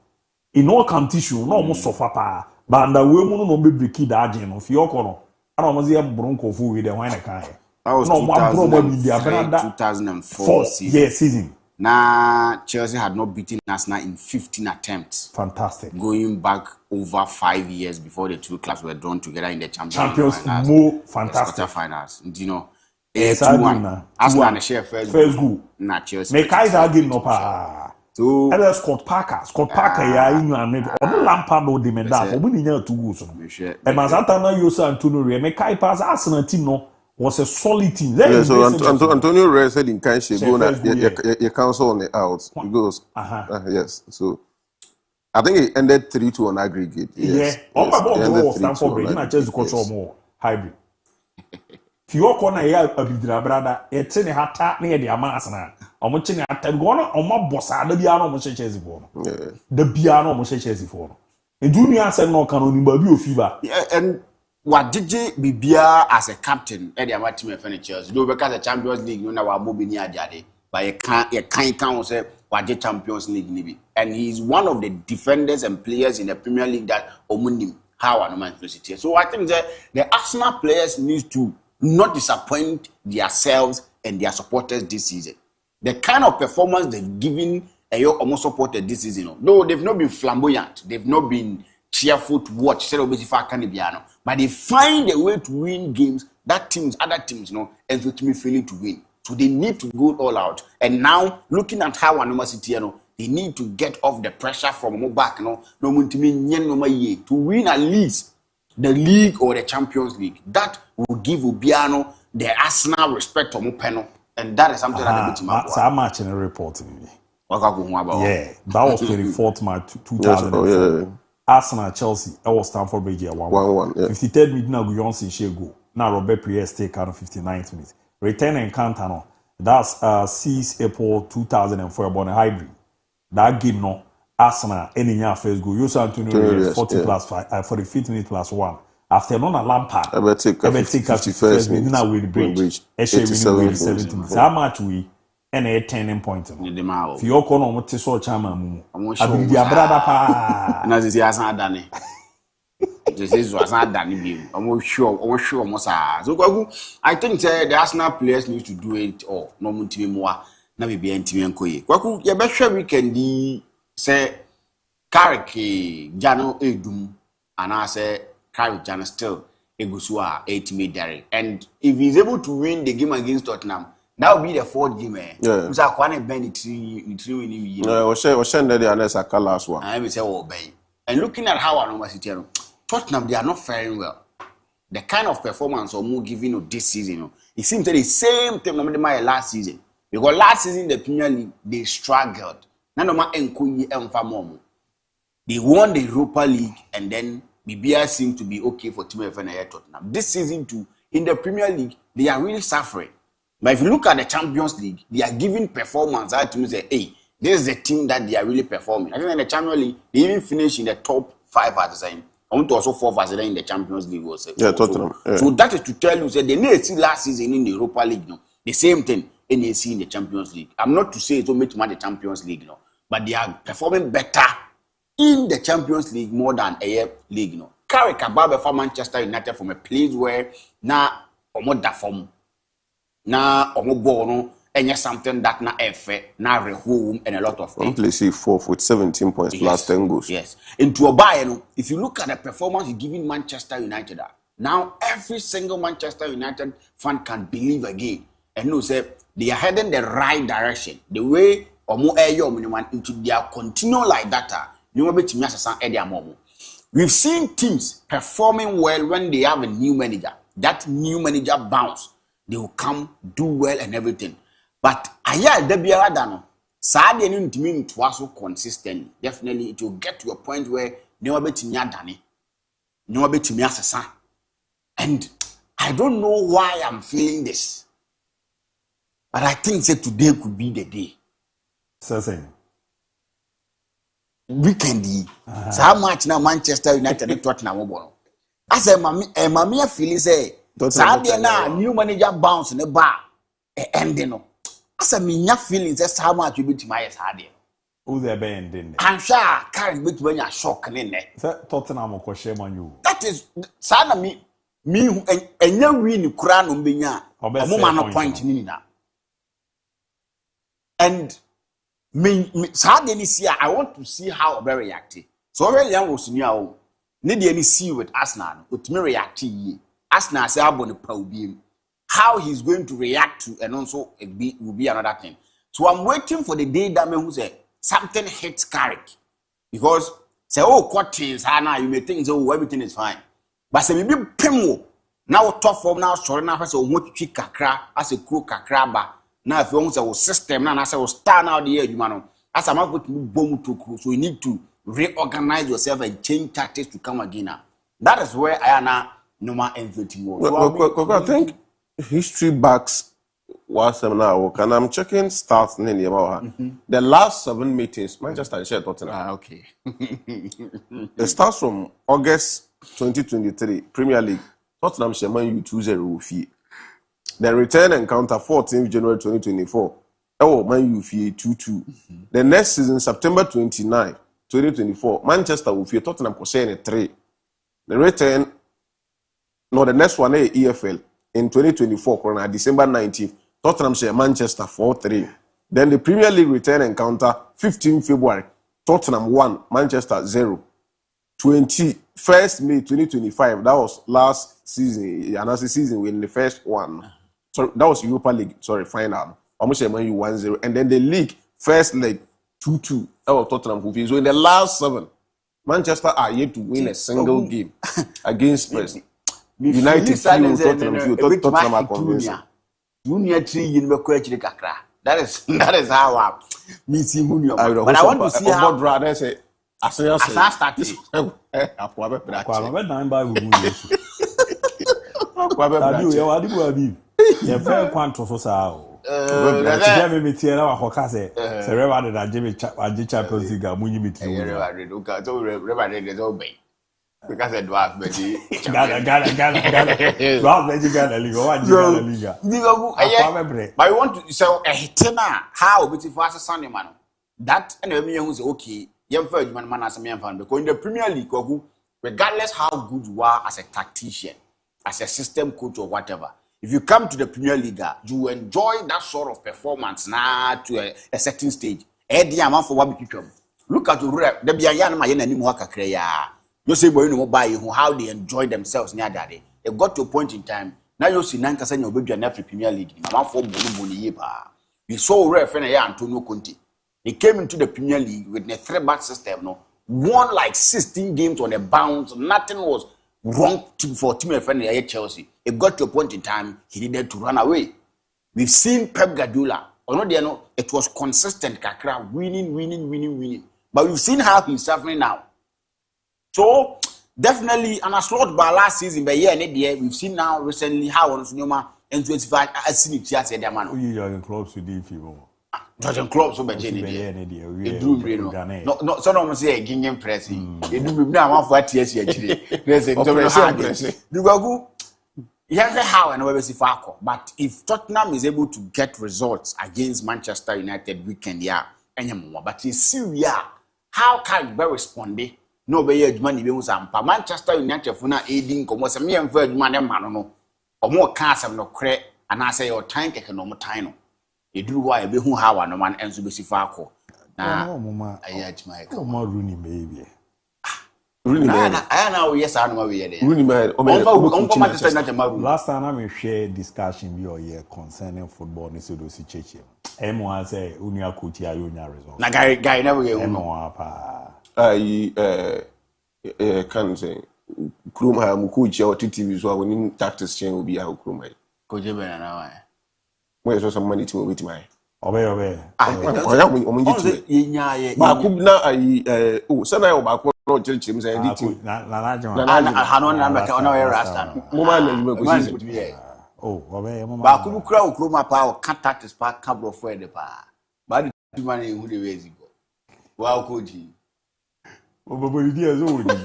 [SPEAKER 1] In all competition no almost suffer pa. Banda we mu no be break da agin no Fioko no. Ana almost ye bronco fu we the wine kan.
[SPEAKER 19] That was 2004 season.
[SPEAKER 1] Yeah, season.
[SPEAKER 19] Now, Chelsea had not beaten Arsenal in 15 attempts.
[SPEAKER 1] Fantastic.
[SPEAKER 19] Going back over 5 years before the two clubs were drawn together in the
[SPEAKER 1] Champions
[SPEAKER 19] finals.
[SPEAKER 1] More fantastic.
[SPEAKER 19] Finals. You know,
[SPEAKER 1] 2-1.
[SPEAKER 19] Arsenal and share first
[SPEAKER 1] goal.
[SPEAKER 19] Not Chelsea.
[SPEAKER 1] Me Kaiser game no pa. So, and Scott Parker ya inu ame. Onu Lampard no Demendaf. Obu ni nya 2 goals no. E Mazata na Yosa Antonio Re. Me Kai pass Arsenal team no was a solid team.
[SPEAKER 2] Yeah, so Antonio Reyes said in Kanshi, go na your council on the out. He goes, yes. So I think it ended 3-2 on aggregate. Yes.
[SPEAKER 1] Yeah. Oh my God, Stanford Bridge. Na Chelsea control more hybrid. Fioko na ya abidira brada. Ete ne hata na ye de ama Arsenal. Omo chi ne hata go na omo bossa da bia na omo Chelsea for no. Yeah. Da bia na omo Chelsea for no. Edu ni ansem no kan oni ba bi ofiba.
[SPEAKER 19] And what did Bibia as a captain at the amateur furniture? Do because the Champions League, you know, our movie ade, but you can't say what the Champions League maybe. And he's one of the defenders and players in the Premier League that Omunim how and Manchester City. So I think that the Arsenal players need to not disappoint themselves and their supporters this season. The kind of performance they've given almost supported this season, though they've not been flamboyant, they've not been cheerful to watch, but they find a way to win games that other teams, and so to me failing to win. So they need to go all out. And now, looking at how Anoma City, they need to get off the pressure from back, to win at least the league or the Champions League. That will give Obiano the Arsenal respect to Mopeno, and that is something that
[SPEAKER 1] I'm matching a report.
[SPEAKER 19] Yeah,
[SPEAKER 1] that was 24th March 2004. Arsenal Chelsea, that was Stamford Bridge 1-1. 53rd minute na Guyon share goal. Now Robert Priest take out 59th minute. Return encounter no. That's 6 April 2004 born a hybrid. That game no Arsenal any year first goal. Jose Antonio 40 plus 5 45th minute plus 1. After no na Lampard.
[SPEAKER 2] I better take 51st
[SPEAKER 1] minute na with bridge. Winning 70 minutes. How much we and a turning point. Fioko no mote so chama mu. Abidi abrada pa.
[SPEAKER 19] Na zisi asan adane. This was not done. I'm sure most are. So I think the Arsenal players need to do it all. No more. Na be anti enkoye. Kwaku ye be hwe weekend say Carrick Jano Edum and I say Carrick Jano still egusu a 8 medal. And if he's able to win the game against Tottenham, that will be the 4th game. Yeah. Usa kwane ben three winning.
[SPEAKER 2] Yeah, we shend the another last one.
[SPEAKER 19] I say obey. And looking at how Anoma City Tottenham, they are not faring well. The kind of performance or more given this season, it seems to the same thing my last season. Because last season in the Premier League, they struggled. They won the Europa League and then BBI seemed to be okay for Team FNA Tottenham. This season too, in the Premier League, they are really suffering. But if you look at the Champions League, they are giving performance that to me say, hey, this is the team that they are really performing. I think in the Champions League, they even finished in the top 5 at the time. I want to also 4 as in the Champions League was.
[SPEAKER 2] Tottenham.
[SPEAKER 19] So that is to tell you, they need to see last season in the Europa League, the same thing NAC in the Champions League. I'm not to say it will make the Champions League, but they are performing better in the Champions League more than a league, Carrick above for Manchester United from a place where now omo da form, now omo bono. And yes, something that na effect, na rehome, and a lot of things.
[SPEAKER 2] Only see 4th with 17 points plus 10 goals.
[SPEAKER 19] Yes. Into a buy, if you look at the performance you're giving Manchester United, now every single Manchester United fan can believe again and know say they are heading the right direction. The way Omo Eyo into their continue like that, nneɛma betumi asesa ɛde amomo. We've seen teams performing well when they have a new manager. That new manager bounce, they will come, do well and everything. But aya da biara da no, saa de no ntimi ntoa so consistently. Definitely it will get to a point where nneɛma betumi adane. Nneɛma betumi asesa. And I don't know why I'm feeling this. But I think that today could be the day.
[SPEAKER 1] Certain.
[SPEAKER 19] Weekend. So how much now Manchester United and Tottenham will I say, Mamma feeling say, Saturday now, new manager bounce in the bar. And you know, I said, me feelings that's how much you beat my Saturday.
[SPEAKER 1] Who's there bending?
[SPEAKER 19] I'm sure I can't beat when you're shocking in there.
[SPEAKER 1] Tottenham will shame on you.
[SPEAKER 19] That is, Sana me, and you win crown on Binya, a woman point in that. And me Saturday this year, I want to see how very reactive. So already I was in your need any see with Arsenal, with me reacting. Arsenal say about the problem, how he's going to react to, and also will be another thing. So I'm waiting for the day that man who say something hits Carrick, because say quarters, Hannah, you may think everything is fine, but say maybe Pimo now tough form now sorry now say what to kakra as a crew kakraba. Now if you want to system now, I say start now the year, you know. As I'm going to bomb to crew, so you need to reorganize yourself and change tactics to come again now. That is where I am now. No more everything more.
[SPEAKER 2] Well, I think history backs what now. And I'm checking stats in the last 7 meetings, Manchester United Tottenham.
[SPEAKER 19] Okay.
[SPEAKER 2] The starts from August 2023 Premier League. Tottenham Man U 2-0 The return encounter 14th January 2024. Man U 2-2. The next season, September 29, 2024, Manchester will fear Tottenham Cosene 3. The return, no, the next one EFL in 2024, December 19th, Tottenham share Manchester 4-3. Then the Premier League return encounter 15 February, Tottenham 1, Manchester 0. 21st May 2025, that was last season, another season when the first one. So that was Europa League, final. Almost Man U 1-0. And then the league, first leg, 2-2. That was Tottenham. So in the last 7, Manchester are yet to win a single game against Spurs. United Tottenham are convincing.
[SPEAKER 19] That is how I'm meeting. But I want to see how Asa started.
[SPEAKER 1] Yeah, fair quantum for sao. Me tiara wa hoka se Reba de Jimmy Champions League munyi mitri.
[SPEAKER 19] Reba de obey. Because it was Betty.
[SPEAKER 1] Ghana. Dwarf Betty Ghana League. Ghana League.
[SPEAKER 19] But I want to say a hitena how beautiful as a Sunday man. That and me who say okay, young first man as a man fan because in the Premier League, regardless how good you are as a tactician, as a system coach or whatever. If you come to the Premier League, you enjoy that sort of performance now to a certain stage. Look at your rep. You say, how they enjoy themselves near that day. It got to a point in time. Now you see Nanka saying you'll be an every Premier League. You saw ref and Antonio Conte. He came into the Premier League with a 3-back system. No, won like 16 games on a bounce. Nothing was wrong for team friend at Chelsea. It got to a point in time he needed to run away. We've seen Pep Guardiola. It was consistent, Kakra, winning. But we've seen how he's suffering now. So definitely, and a slot by last season, by year and year, we've seen now recently how on Sunoma and 25 as seen it just said, man.
[SPEAKER 1] You clubs with the
[SPEAKER 19] Judging clubs over Jenny. No, someone say a Guinean pressing. You do now for TS actually. There's a yeah, how and where is but if Tottenham is able to get results against Manchester United weekend, anymore. But you see, how can we respond? No, be money Manchester United for now aiding como some young virgin man, no, or more cars have no credit, and I say your time can no more time. You do why be who how no man ends to be Sifako. Nah, I had my
[SPEAKER 1] Rooney, baby.
[SPEAKER 19] I know, yes, I know.
[SPEAKER 1] Last time I share discussion your year concerning football. Ni so si cheche. MON say unia coach ya unia result.
[SPEAKER 19] Na guy never get
[SPEAKER 2] can say Krum ha mu coach or TV so when in tactics change will be how Krum hai.
[SPEAKER 19] Coach Bena na wa.
[SPEAKER 2] Where so some money to with my.
[SPEAKER 1] Obe.
[SPEAKER 2] Ba ku na sana yo ba ko no church him say editing.
[SPEAKER 1] Na
[SPEAKER 19] Hano na meka ona we rasta.
[SPEAKER 2] Mo ma na you go see.
[SPEAKER 1] Obe mo.
[SPEAKER 19] Ba ku kura o Krum pa o tactics pa cabro for the pa. Ba di man who the ways go. Wow coach.
[SPEAKER 1] Obo di as o di.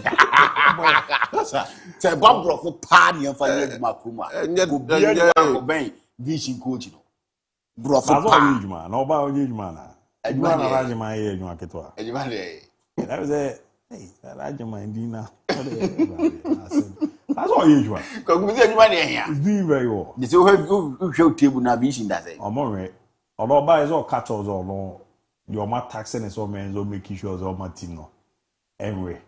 [SPEAKER 19] Say Bob for party and for the Makuma. Go ben vision coach no. Bro for
[SPEAKER 1] party man, no ba ojuma na. Ejuma na rajima ye ejuma ketwa.
[SPEAKER 19] Ejuma le.
[SPEAKER 1] That was hey, that rajima ndina. That's all ejuma.
[SPEAKER 19] Cuz we ejuma le here.
[SPEAKER 1] It's doing very well.
[SPEAKER 19] They say who show table na vision that say.
[SPEAKER 1] Omore. Although ba is all catch us all no. Your ma taxing is all men so make sure all my team no. Anyway,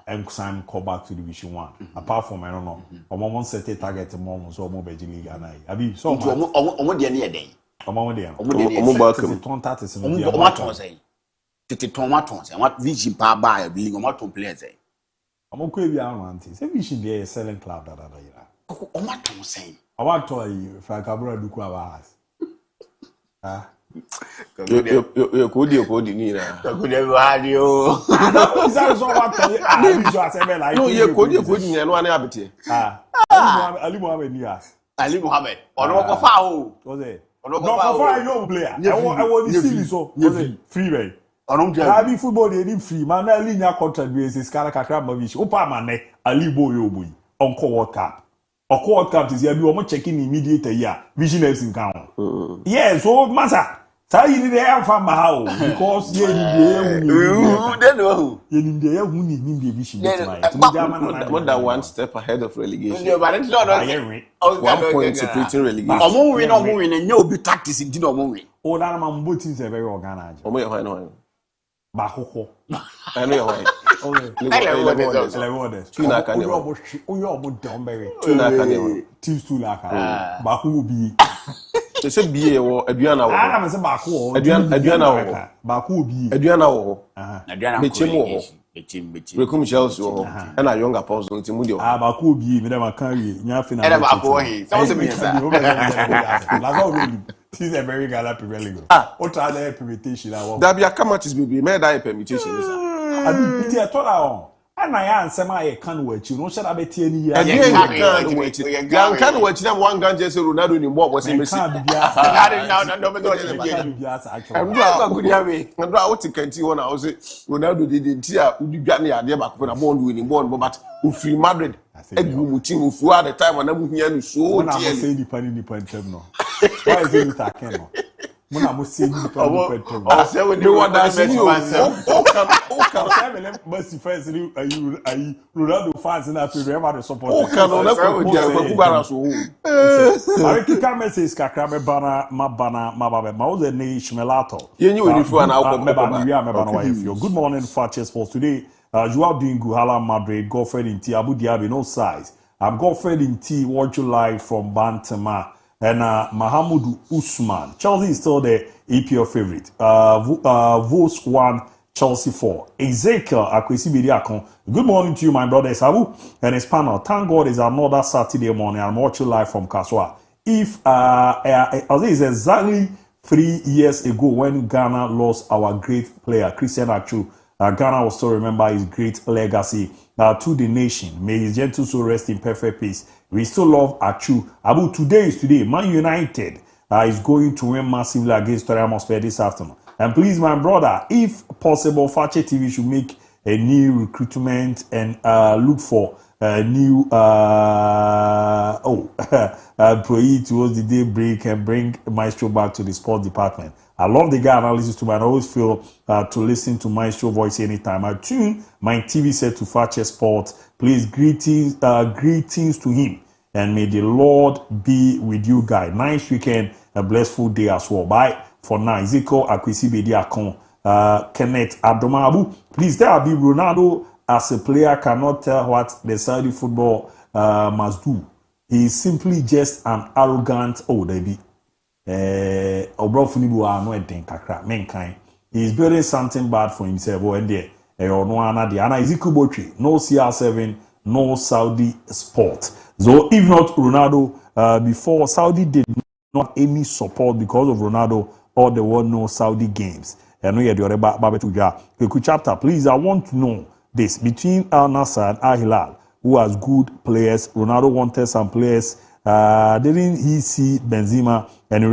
[SPEAKER 1] and Sam call back to Division 1. Apart from I don't know, Omon set a target mom so more Beijing League and I be so much.
[SPEAKER 19] Omo de near day.
[SPEAKER 1] Omo de.
[SPEAKER 2] Omo back him.
[SPEAKER 19] Omo say. Tete tomatoes and what vision pa buy being omo players say.
[SPEAKER 1] Omo ko bi amanti. Say vision dey selling club that ira.
[SPEAKER 19] Omo say.
[SPEAKER 1] I want to you Frank Abura Duku Abas.
[SPEAKER 2] You could ni na.
[SPEAKER 19] Could you radio?
[SPEAKER 1] Is that so what
[SPEAKER 2] no, you could ni no na abete.
[SPEAKER 1] Ali Mohammed Nias.
[SPEAKER 19] Ali Mohammed. Ono ko fa o.
[SPEAKER 1] Was it? Ono ko fa yo player. I want to see so. Free way.
[SPEAKER 19] Ono je.
[SPEAKER 1] Abi football dey free. Man na linya contract be say skala kakra ma bi. Opa ma ne Ali Bo yo boy. Onko World Cup. Onko World Cup is here be omo checking immediate here. Vision FC kan. Yes, so massa. Say you dey have fun how because you dey vision.
[SPEAKER 2] More than one step ahead of relegation.
[SPEAKER 19] No, but it's not.
[SPEAKER 2] 1 point separating relegation.
[SPEAKER 19] Omo win and you be tactics in omo win.
[SPEAKER 1] Oh, that man both teams are very organized.
[SPEAKER 2] Omo ye no.
[SPEAKER 1] Ba koko.
[SPEAKER 2] I know why.
[SPEAKER 1] Okay.
[SPEAKER 2] Tuna kan
[SPEAKER 1] omo down very.
[SPEAKER 2] Tuna kan
[SPEAKER 1] teams too laka. Ba ko bi.
[SPEAKER 2] They say BA or Adriana.
[SPEAKER 1] I am saying Baku.
[SPEAKER 2] Adriana.
[SPEAKER 1] Baku be.
[SPEAKER 2] Adriana.
[SPEAKER 19] Adriana.
[SPEAKER 2] Recruit Chelsea and a younger person.
[SPEAKER 1] Baku be. Me dem carry. Nyafina.
[SPEAKER 19] And Baku. Sounds me.
[SPEAKER 1] That's all really. This is a very gala prevailing. What are the permutation?
[SPEAKER 2] That be a commercial be made a permutation.
[SPEAKER 1] I mean, it's a total. And I answer my can wait you no shall be 10 years.
[SPEAKER 2] And you can't wait them one gun just Ronaldo in what was in missing. And what you can see when I was Ronaldo didn't tear you got near the back when a bond winning bond, but who free Madrid. A good team who at the time when I'm here so
[SPEAKER 1] say the penny the point no. Why is it I cannot? When I must say the penny
[SPEAKER 19] I say when you want that
[SPEAKER 1] mercy fans are Ronaldo fans in Africa ever support.
[SPEAKER 2] Oh, can
[SPEAKER 1] I can message kakra me bana ma was the nation melato.
[SPEAKER 2] You knew if you
[SPEAKER 1] are good morning Fakye Sports today. You are doing Guhala Madrid, girlfriend in T, Abu Dhabi, no size. I'm girlfriend in T, watch you live from Bantama. And Mahamudu Usman. Chelsea is still the EPL favorite. Vos 1, Chelsea 4. Ezekiel Akwesi Bidiakon. Good morning to you, my brother Sabu and his panel. Thank God it's another Saturday morning. I'm watching live from Kaswa. If it's exactly 3 years ago when Ghana lost our great player, Christian Achu. Ghana will still remember his great legacy to the nation. May his gentle soul rest in perfect peace. We still love Achu. Abu, today is today. Man United is going to win massively against Tottenham Hotspur this afternoon. And please, my brother, if possible, Fakye TV should make a new recruitment and look for a new employee towards the day break and bring Maestro back to the sports department. I love the guy analysis too, but I always feel to listen to Maestro voice anytime. I tune my TV set to Fakye Sports. Please greetings to him, and may the Lord be with you guys. Nice weekend, a blessed day as well. Bye for now. Ezekiel Akwesi Bediakon, Kenneth Adomabu. Please tell me Ronaldo as a player cannot tell what the Saudi football must do. He is simply just an arrogant baby. He is building something bad for himself. And there, no ana de ana Ezekiel Botri, no CR7, no Saudi Sport. So if not Ronaldo, before Saudi did not any support because of Ronaldo, or there were no Saudi games. And no, the other Babetuja. Chapter, please, I want to know this between Al Nassr and Al Hilal, who has good players. Ronaldo wanted some players. Didn't he see Benzema and he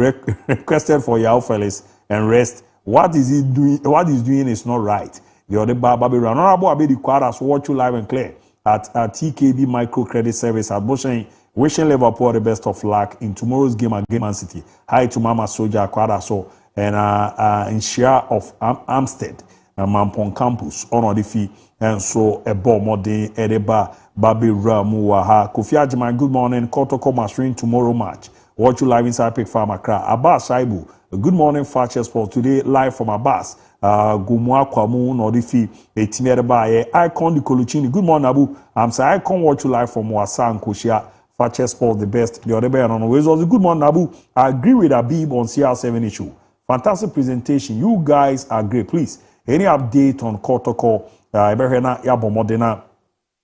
[SPEAKER 1] requested for Yao Felix and rest? What is he doing? What he's doing is not right. The other Babi Honorable Abedi Quadras watch you live and clear at TKB Microcredit Service at Bushing. Wishing Liverpool the best of luck in tomorrow's game against Man City. Hi to Mama Soja Quadraso and in share of Amstead and Mampon Campus on the fee and so a bomb modern Edeba Babi Ramu Waha Kofi Ajman. Good morning. Kotoko Masrin tomorrow match. Watch you live inside Pig Farm Accra. Abbas Shaibu. Good morning, Fakye Sport. Today live from Abbas. Gumwa Kwamu no the fee. A team Edeba Icon the Colucini. Good morning, Abu. I'm saying Icon watch you live from Wasa and Koshia. Fakye Sport the best. The other bear on always was a good morning, Abu. I agree with Abib on CR7 issue. Fantastic presentation. You guys are great. Please, any update on Kotoko? Eberhena Yabomodena.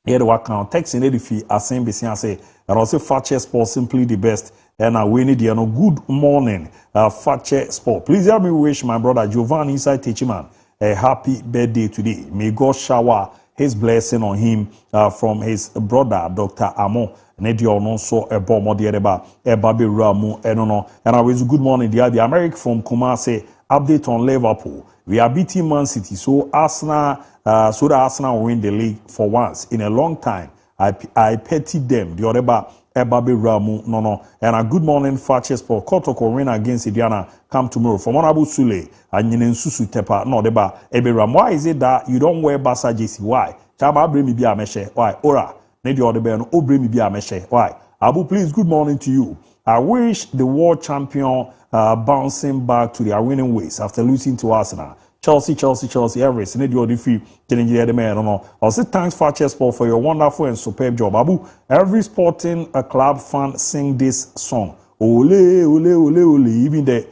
[SPEAKER 1] Here the work count. Text in the fee. Asen Besian say. And also Fakye Sport simply the best. And I win it. Good morning, Fakye Sport. Please help me wish my brother Giovanni inside Techiman a happy birthday today. May God shower his blessing on him from his brother Dr. Amo. Nedio no so a bomb or the Eba Babi Ramu and I wish good morning the American from Kumasi update on Liverpool. We are beating Man City, so Arsenal so that Arsenal will win the league for once in a long time. I pity them. The Oreba Babi Ramu no and a good morning Fakye Sport. Kotoko win against Indiana come tomorrow from Honorable Sule and Susu Tepa no deba Eberam. Why is it that you don't wear Basa JC? Why? Chaba bring me be a meshe. Why? Ora. Why? Abu, please, good morning to you. I wish the world champion bouncing back to their winning ways after losing to Arsenal. Chelsea, Everest, also thanks Fakye Sport for your wonderful and superb job. Abu, every sporting club fan sing this song. Ole, ole, ole, ole. Even the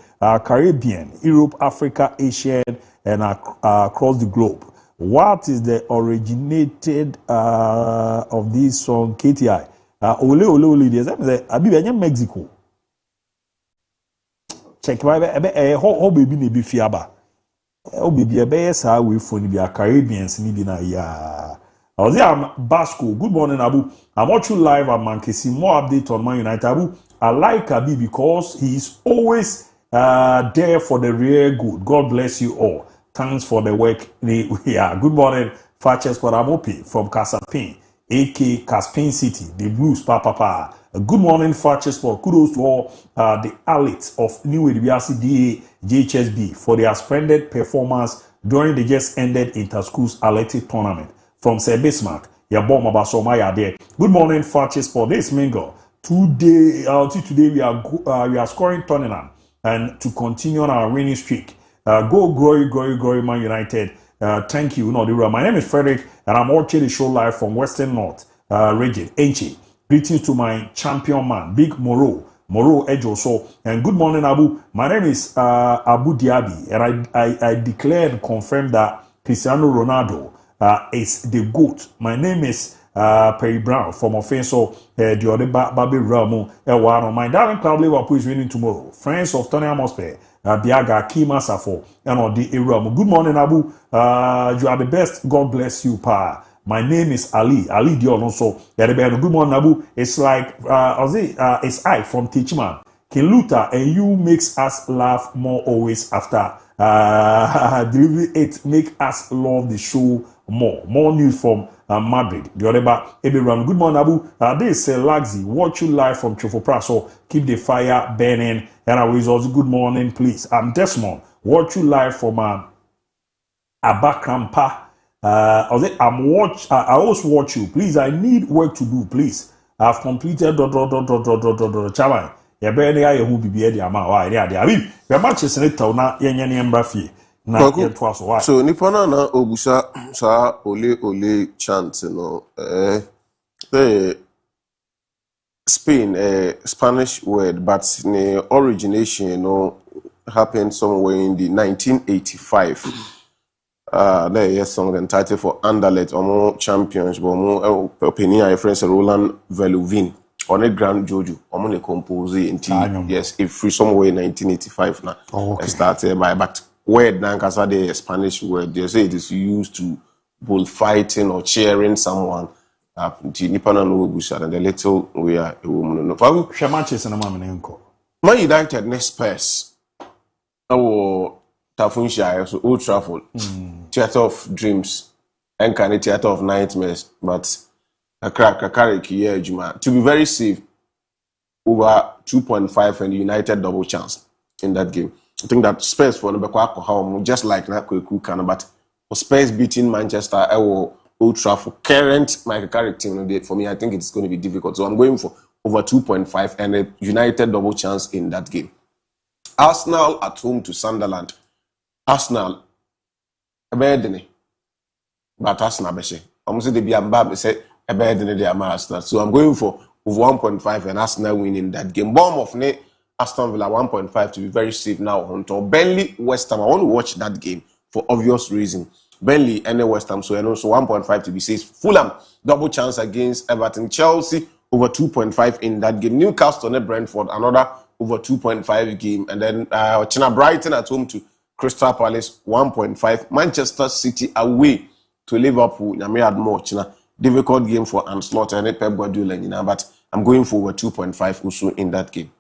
[SPEAKER 1] Caribbean, Europe, Africa, Asia, and across the globe. What is the originated of this song? KTI. Ole ole ole. There's Abi Mexico. Check my how baby ne be fiaba. Oh baby ebe sa we for ni be Caribbeans ni bi na ya. I was there Basco. Good morning Abu. I'm watching you live at Mankesi. More update on Man United. Abu, I like Abi because he's always there for the real good. God bless you all. Thanks for the work. Yeah, good morning, Fakye Sport. I'm Opi from Kasapin, AK Caspin City, the Blues, Papa. Good morning, Fakye Sport. Kudos to all the elites of New Edibiasi DA JHSB for their splendid performance during the just ended Inter-Schools Athletic Tournament. From Sir Bismarck, Yabom Abasomaya there. Good morning, Fakye Sport. This Mingle. Today we are scoring tournament and to continue on our winning streak. Go glory, Man United. Thank you. My name is Frederick, and I'm watching the show live from Western North region, Enchi. Greetings to my champion man, Big Moro Ejoso. And good morning, Abu. My name is Abu Diaby, and I declare and confirm that Cristiano Ronaldo is the GOAT. My name is Perry Brown from Offenso, the other Babi Ramu. My darling club Liverpool is winning tomorrow. Friends of Tony Atmosphere. Biaga Kima Safo and on the era. Good morning, Abu. You are the best. God bless you, Pa. My name is Ali Dion also. Good morning, Abu. It's like it's I from Teachman. King Luther and you makes us laugh more always after delivery it make us love the show more. More news from Madrid. The other Eberam. Good morning, Abu. This is Laxi. Watch you live from Chofopra. So keep the fire burning. And I wish also good morning, please. I'm Desmond. Watch you live from Abakrampa. I always watch you. Please, I need work to do. Please, I've completed. Chairman, ya be ne aye hu bibie dia ma wa area dia. Abi, we matches ne taw na yenye mbra fie. Na ye to aso wa.
[SPEAKER 2] So nipa na obusa sa ole chant no Spain, a Spanish word, but the origination happened somewhere in the 1985. There is some entitled for Anderlecht or champions, but more opinion. Friends Roland Veluvin on a Grand Jojo, on a compose in yes, if free somewhere in 1985 now. I started by but word now because the Spanish word they say it is used to bullfighting or cheering someone. And the little we are a woman. No,
[SPEAKER 1] Shamaches and a man in
[SPEAKER 2] Man United next Spurs. Tafunshire, so Old Trafford, Theatre of Dreams, and kind of Theatre of Nightmares, but a carry here, Juma. To be very safe, over 2.5 and United double chance in that game. I think that Spurs for the just like Naku can, but for Spurs beating Manchester, Old Trafford, current Michael Carrick team, for me, I think it's going to be difficult. So I'm going for over 2.5 and a United double chance in that game. Arsenal at home to Sunderland. Arsenal, a bad but Arsenal, Beshe. I'm saying they be say a bad they are Arsenal. So I'm going for over 1.5 and Arsenal winning that game. Bournemouth, Aston Villa 1.5 to be very safe now. On top. Burnley, West Ham. I want to watch that game for obvious reason. Burnley and West Ham, so also 1.5 to be safe. Fulham, double chance against Everton. Chelsea, over 2.5 in that game. Newcastle and Brentford, another over 2.5 game. And then China Brighton at home to Crystal Palace 1.5. Manchester City away to Liverpool. Nyame had more China. Difficult game for Ancelotti and Pep Guardiola, but I'm going for over 2.5 also in that game.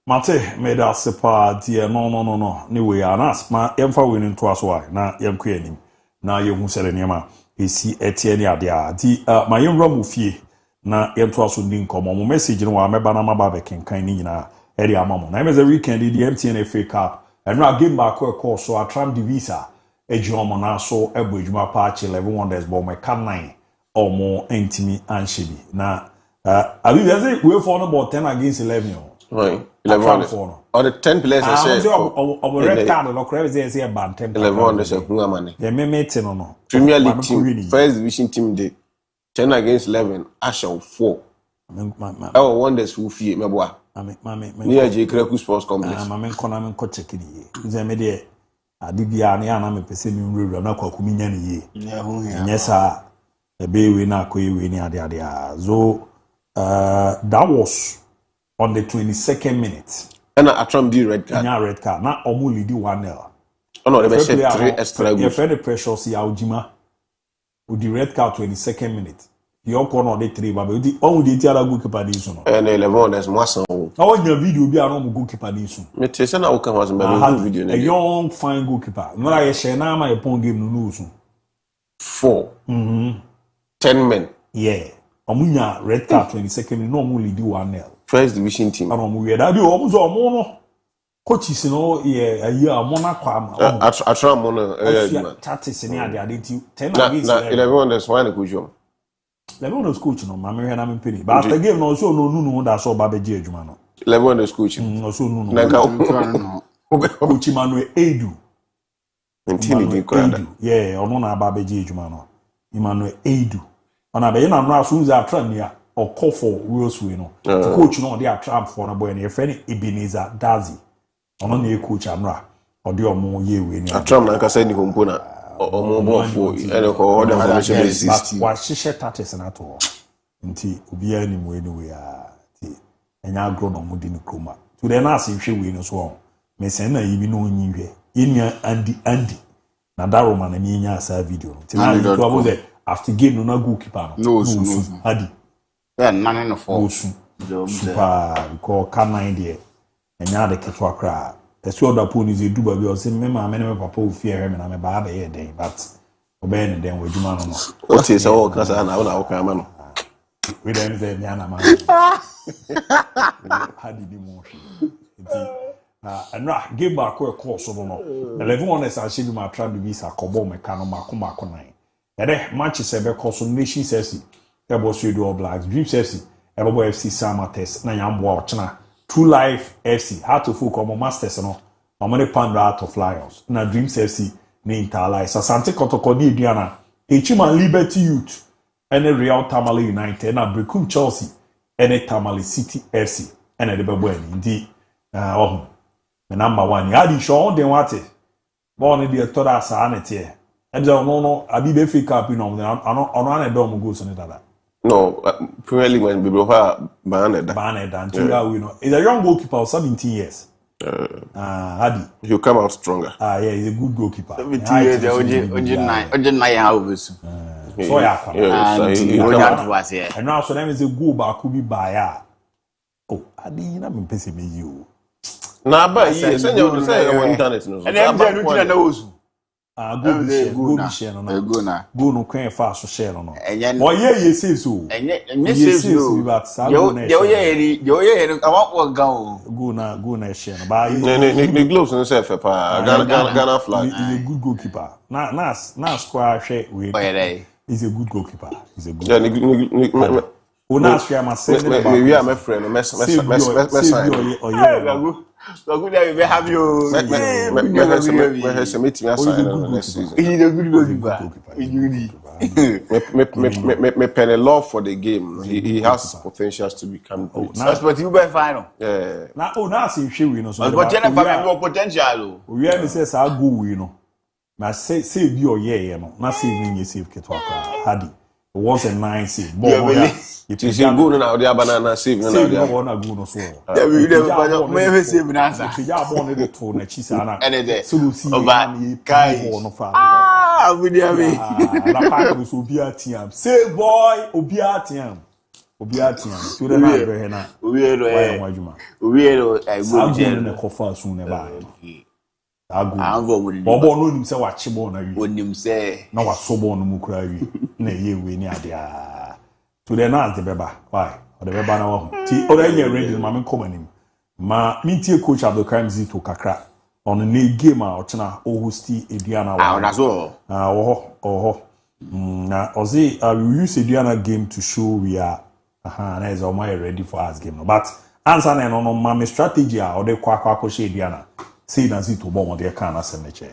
[SPEAKER 1] Mate made us separate no. Anyway, anas ma yemfa winning to us why na yemkwe anim. Na yehu sele niema esi etie ne ade a. Di ma yemra mu fie na yemto aso ndi nkomo. Mo message no wa meba na maba be kenkan ni nyina e de amamo. Na emeze weekend di MTN FA Cup. And now game back course so I tram the visa a jomo na so ebo ejuma patch 11 wonders but my can 9 or more intimi and shibi. Na I mean there's we for about 10 against 11.
[SPEAKER 2] Right. 11 or the 10 players I say
[SPEAKER 1] of red card no crazy say about 10
[SPEAKER 2] 11 wonders of money.
[SPEAKER 1] Yeah, me mate no.
[SPEAKER 2] Premier League team, first division team day 10 against 11 Asha 4. Our wonders who fear me boy. Near J. Kreku Sports Complex.
[SPEAKER 1] I'm in check it. Zemede, Adibia, and I'm a person who na Kwakumian ye. Yes, sir. A baby na kwe near the so that was on the 22nd minute. And I tram the red card. Yeah, red card. Not only do 1-0. Oh no, they said 3 extra. You felt the pressure see Aujima with the red card 22nd minute. You corner the 3 but the only the other goalkeeper this one. And 11 there's more so. Now in the video be around goalkeeper this one. Me tell na o was video. A young fine goalkeeper. No I share na my upon game no lose. 4. 10 men. Yeah. Omunya red card 22nd minute no only do 1-0. First division team. And we that be almost mono. Coaches no yeah a year mona kwam. I try mono tactics in the 10 against 11 that's why the coach. Level no coach no mama here na me penny but after game no so no that so ba beje adwuma no level no coach no so no coach Emmanuel Edu ntini di kwada yeah ono na ba beje adwuma no Emmanuel Edu ona be na no aso za trania okofo Willswe no coach no dey atram for na boy na friend Ebenezer Dazi ono na coach amra odi omo ye we ni atram na kasa ni kompo na for what she said that is not all. Until we any way we are and I grown on within the chroma. To the nurse, she win as well. Miss Anna, you know, in your Andy. Now that woman and me as a video. Tonight, after game, no goalkeeper. No, Adi. Yeah, none in the four. Super, call Can there. And now the catch cry. The sword upon is a duba or say, Mamma, many papa fear him and I'm a bad day, but obeying them with man. What is all because I know come we then say, Yana man. How did you motion? And right, give back a course of no. 11 honest, I should my try to visa Cobo Mecano Macoma Conine. And then Manchester because Nation says it was you do all blacks, Dream says it, ABOU FC Summer Test, Nayam Watchna. True Life FC, how to full come masters no. Amone Panda out of Lions. Na Dreams FC ne Interlife. Asante Kotokodi Diana. Echima Liberty Youth. Ene Real Tamale United. Na Brekum Chelsea. Ene Tamale City FC. Ene Debebweni. Ndi. The number 1. Yadi show on den wate. Born in the third as anete. And no, I be the fake up, you know. I don't know goals on it.
[SPEAKER 2] No, Premier League when we were banned.
[SPEAKER 1] And you know, he's a young goalkeeper of 17 years. Hadi.
[SPEAKER 2] He'll come out stronger.
[SPEAKER 1] Yeah, he's a good goalkeeper.
[SPEAKER 19] 17 years,
[SPEAKER 1] so yeah,
[SPEAKER 19] and
[SPEAKER 1] now so them is a go back could be buyer. Oh, I didn't know me pese me you.
[SPEAKER 2] Na ba yi say you say on internet no.
[SPEAKER 19] And them dey no those.
[SPEAKER 1] Go no kwen fa so share no. Boy ye save so.
[SPEAKER 19] Enye save so. Yo
[SPEAKER 1] go na share no. Ba
[SPEAKER 2] the gloves no say pa. Ghana flag.
[SPEAKER 1] He's a good goalkeeper. Na square share we. He's a good goalkeeper. He's a good.
[SPEAKER 2] Yeah,
[SPEAKER 1] Una share my save.
[SPEAKER 2] We are my friend. Mess.
[SPEAKER 19] So good that we have you. He's a good goalkeeper.
[SPEAKER 2] Me penny love for the game. He has potential to become great.
[SPEAKER 19] That's what you buy final.
[SPEAKER 2] Yeah.
[SPEAKER 1] Now see we know so.
[SPEAKER 19] But you potential.
[SPEAKER 1] We are say say go we know. Na save you yeah no. Na save you save ketwa Hadi. It was a nice save.
[SPEAKER 2] It is a good now. The banana save no
[SPEAKER 1] na go no so.
[SPEAKER 19] Yeah, we never me save na answer.
[SPEAKER 1] If you are born the to na chisa na.
[SPEAKER 19] So you see kai
[SPEAKER 1] no fa.
[SPEAKER 19] We dey me.
[SPEAKER 1] Na pa so obi atiam. Save boy obi atiam. So the na be na.
[SPEAKER 19] We no I go
[SPEAKER 1] je na kofa sun ne ba. Bobo no nim se wache bo na wi.
[SPEAKER 19] Onim se
[SPEAKER 1] na waso bo no mu kura wi. Na ye we ni ade a. To the na the beba. Why? Or the beba na wo. Ti o da nya ready ma men come anim. Ma mintie coach Abdulkarim Zito kakra. On the game a ochna o hosti Ediana wa.
[SPEAKER 19] That's all.
[SPEAKER 1] Na ozi we use Ediana game to show we are na is almost ready for us game. But answer na no ma me strategy a o de kwa she Ediana. Say na Zito bo mo de kan asemeche.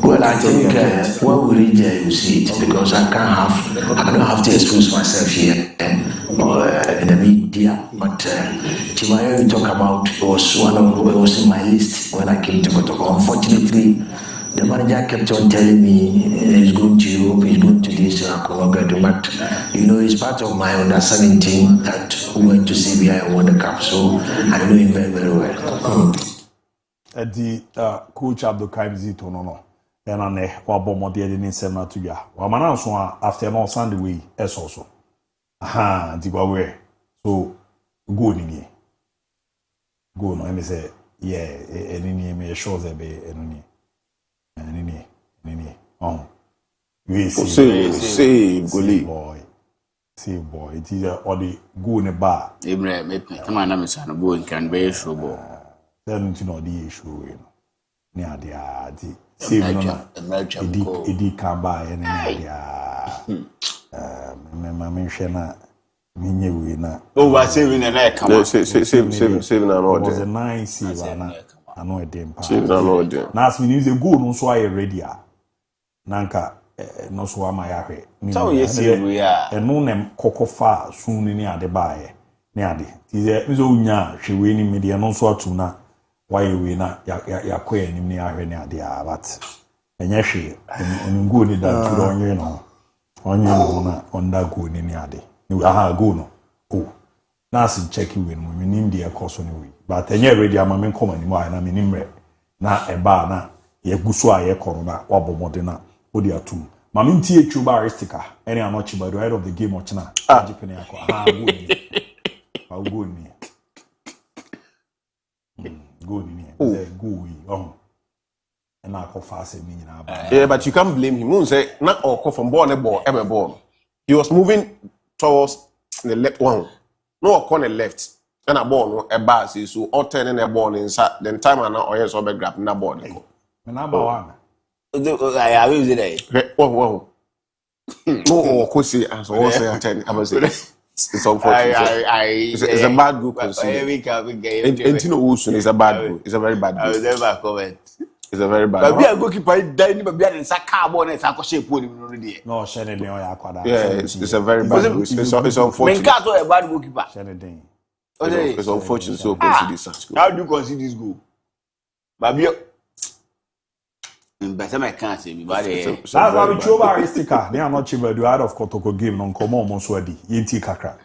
[SPEAKER 20] Well, I think when we reach there, you see it because I don't have to expose myself here or in the media. But Chimayo you talk about was in my list when I came to Kotoko. Unfortunately, the manager kept on telling me he's going to Europe, he's going to this, but you know, it's part of my under 17 that we went to CBI and won the cup, so I know him very, very well.
[SPEAKER 1] The coach Abdulkarim Zito no. And ne wa bomo de ni nsem na to ya wa mana so after no Sunday we also di gwa we so go ni go no me say yeah eni me show ze be eni oh we
[SPEAKER 2] see
[SPEAKER 1] boy it is all the go ne ba
[SPEAKER 19] Ibrahim me come on na me say no go in can be show bo
[SPEAKER 1] then you know the issue you know ni ade save no na edi kan ba ye na me hwe na minye we na
[SPEAKER 19] over saving na come
[SPEAKER 2] save na no
[SPEAKER 1] was a nice save na ano edem pa
[SPEAKER 2] save na no edem
[SPEAKER 1] na as me use go no so aye ready a nanka no so ama ya hwe
[SPEAKER 19] so yes save ya
[SPEAKER 1] eno nem kokofa sun ni ade ba ye ni ade ti ze mi so nya hwe we ni me de no so atu na why we na ya kwa ni ni ahwe ni ade a but enye hwe ngo ni da turo onye no na onda go ni ade ni aha go no oh na sin check we no me nim de ekoso ni we but enye ready ama me come ni mo na me nim re na eba na ye guso a ye koro na wabomode na odi atum ma me ntie chuba aristika any anochi by the end of the game ochina ajipene akọ aha go ni go ni go and I call fast
[SPEAKER 2] yeah, but you can't blame him. Moon say not all call from ball ever ball. He was moving towards the left one. No corner left. And a ball a bar so all turning a ball inside then time and now yes over grab na ball.
[SPEAKER 1] Number one.
[SPEAKER 19] I will say
[SPEAKER 2] no Kosi as also attend it's unfortunate. It's a bad group. It's a bad group. It's a very bad group.
[SPEAKER 19] I will never comment.
[SPEAKER 2] It's a very bad.
[SPEAKER 19] But we are goalkeeper dying, but we are in carbon and Sako shape.
[SPEAKER 1] No, Shannon,
[SPEAKER 2] yeah, it's a very bad group. It's unfortunate.
[SPEAKER 19] Menkato a bad goalkeeper.
[SPEAKER 1] Shannon.
[SPEAKER 2] It's unfortunate so consider such goal.
[SPEAKER 19] How do you consider this goal? Babio. But I can't say everybody.
[SPEAKER 1] That's why we chose our sticker. They are not cheap, but you out of Kotoko game non common Monswadi. Yenti Kakra.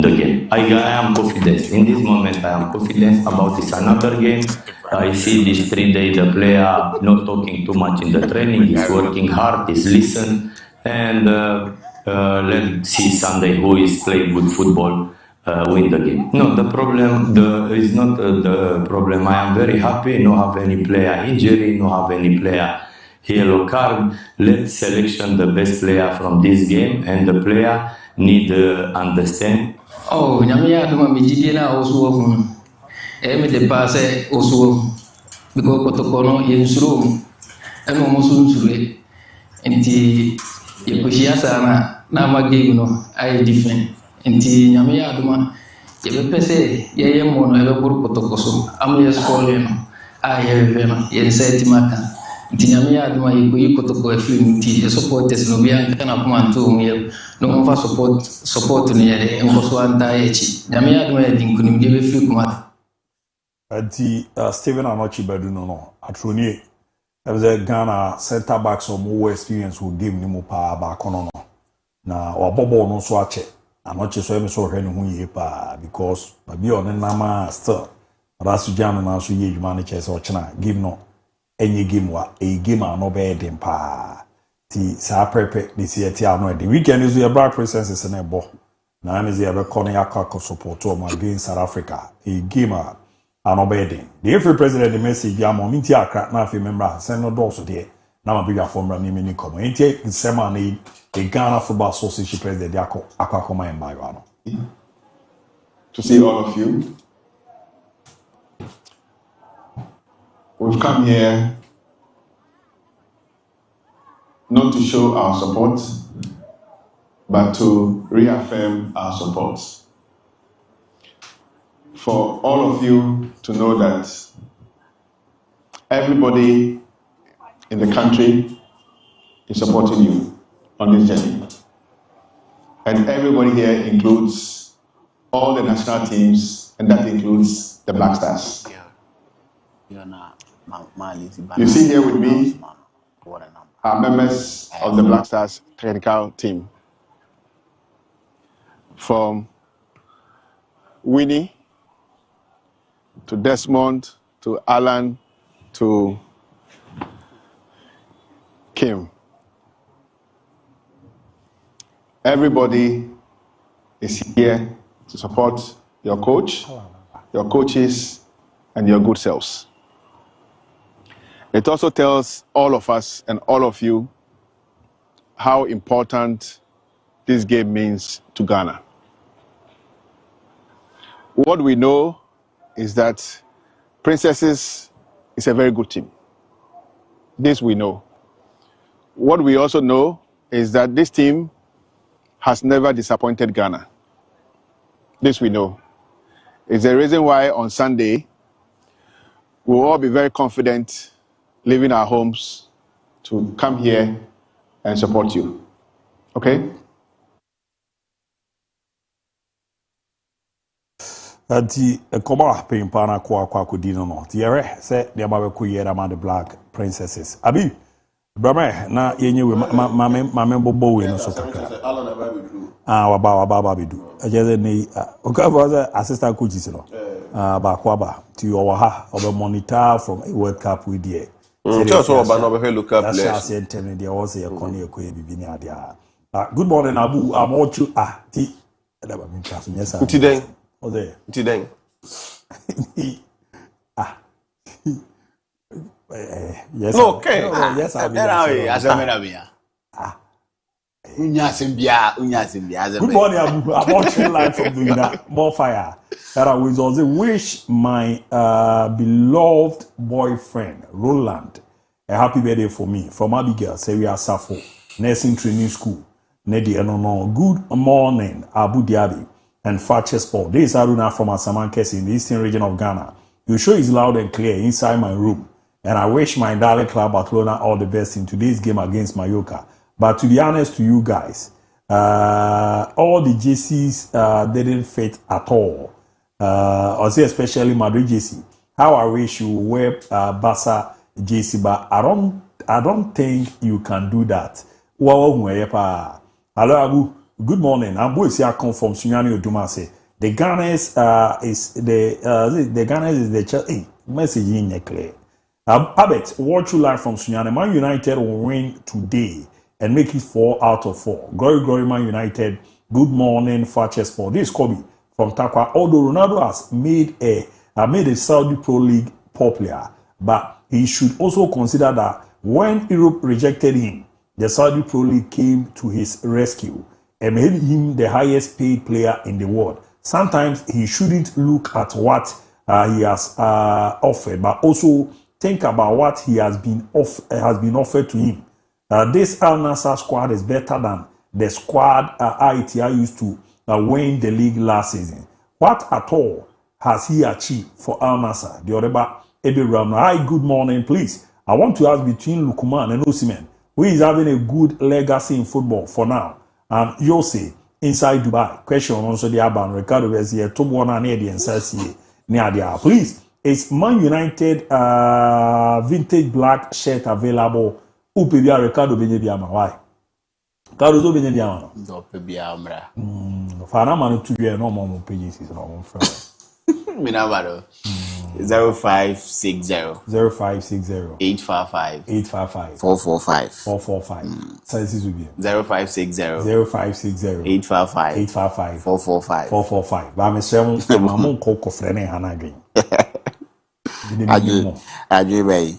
[SPEAKER 21] Again, I am confident. In this moment, I am confident about this another game. I see this 3 days the player not talking too much in the training. He's working hard. He's listen, and let's see Sunday who is playing good football win the game. No, the problem is not the problem. I am very happy. No have any player injury. No have any player yellow card. Let's selection the best player from this game, and the player need understand.
[SPEAKER 22] Oh, nyamia tuma mijidi na osuo me de passe osuo because kotokono yensuro eno mosunsure enti yekoshia sana na magame no ai different enti nyamia tuma ye pese ye mono ebe buru kotokoso amu score no ai no yense timaka enti nyamia tuma yekoyi kotoko film ti supporters no bia kana kuma ntu ye no fa support ni yere ngoso anda echi nyamia tuma ye dinkuni mdebe fi kuma
[SPEAKER 1] Anti Steven Anochi Beduno no atroni e Ghana center backs or more experience will give ni mo pa ba kono no na wabobo no so ache Anochi so em so hwe ne hu ye pa because babi on nama still rasu jam na so ye djuma ne chese o chena game no enye game wa e game no be dem pa ti sa prepe this year ti ano the weekend is your black princesses na ebo na ane ze be kono yakako support o ma against South Africa e game anobedin the free president the message ya mo minti akra na afi member send no doso de na ma bigger formula ni mini komo enti sema na the Ghana Football Association president akwa en bayo no
[SPEAKER 23] to see all of you. We've come here not to show our support but to reaffirm our support. For all of you to know that everybody in the country is supporting you on this journey. And everybody here includes all the national teams, and that includes the Black Stars. You see here with me are members of the Black Stars technical team. From Winnie, to Desmond, to Alan, to Kim. Everybody is here to support your coach, your coaches, and your good selves. It also tells all of us and all of you how important this game means to Ghana. What we know is that Princesses is a very good team. This we know. What we also know is that this team has never disappointed Ghana. This we know. It's the reason why on Sunday we'll all be very confident leaving our homes to come here and support you. Okay?
[SPEAKER 1] Anti koma pimpana kwa kudino no tiere se de ma be ku yera ma the Black Princesses abi brame na yenye we mame bobo we no so kakra waba bedu ajeze ni okawa assistant coaches no ba kwa ba ti o ha obe monitor from a World Cup we there
[SPEAKER 2] so oba no be look up
[SPEAKER 1] players that's say tell me there was a corner ko e bibi ni adia good morning Abu amochu ti da ba mi pass nyesa
[SPEAKER 2] Utiden
[SPEAKER 1] Ode.
[SPEAKER 2] Utiden.
[SPEAKER 1] Yes.
[SPEAKER 19] No, okay.
[SPEAKER 1] Yes, I Good morning, Abu. I'm watching live from the MON-FRI. That I will also wish my beloved boyfriend, Roland, a happy birthday for me. From Abigail, Seria Safo, Nursing Training School. Nedi Enono. Good morning, Abu Dhabi. And Fakye Sport. This is Aruna from Asamankesi in the eastern region of Ghana. Your show is loud and clear inside my room. And I wish my darling club Barcelona all the best in today's game against Mallorca. But to be honest to you guys, all the JCs didn't fit at all. I'll say especially Madrid JC. How I wish you wear Barca JC, but I don't think you can do that. Hello, Abu. Good morning. Abu is here come from Sunyani Odumase. The Ghana's is the Ghana's is the message in clear. Abet, watch you live from Sunyani. Man United will win today and make it 4 out of 4. Glory, Man United. Good morning, Fakye Sport. This is Kobe from Takwa. Although Ronaldo has made a Saudi Pro League popular, but he should also consider that when Europe rejected him, the Saudi Pro League came to his rescue and made him the highest paid player in the world. Sometimes he shouldn't look at what he has offered, but also think about what he has been offered to him. This Al Nassr squad is better than the squad ITI used to win the league last season. What at all has he achieved for Al Nassr? The Oreba Ebiram. Hi, good morning, please. I want to ask between Lukman and Osimhen, who is having a good legacy in football for now, and Yose inside Dubai. Question also the Aban Ricardo Vezier, top one and the NCC near the please. Is Man United vintage black shirt available? Upebia Ricardo Benediama. Why? Cardo Benediama.
[SPEAKER 19] Dopebiamra.
[SPEAKER 1] Fanamano to be a normal pages is normal friend.
[SPEAKER 19] Minamaro 0560
[SPEAKER 1] 0560
[SPEAKER 19] 855
[SPEAKER 1] 855
[SPEAKER 19] 445
[SPEAKER 1] 445. Size will be
[SPEAKER 19] 0560
[SPEAKER 1] 0560
[SPEAKER 19] 855
[SPEAKER 1] 855
[SPEAKER 19] 445
[SPEAKER 1] 445. But I'm saying I'm coco friend Hannah Green.
[SPEAKER 19] Ajay bay.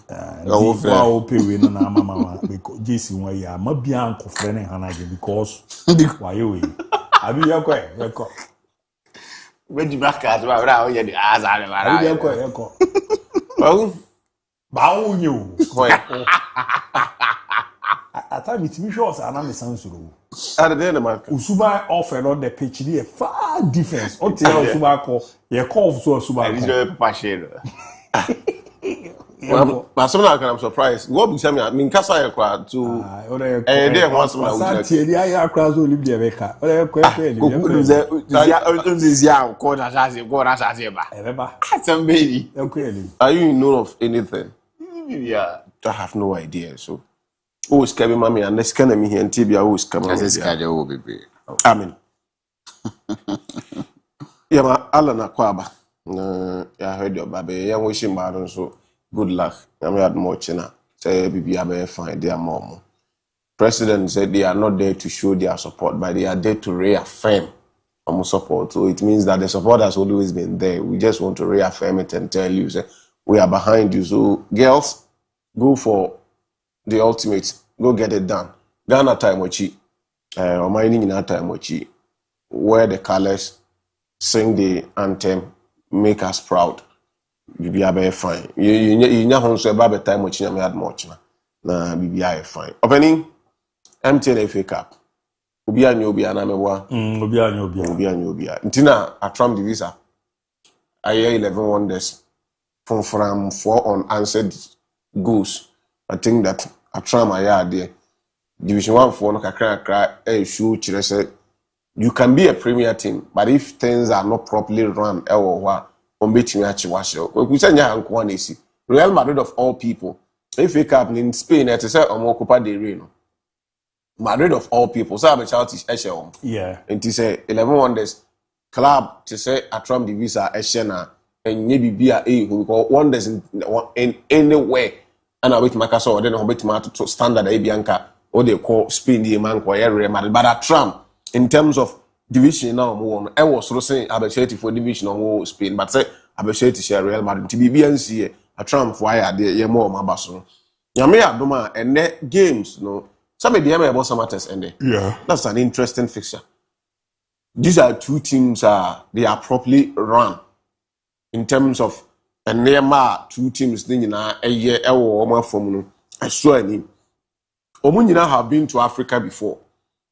[SPEAKER 1] Oh, for pay we no na mama because JC one year ma bia uncle friend Hannah Green because why you? Abi yakọ.
[SPEAKER 19] When you back at about you the eyes are
[SPEAKER 1] Bao you. At time it's me sure and I'm Sansuro.
[SPEAKER 2] At the end of my
[SPEAKER 1] Usuba offered on the pitch a far difference. Or tell Usuba call your call so Usuba.
[SPEAKER 2] Well, but somehow I'm surprised. What you tell me? I mean, Kasa crowd to there once when I was
[SPEAKER 1] I crowd will leave the America. Or question.
[SPEAKER 2] Are you in know of anything?
[SPEAKER 19] Yeah,
[SPEAKER 2] I have no idea. So, oh, it's coming, mommy, and this kind of me here and Tibia always coming. I mean, yeah, ma Alan Akwaba. I heard your baby. Yeah, wishing bad so. Good luck. I'm not much now. Say BBA fine. Their mom. President said they are not there to show their support, but they are there to reaffirm our support. So it means that the support has always been there. We just want to reaffirm it and tell you, say, we are behind you. So girls, go for the ultimate. Go get it done. Ghana time wachi. Or mining in our time wachi. Wear the colors, sing the anthem, make us proud. BBA fine. You know so about time watching me had much na BBA fine. Opening MTN FA Cup. Obi na mewa.
[SPEAKER 1] Obi
[SPEAKER 2] Obia. Ntina atram the visa. Aye 11 wonders from 4 unanswered goals. I think that atram aye there. Division 1 4 no kakra show chire say you can be a premier team, but if things are not properly run Real Madrid of all people. FA Cup in Spain, it is a Copa del Rey. Madrid of all people. So I'm a child is Eshel.
[SPEAKER 1] Yeah.
[SPEAKER 2] And to say 11 wonders club to say a Trump the visa Eshena and maybe be a who call wonders in anywhere. And I wait my castle, then I'll bet my to standard a Bianca or they call Spain the man Real Madrid. But at Trump, in terms of division now more I was also saying abesheti for division on Spain but say abesheti share Real Madrid to be BNC a Trump for I dey more mabaso nyame adoma and games no some dey about some matters and
[SPEAKER 1] yeah
[SPEAKER 2] that's an interesting fixture. These are two teams they are properly run in terms of and nema two teams dey na eye ewo oma from no I swear ni omunyina have been to Africa before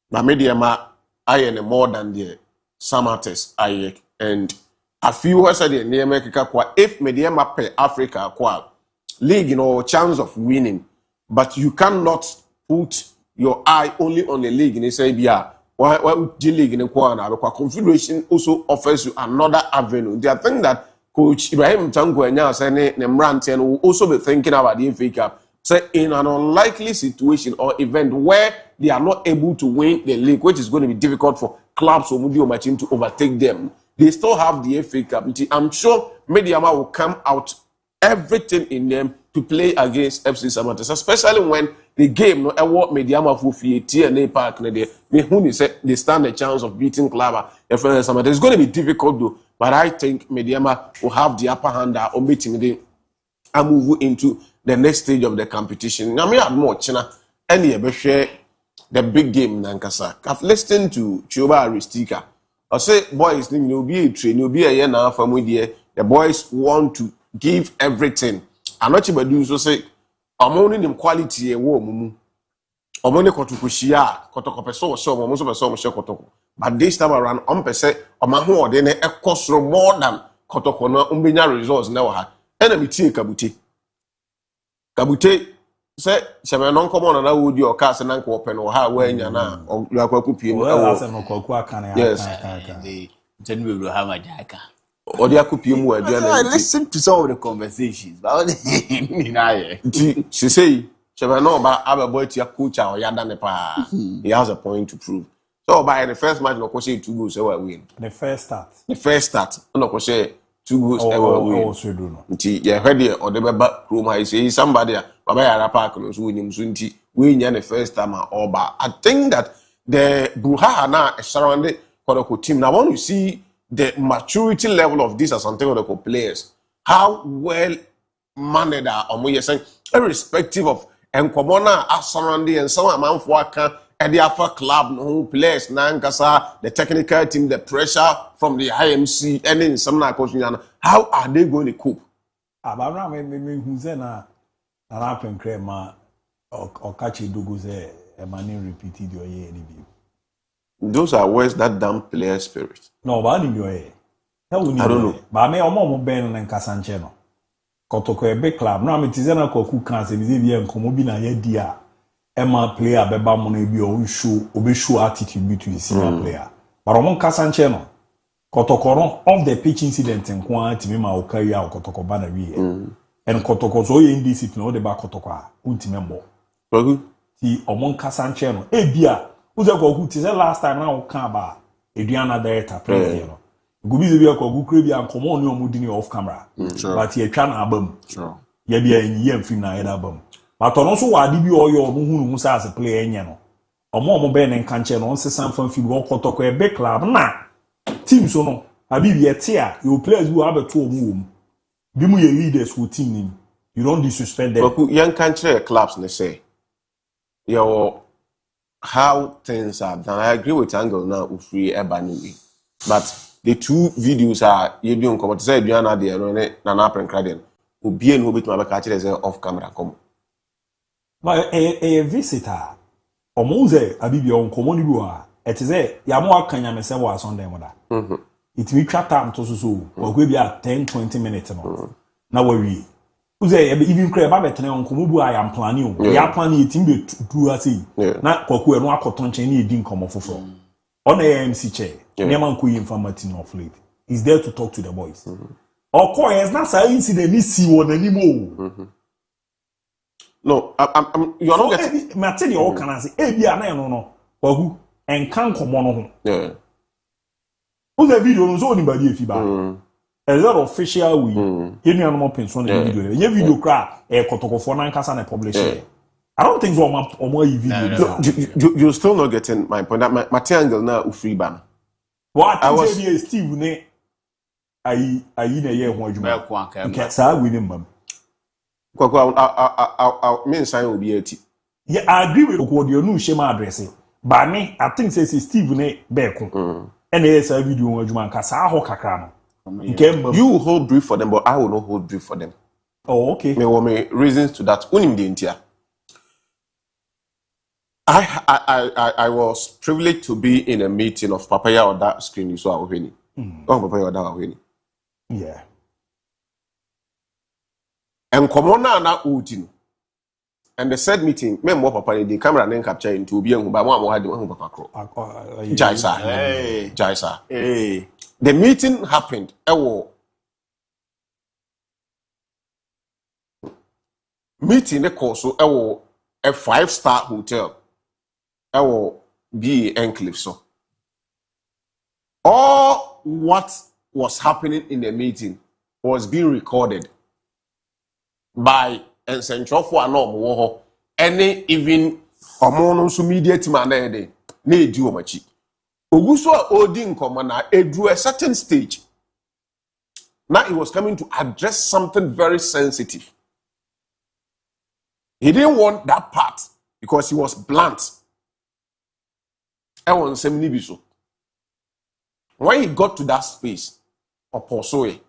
[SPEAKER 2] na mediama I am more than the Samates I and a few words at the near America if Mediama pay Africa league chance of winning, but you cannot put your eye only on the league in Sabia. Why G League in the Confederation also offers you another avenue. They think that Coach Ibrahim Tango and now saying Nemrante will also be thinking about the FA Cup. Say in an unlikely situation or event where they are not able to win the league, which is going to be difficult for clubs or Mudi or my team to overtake them, they still have the FA Cup. I'm sure Mediama will come out everything in them to play against FC Samatas, especially when the game no award Mediama for TNA Park they stand a chance of beating Club FC Samatas. It's going to be difficult though, but I think Mediama will have the upper hand on meeting them and move into the next stage of the competition. Now me had more China and share the big game Nankasa. I've listened to Chuba Aristika. I say boys will be a train, you'll be a year now from with the boys want to give everything. I'm not about do so say I'm only in quality a war mumu. I'm only kotukushia, kotokopeso, so I'm also kotoko. But this time around, percent on my whole, then a cost more than kotokona umbinya results now. Enemy tea Kabute. Kabute say, Shaman non come on and would your cast and uncle open or how when you're now or you are cooking. Yes,
[SPEAKER 19] then we will have a jacker.
[SPEAKER 2] Or the Akupium were
[SPEAKER 19] I listen to some of the conversations.
[SPEAKER 2] She say, Shaman no about our boy to your coach or Yadanepa. He has a point to prove. So by the first match, no question 2 goals ever win.
[SPEAKER 1] The first start.
[SPEAKER 2] No question 2 goals ever win. Yeah, ready or the back room. I say somebody, Baba Yarapak, no winning Sunti, win the first time or ba. I think that the Bruhana is surrounded for team. Now, when you see the maturity level of these Asante players, how well managed are we saying, irrespective of Nkomona are surrounding and some amount for and the Alpha club no players Nankasa, the technical team, the pressure from the IMC, and then some how are they going to cope?
[SPEAKER 1] Abara me huzena na happen crema or catch a duguze a man repeated your year.
[SPEAKER 2] Those are words that damn player spirit.
[SPEAKER 1] No, but I don't know. But I may almost Ben and Casancheno. Kotoko a big club. No, I'm Tizana Koku cancer, Vivian Komobina Yedia. Emma player, Beba Monebi, or show attitude between senior player. But among Casancheno, Kotoko of the pitch incident and quantity, Mima will carry out Kotoko Banner. And Kotoko so indiscipline or the back Kotoko, Untimembo. The among Casancheno, Ebia. Who's a go good? Last time now come about Adriana director president. Gubi be a go crabby and come on your mooding off camera. But ye can album. Ye be a year film na album. But also what did you or your who as a player no. Or more Ben and Canchen on some from Figo Kotoko a big club na team so no. I be a tear. Your players who have a 2 room. Be your leaders who team him. You don't disrespect them.
[SPEAKER 2] But young country clubs they say. Your how things are done. I agree with Angle now with free Ebony. But the 2 videos are you don't come to say Diana there na na pen credit. Will be no bit my catch as off camera come.
[SPEAKER 1] But a visitor Omoze Abibi on common bua. It is a Yamo Kanya me say was on them with it will chat time to so or will be at 10-20 minutes now we even crab on Kumubu. I am planning. We are planning it in the do as not Koku and Wakoton Cheney didn't come off from on the AMC chair. Neman Kui informative of late. He's there to talk to the boys. Or Koi has not seen incident see one anymore.
[SPEAKER 2] No, you're not getting
[SPEAKER 1] material. Can I say, no, or who and can't come on. Yeah. Who's the video was anybody if you buy? A lot of official we any animal pins on the video. Your video crack a Kotoko for 9 and publish it. I don't think so or more video.
[SPEAKER 2] You're still not getting my point. That my triangle now free ban.
[SPEAKER 1] What I was Steve ne I in a year when you can't say winning them.
[SPEAKER 2] I mean sign will be 80.
[SPEAKER 1] Yeah, I agree with what your new shema addressing. But me, I think says Steve ne Beko. And there's a video on Juman Casa Hokakano.
[SPEAKER 2] You hold brief for them, but I will not hold brief for them.
[SPEAKER 1] Oh, okay.
[SPEAKER 2] Me reasons to that. I was privileged to be in a meeting of Papaya or that screen you saw already. Papaya or that already.
[SPEAKER 1] Yeah.
[SPEAKER 2] And Komona na Utin. And the said meeting, me more Papa the camera then capture into be by one had one Papa Crow. Jaisa. Hey. The meeting happened. meeting the course so a 5-star hotel. Be enclave so. All what was happening in the meeting was being recorded by Central for Anom any even social media team and ne di omachi. Oguso Odin Komana drew a certain stage. Now he was coming to address something very sensitive. He didn't want that part because he was blunt. When he got to that space, and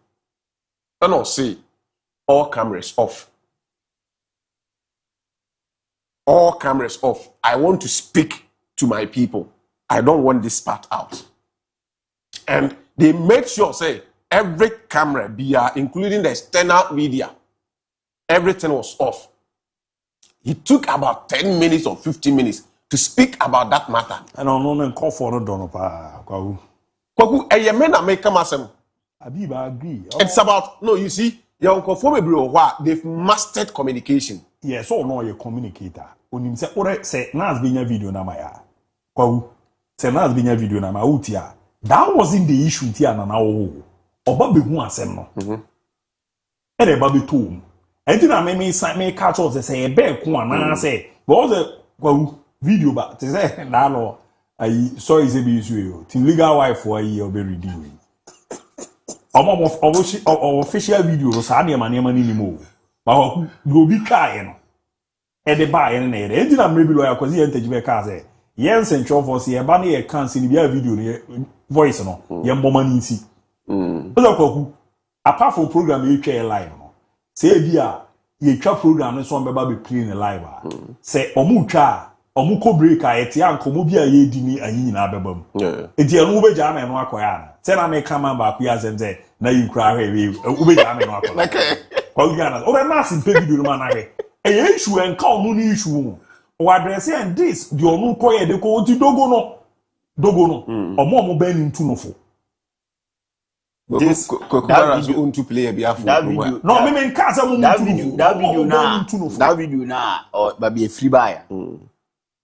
[SPEAKER 2] I'll say, all cameras off. All cameras off. I want to speak to my people. I don't want this part out. And they made sure, say, every camera, including the external media, everything was off. He took about 10 minutes or 15 minutes to speak about that matter.
[SPEAKER 1] And I don't call for no donor.
[SPEAKER 2] Kwaku, a yemen American masem.
[SPEAKER 1] Abiba agree.
[SPEAKER 2] It's about no, you see, your uncle for they've mastered communication.
[SPEAKER 1] Yes, or no, your communicator. When you say, or say, Nas being a video na maya. Kwaku, say Nas being a video na mautia. That wasn't the issue, Tiana now. Or Bobby who asem no. And a Bobby too. And then I may catch us say a bear, and say, what was a video but to say, no, I saw his abuse you. The legal wife for a year very doing. Official video was hardly a man anymore. But go be kind. And the buy and then I maybe lawyer because he entered my car. Yes, and show for see a bunny a can't see the video voice no. Young woman see. Apart from program you care live. Say bia ye twa program no so mbeba be playing live say omu twa omu ko break a eti ankomo bia ye di ni anyi na bebam enti enu be ja me no akoya na say na me kama ba ku ya sense na you cry we be ja me no akoya kwa ugana o na sim pe video no na he e issue en ka omu ni issue o address and this the omu ko ye de ko ti dogo no omu be ni ntu no fo.
[SPEAKER 2] This that video to play a
[SPEAKER 19] that video.
[SPEAKER 1] No, I mean,
[SPEAKER 19] that video now, or be a free buyer.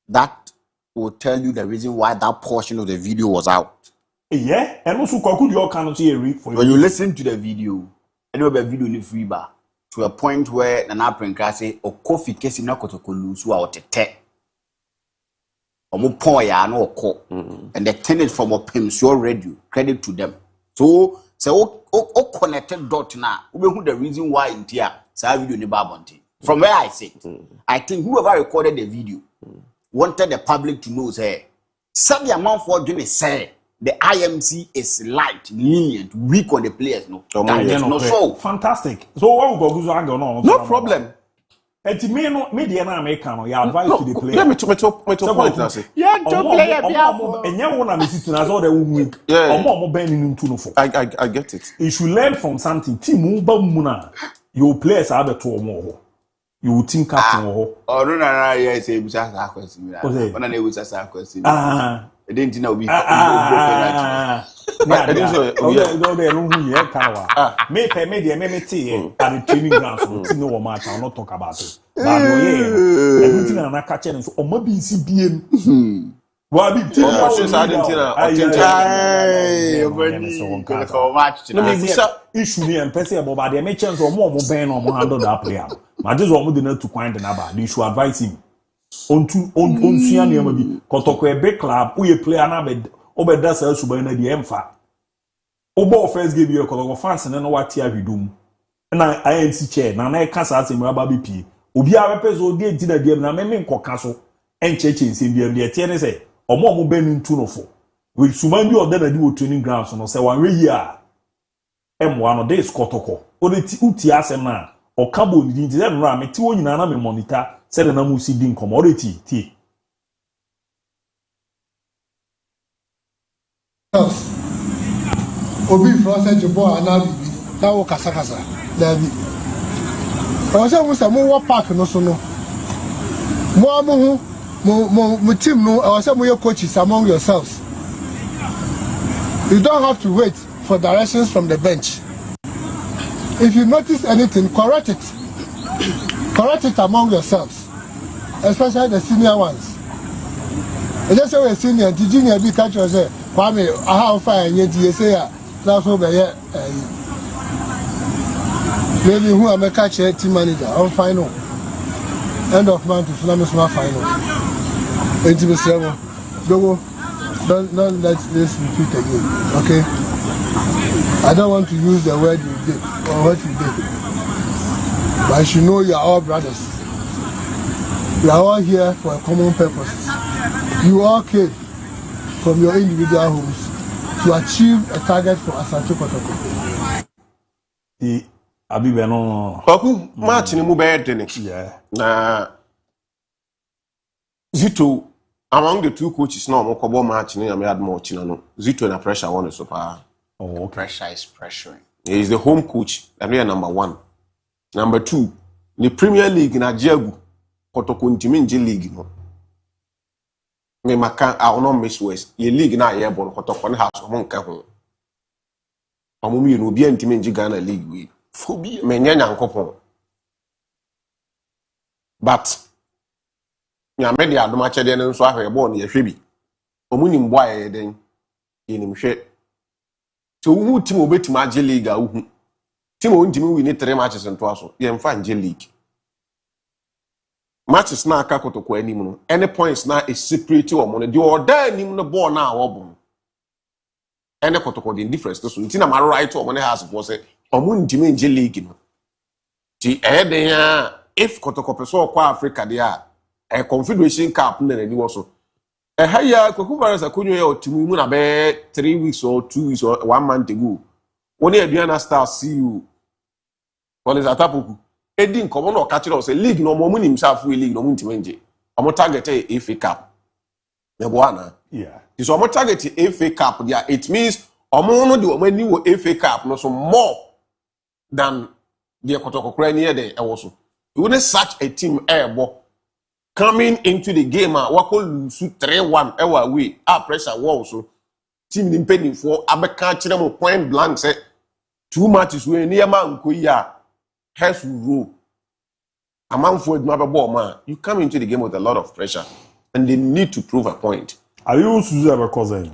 [SPEAKER 19] That will tell you the reason why that portion of the video was out.
[SPEAKER 1] Yeah, and also could you cannot see a read for
[SPEAKER 19] when you listen to the video, and you have a video in the free bar to a point where an apron can say, "O coffee case in a cotton so out a te." Or more poya no co, and the tenant from a pim so radio credit to them. So connected dot now. Who the reason why in here say video in the Babonte. From where I sit, I think whoever recorded the video wanted the public to know say the amount for doing say the IMC is light, lenient, weak on the players. No, so
[SPEAKER 1] fantastic. So what we go
[SPEAKER 2] no problem.
[SPEAKER 1] And to me, no media na American, you advise to the player.
[SPEAKER 2] Let me to point now say.
[SPEAKER 19] Yeah, to player
[SPEAKER 1] and you want to sit as all the week.
[SPEAKER 2] I get it.
[SPEAKER 1] You should learn from something. Team Muna, your players are the two more. You team captain or
[SPEAKER 19] no, yes, it was a question. When I was a question. I didn't know before.
[SPEAKER 1] Media at the training grounds. No match. I'll not talk about it. But everything I'm catching so maybe CBN. Well, I issue me and person about the mentions or more ban or handle that player. I just want to find the number. They should advise him. On Siania maybe Kotoko a big club, we play an abed over that's also by the MFA. Obo first give you a color of fans and then what here we do. And I ain't see chair, and I can't ask him about BP. Ubia represent did the DM na me castle and churches in the TNSA or more Ben in 204. With Sumandi or then I do training grounds on say 1 year. M1 or days Kotoko or the Utiasema or Cabo didn't them ram it to me monitor. Said the Namusi din commodity tea.
[SPEAKER 4] Obi Francis Jobo Anabi, that was Casacasa. David. I was almost a more park no so no. More team no, I was some of your coaches among yourselves. You don't have to wait for directions from the bench. If you notice anything, correct it. correct it among yourselves, especially the senior ones. And just say we're senior, the junior be catch us say, Kwame, I have fire and yet you say that's over here. Maybe who am a catch team manager, I'm final. End of month to Flamis final. Intimate level. Don't let this repeat again. Okay? I don't want to use the word you did or what you did. But you should know you are all brothers. We are all here for a common purpose. You all came from your individual homes to achieve a target for Asante Kotoko.
[SPEAKER 2] Kwaku match ni mu be dene. Na Zito among the two coaches now mo kobo match ni am had more china no. Zito na pressure one so far.
[SPEAKER 19] Oh, pressure is pressuring.
[SPEAKER 2] He is the home coach, and we are number 1. Number 2, the Premier League na Diagu Kotoko Ntiminji League no. Me maka I will not miss West. Ye league na ye bon Kotoko na house omo nka ho. Omo mi no bia Ntiminji Ghana League we. Fobi me nya nyankopon. But nya me dia adoma chede ne nso ahwe ball ne ye hwe bi. Omo ni mbo aye den. Ye ni mhwe. So who team obeti ma je league a who. Team won team win 3 matches into aso. Ye mfa nje league. Matches na aka Kotoko anim no. Any points na is separate o mo no. The order anim no ball na awobon. Any Kotoko the difference to so. Nti na ma right o mo ne house for say omo ntimi nje league no. Ti den ya if Kotoko peso kwa Africa dia a Confederation Cup na ni wo so. Haya Kwaku Barnes akunyo ya otimu mu na be 3 weeks or 2 weeks or 1 month ago. Woni Aduana Stars see you. Woni Zatapoku. Edi nkomo na ka kire say league no mo mu nim sa fu league no mu ntime nje. Omo target FA Cup. Yebo ana.
[SPEAKER 1] Yeah.
[SPEAKER 2] So omo target FA Cup dia it means omo no de omo ani wo FA Cup no so more than the Kotoko kra ni de e wo so. You wouldn't such a team ebo coming into the game wako lose 3-1 ewa away pressure wall so team ni pending for abeka kire mo point blank say 2 matches we near man nko ya has row amount for adma ball man you come into the game with a lot of pressure and they need to prove a point.
[SPEAKER 1] Are you Suzu ever cousin?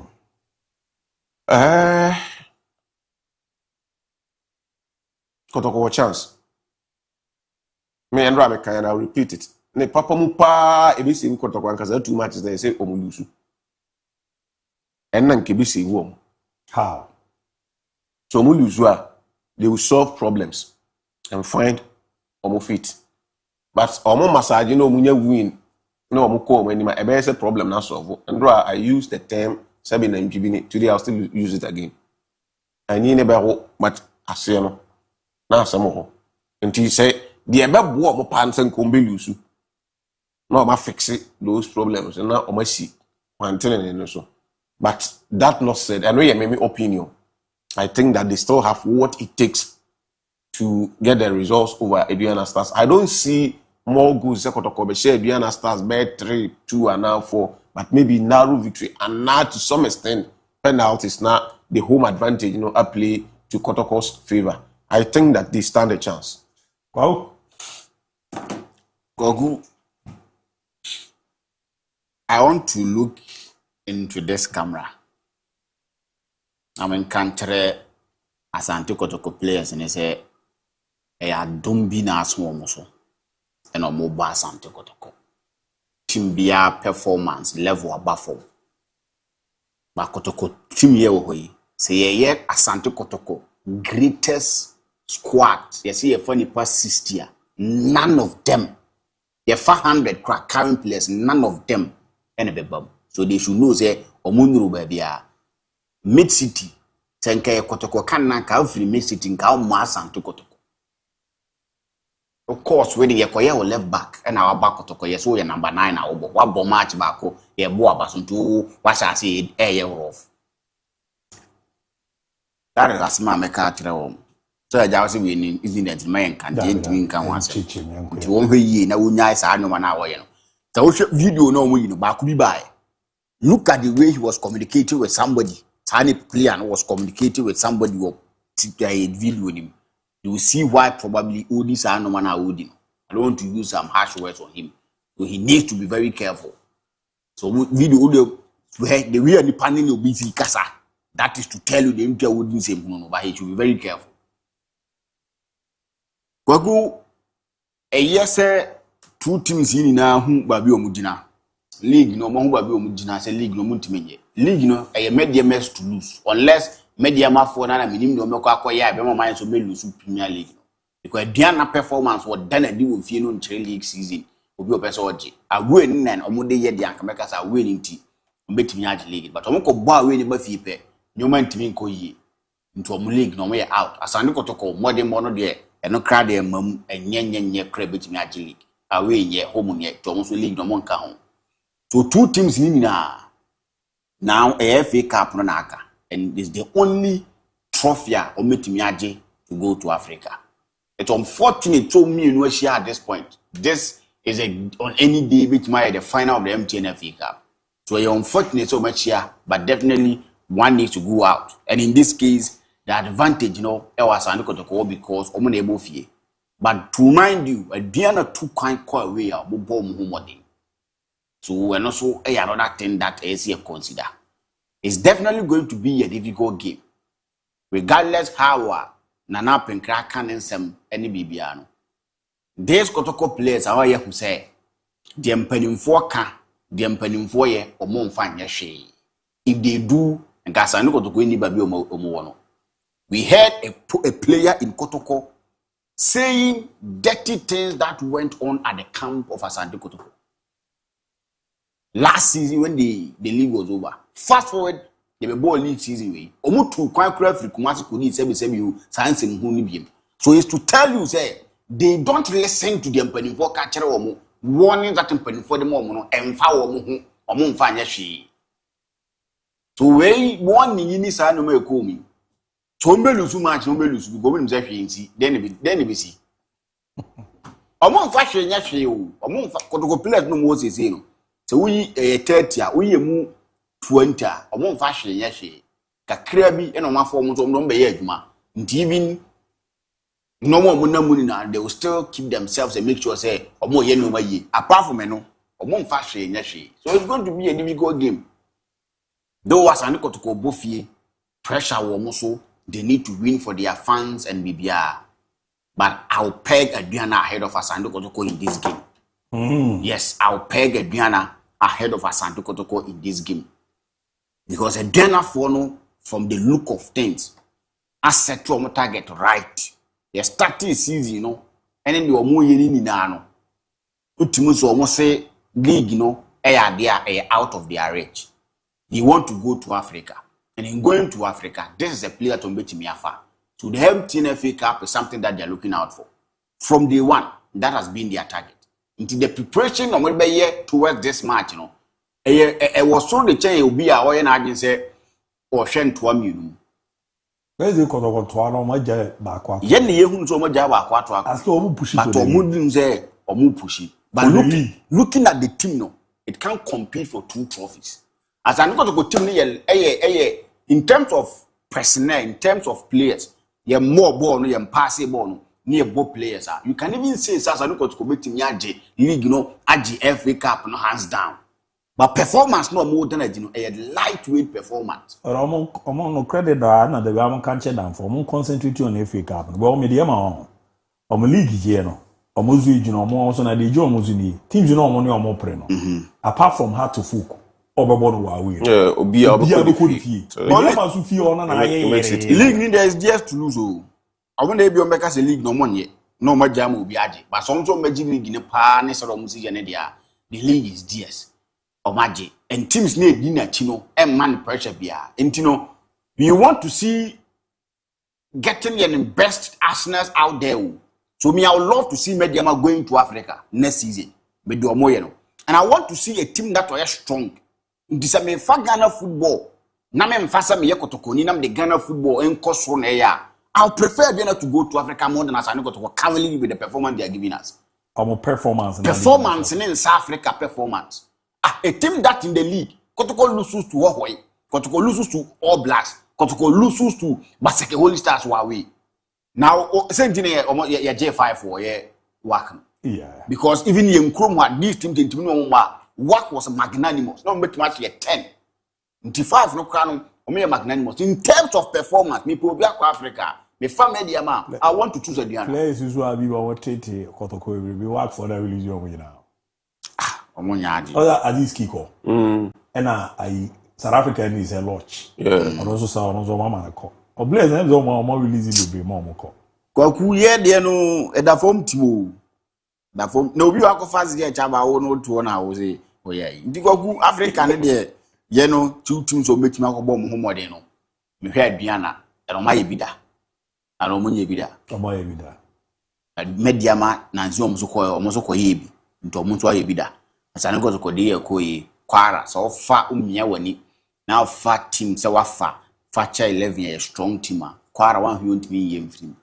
[SPEAKER 2] Kotoko chance me and Rabe can I'll repeat it. Ne papa mu pa ebisi mu Kotoko ankaza 2 matches they say omulusu. Enna nke bisi wo.
[SPEAKER 1] How?
[SPEAKER 2] So omulusu they will solve problems and find omo fit. But omo massage no munya win. No omo ko omo anima ebe say problem na solve. And I use the term sabi na mbibini today I'll still use it again. Ani ne be ho but ase no na asemo ho. Nti say the ebe bo omo pa nsan ko mbelusu. No, I fix it, those problems, and now I see one thing so. But that not said, I know you made me opinion. I think that they still have what it takes to get the results over Aduana Stars. I don't see more goals. Aduana Stars by 3-2 and now 4, but maybe narrow victory and now to some extent penalties now the home advantage, I play to Kotoko's favor. I think that they stand a chance.
[SPEAKER 1] Wow.
[SPEAKER 19] Gogu. I want to look into this camera. I mean, country Asante Kotoko players and they say, don't be na small so and a mobile Asante Kotoko. Team bia performance level above. But Kotoko team ye way say ye Asante Kotoko greatest squad. You see a funny past 60. None of them. Ye 400 current players, none of them. So they should know say omunuru baby mid city tenke Kotoko kan na ka free mid city nka mo Asante Kotoko. Of course when you koye left back and our back Kotoko yes we number 9 na obo wa bo match back ye bo abasuntu wa sha say rough. That is asma me ka kire wo. So I just we in incident man kan dey ntimi nka wan say. Nti won hwe yi na wonya isa anoma na wo ye no. The video no more, back by. Look at the way he was communicating with somebody. Tiny player was communicating with somebody who video him. You will see why probably all these are no man are holding. don't want to use some harsh words on him. So he needs to be very careful. So video the way the panel will be kasa. That is to tell you the Inter wouldn't say no, but he should be very careful. Kwaku a yes, two teams in now whom Babi Omudina. League no more Babi Omudina, say league no multimedia. League no a media mess to lose, unless media for another minimum no Makoya, Bema Mines will lose Premier League. Because Diana performance what done a deal with you in league season will be a person. A win and Omude yet the Ankamekas are winning tea. Bet me league, but Omoko bar winning Buffy pay. No man to me ko ye into a league no way out. As I know to call more than one there and no crowd their mum and yen credit me league. Away ye home yet to almost league no one count. So two teams in now a FA Cup no naka, and it's the only trophy or metimiaji to go to Africa. It's unfortunate to me in Russia at this point. This is on any day which might the final of the MTN FA Cup. So you're unfortunate so much here, but definitely one needs to go out. And in this case, the advantage, was because able fee. But to remind you, a Diana two kind call away or bomb. So and also another thing that ACF consider. It's definitely going to be a difficult game. Regardless how Nana Penkrakan and some any Bibiano. These Kotoko players are here who say, the empening for can, the empening for ye or MON-FRI she. If they do, and Gasano to go any baby or we heard a player in Kotoko saying dirty things that went on at the camp of Asante Kotoko. Last season when the league was over. Fast forward, the ball league season way. Omutu quite free Kumasi could need you science and hunibium. So it's to tell you, say, they don't listen to the empening for catcher or warning that empening for the moment and foul or MON-FRI she. So we one in this I no me call me. So me lose much, no me lose. We go in see. Then we see. MON-FRI she nya she o. MON-FRI Kotoko players no more say no. So we 30 we mu 20 MON-FRI she nya she. Kakra bi e no ma form so no be ye adwuma. Nti even no more money na they will still keep themselves and make sure say omo ye no ma ye. Apart from no MON-FRI she nya she. So it's going to be a difficult game. Though as an Kotoko Bofie, pressure also, they need to win for their fans and BBR. But I'll peg Adriana ahead of Asante Kotoko in this game. Yes, I'll peg Adriana ahead of Asante Kotoko in this game. Because Adriana Fono, from the look of things, has set to target right. They started the season, and then they were more in Nano. Ultimus almost say league, they are out of their reach. He want to go to Africa. And in going to Africa, this is a player to make me afar. So the MTN FA Cup is something that they're looking out for. From day one, that has been their target. Into the preparation of maybe year towards this match, it was so the chain will be our own agency or shen to a minimum.
[SPEAKER 1] Where's the Kotoko to our Maja Bakwa?
[SPEAKER 19] Yen the Yahoo so much Bakwa, as to push it, but Omudin say or move push it. But looking at the team, it can't compete for 2 trophies. As I go to team in terms of personnel, in terms of players, you more ball, no, you pass ball, near both players. You can even say, as I go to commit team league, AG FA Cup, no hands down. But performance no more than a lightweight performance.
[SPEAKER 1] No credit that the government can't shut down for more concentrate on FA Cup. Well, medium on league here, or Muzi, more also na the Joe Muzini. Teams money or more preno. Apart from hard to folk. League
[SPEAKER 19] there is just to lose. I want to be on because a league no money. No more jam will be added. But some magic league in a pan is or music and the league is DS or magic. And teams need dinner chino and man pressure beer. And we want to see getting the best Arsenals out there. So me, I would love to see Mediama going to Africa next season. And I want to see a team that is strong. This is Ghana football. Na me mfasa me Kotoko ni nam the Ghana football enkoso na ya. I'll prefer Ghana to go to Africa more than as I go to currently with the performance they are giving us. Performance in South Africa performance. A team that in the league, Kotoko loses to Hawaii, Kotoko loses to All Blacks, Kotoko loses to Baseke Holy Stars Huawei. Now, same thing ya J5 for work.
[SPEAKER 1] Yeah.
[SPEAKER 19] Because even in Chrome had this team work was magnanimous. No make much 10. 25 no crown magnanimous. In terms of performance, me people back Africa, me family I want to choose a Diana.
[SPEAKER 1] Players who are be our Tete Kotoko we work for the release of now. Other Aziz Kiko. And I South Africa is a lodge.
[SPEAKER 2] Yeah.
[SPEAKER 1] And also South Mama call. Or Blaze and more releasing the be more call.
[SPEAKER 19] Kwaku ye de no e da form timo. Da form no bi wa ko fast get chaba wo no to na wo say o ye. Ndi kwaku Africa ne de ye no two teams so make me akobom ho modern no. Me hwe aduana e no ma ye bida. Ano mo nye bida.
[SPEAKER 1] O ma ye bida.
[SPEAKER 19] Media ma na nzi omo so ko ye bi. Nto omo so ye bida. Asane go so ko de ye ko ye kwara so fa umia wani. Now fat team se wafa Fakye 11 a strong team. Kwara one who want me ye mfim.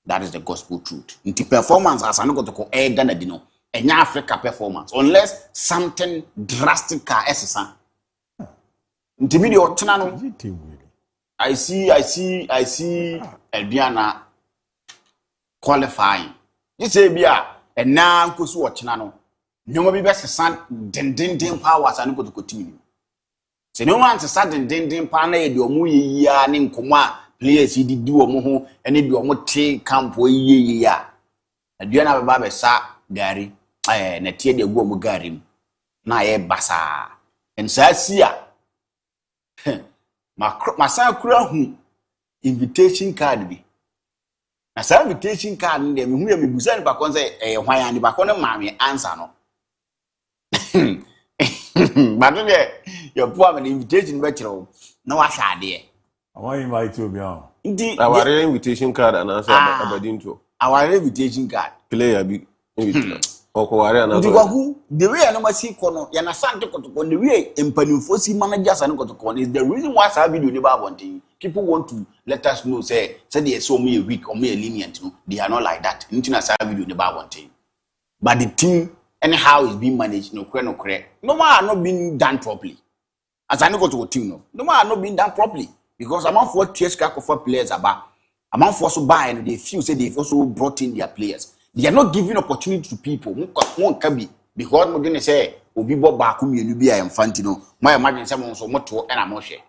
[SPEAKER 19] That is the gospel truth. Into performance as I know to call Ghana dino. And Africa performance. Unless something drastic is into video I see Elbiana qualifying. You say bia and now kusu watching no. No be best san den powers and go to continue. So no one to start den power na e do mu ya ni nkoma players di omo ho ene bi omo te camp ye ya aduana baba be sa gari na tie de gu omo gari na ye basa en sa sia ma sa kura hu invitation card bi na sa invitation card de me hu ya me busa ni ba kon say hwan ya ni ba kon ma me answer no but your poor invitation be kiro na wa hwa de
[SPEAKER 1] I want to invite you beyond.
[SPEAKER 2] Our invitation card and answer Abadinto.
[SPEAKER 19] Our invitation card.
[SPEAKER 2] Player be Okoware and
[SPEAKER 19] the way I know see kono ya na sante kotoko the way empanimfo si managers and kotoko is the reason why some video never wanting. People want to let us know say they so me a weak or me a lenient. They are not like that. Into some video never wanting. But the team anyhow is being managed no correct. No man are not being done properly. As I know go to team no man are not being done properly. Because among for TSK for players about among for so buy and they feel say they've also brought in their players. They are not giving opportunity to people. One can be because we didn't say Obi Bob Bakum you be I am Fantino. My imagine someone so much and I'm share.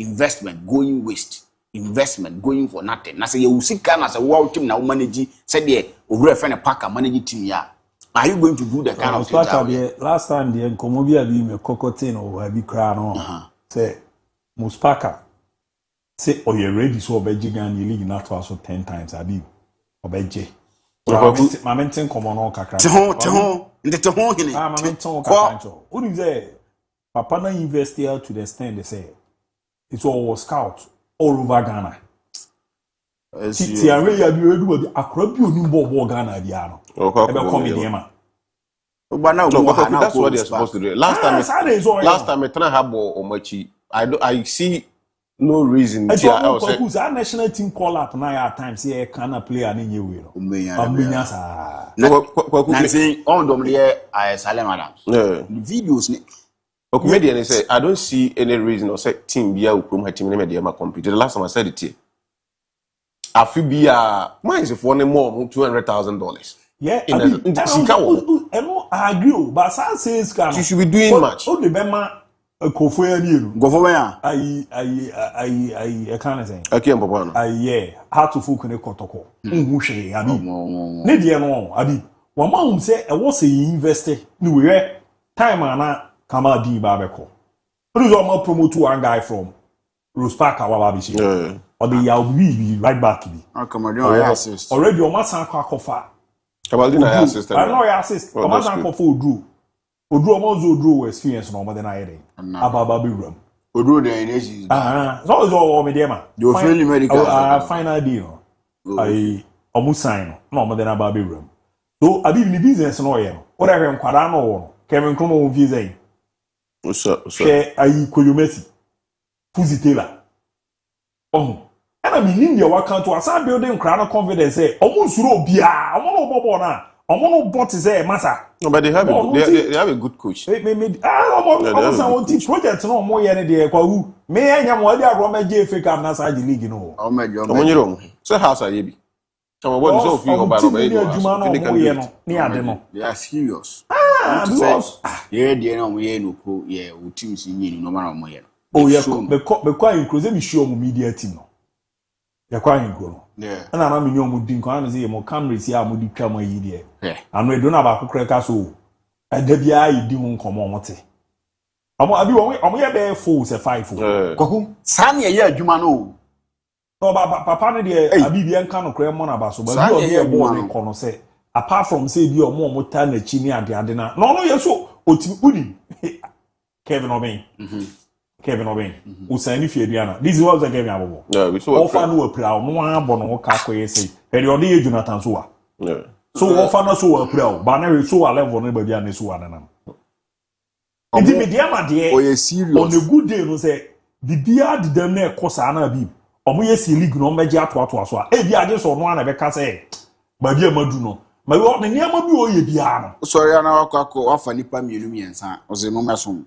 [SPEAKER 19] Investment going waste. Investment going for nothing. Now say you see can as a world team now manage said there over a packer manage team ya. Are you going to do the kind of thing?
[SPEAKER 1] Last time the Komobia be me cocotin or I be crown say Muspaka. Say, oh, you're ready so obey and you league not to also 10 times. I be obey. My mention come on kakra. My mention kakra. What is there? Papa na invest here to the stand. They say it's all scout all over Ghana. See, I really do the acrobat new ball Ghana. Diano.
[SPEAKER 2] That's what they're supposed to do. Last time I try have or Omachi. I see. No reason.
[SPEAKER 1] Our national team call up now at times. Here, can a player in you will.
[SPEAKER 19] Nancy on Domlier, I Salem Adams. Videos.
[SPEAKER 2] Comedian say, I don't see any reason or say team be a team media computer. The last time I said it here. I feel be a mine is for more $200,000.
[SPEAKER 1] Yeah, I agree, but some says
[SPEAKER 2] you should be doing much.
[SPEAKER 1] Oh, the Bema. Kofoya niru.
[SPEAKER 19] Kofoya.
[SPEAKER 1] I can't say.
[SPEAKER 2] Okay, Papa.
[SPEAKER 1] How to fuck ne kotoko. Hwe abi. Ne die no abi. Wa ma say e wo say invest ni we time ana kama di ba beko. Who do ma promote one guy from Rose Park wa ba bi. Or the ya be right back bi.
[SPEAKER 19] Kamadi assist.
[SPEAKER 1] Already o ma san kwa kofa.
[SPEAKER 2] Kamadi na assist.
[SPEAKER 1] I know ya assist. O ma san kofa odru. Odru omo odru experience no more than I dey. Ababa be room.
[SPEAKER 19] Odru the energy.
[SPEAKER 1] So is all me dem.
[SPEAKER 19] You feel medical.
[SPEAKER 1] Final deal. I almost sign no more than Ababa be room. So I be business no ye no. What I am kwada no wo. Kevin Kromo wo visa.
[SPEAKER 2] What's up?
[SPEAKER 1] Share ayi Koyomesi. Fuzi Taylor. And I mean India what can to asa building crown confidence say omo suro bia omo no bobo na. Omo bot is a massa.
[SPEAKER 2] No, but they have a good coach.
[SPEAKER 1] Project no more there. Me and Yam Wadi are Roma J. Fake up Nasa league, you know.
[SPEAKER 2] So, how's I be? What is all feel about
[SPEAKER 1] They
[SPEAKER 19] are serious.
[SPEAKER 1] Because
[SPEAKER 19] yeah, no, yeah, we teams in no matter what.
[SPEAKER 1] Oh, yeah, because inclusive me show media team no. You're quite grown.
[SPEAKER 19] Yeah.
[SPEAKER 1] And I'm in your mood, I'm saying, more cameras here, I'm with camera here.
[SPEAKER 19] Yeah.
[SPEAKER 1] And we don't have a cracker so. And the BI didn't come on what. I'm here there fools a 5 fool.
[SPEAKER 19] Koku, Sanya, yeah, Jumano.
[SPEAKER 1] No, but Papa, dear, I be the uncanny crane monabaso, but you're here born in say. Apart from say, you're more time the chini and the adena. No, you're so. Kevin Obey. Kevin Obey. Who say if you're this was a game abo.
[SPEAKER 2] Yeah, we saw.
[SPEAKER 1] Offer no proud, no one born or kakwe say. And you're the Jonathan Sua.
[SPEAKER 2] Yeah.
[SPEAKER 1] So offer no so proud, but never so a level nobody and this one. Indeed, dear, my dear, on a good day, no say, the beard did them near Cosana be. Yes, league no major to us. If you are just on one of a case, my dear Maduno, my work near Mabu, ye piano.
[SPEAKER 19] Sorry, I know offer Nipa Millions, was a moment.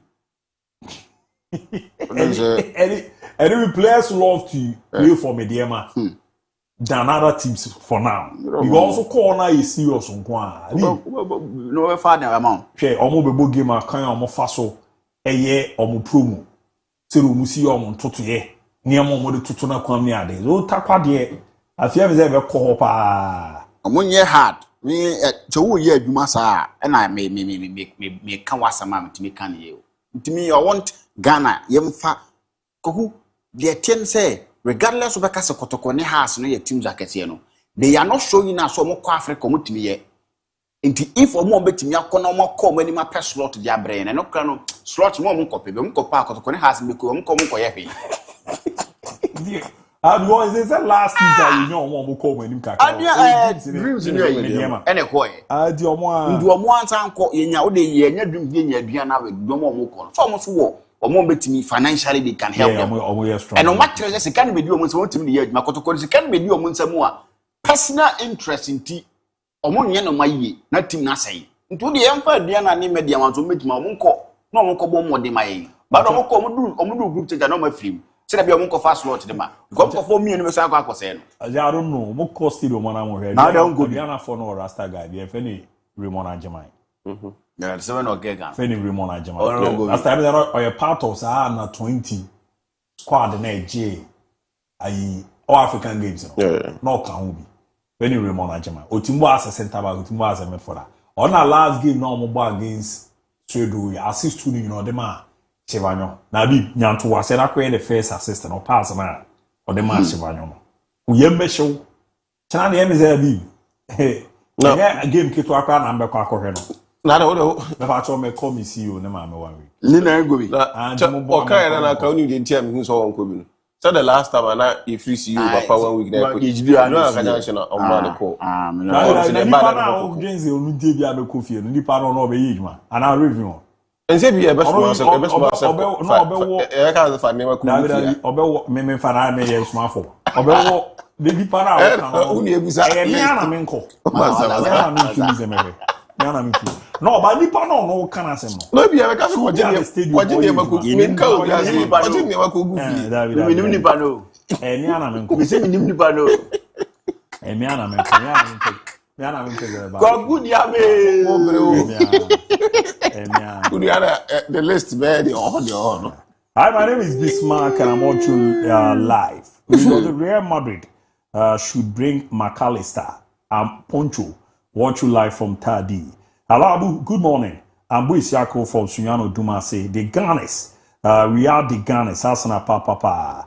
[SPEAKER 1] Any players love to play for me, dear man, than other teams for now. You also call now is serious on one.
[SPEAKER 19] No, father amount.
[SPEAKER 1] Share almost game, a kind of faso, a year or more promo. So we see on Toto ye. Near more to Tuna Kwamia days. Oh, Takwa dear. I fear is ever call pa.
[SPEAKER 19] Among ye hard. Me at 2 years, you must and I may come was a man to me can you. To me, I want Ghana, young fat. Kohu, the 10 say, regardless of a casa Kotokone house, no your teams are Casiano. They are not showing us some more Africa come to me yet. Into if or more betting your more call when my press slot to their brain and no canoe slot more copy, don't go park Kotokone house and become common for happy.
[SPEAKER 1] Was this last season? You know, one will call when you can.
[SPEAKER 19] Dreams in your and a coy.
[SPEAKER 1] Do
[SPEAKER 19] one time call in your day, your dream being your Diana with no more. So almost war or more betting me financially, they can help them. And no matter as it can be you almost want to be my Kotokon, can be you almost more personal interest in tea or more yen on my ye, not Tim Nassay. Into the Emperor Diana named the amount to make my own call, no one call more than my but I'm a group to my film. Say be omo fast lot dem a come for me no say akwa say no
[SPEAKER 1] I don't know mo cost the one am here now don't go Diana for no rasta guy be feni Raymond Ajimai
[SPEAKER 19] yeah the seven ogega
[SPEAKER 1] feni Raymond Ajimai last time there are part of na 20 squad na J ai all African games no can be feni Raymond Ajimai otimbo as center back otimbo as midfielder on our last game now mo against Tredo assist to you know dem a Chivanyo. Na bi nyanto wase na kwe the first assistant or pass na or the man Chivanyo no. Uyembe show. Chana na yemi ze bi. No game kitu akwa na mbe kwa akɔhwɛ no.
[SPEAKER 2] Na da wo
[SPEAKER 1] me fa cho me call me CEO ne ma me one week.
[SPEAKER 19] Ni na ego bi.
[SPEAKER 2] O kai na ka uni de ntia me hu so won ko bi no. So the last time na if free CEO papa 1 week na ko. No ka jan na on man ko.
[SPEAKER 1] Na ni pa na o genze onu de bi abeko fie no. Ni pa no be yi djuma. Ana review.
[SPEAKER 2] And say be best can't find me
[SPEAKER 1] me fara me yes mafo obewo de bi para o
[SPEAKER 2] uni ebusa
[SPEAKER 1] e na me nko na me fi ze mebe na me fi no ba ni pa no kan asem
[SPEAKER 2] no bi e ka fi kwaje ni mako me nka o bi ase kwaje ni mako gu fi
[SPEAKER 19] me ni pa no
[SPEAKER 1] e ni ana me nko
[SPEAKER 19] me se me ni pa no
[SPEAKER 1] e mi ana me nko me ana me nko ba
[SPEAKER 19] go good ya me
[SPEAKER 2] o bre o the list, man.
[SPEAKER 1] Hi, my name is Bismarck, and I'm watching live. The Real Madrid should bring McAllister and Poncho. Watch you live from Tadi. Hello, Abu. Good morning. I'm Buisiako from Sunyano Dumase. The Gunners, we are the Gunners. Asana Papa.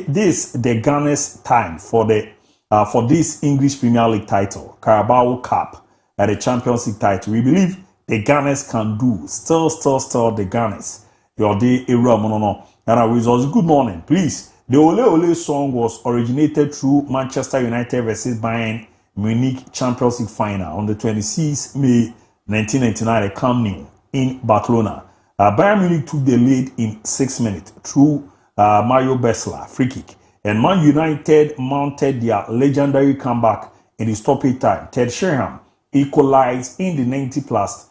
[SPEAKER 1] This the Gunners time for this English Premier League title, Carabao Cup, and the Champions League title. We believe the Gunners can do. Still the Gunners. Your day era mono. And I was also good morning. Please. The Ole Ole song was originated through Manchester United versus Bayern Munich Champions League final on the 26th May 1999 at Camp Nou in Barcelona. Bayern Munich took the lead in 6 minutes through Mario Bessler free kick. And Man United mounted their legendary comeback in the stoppage time. Ted Sheringham equalized in the 90+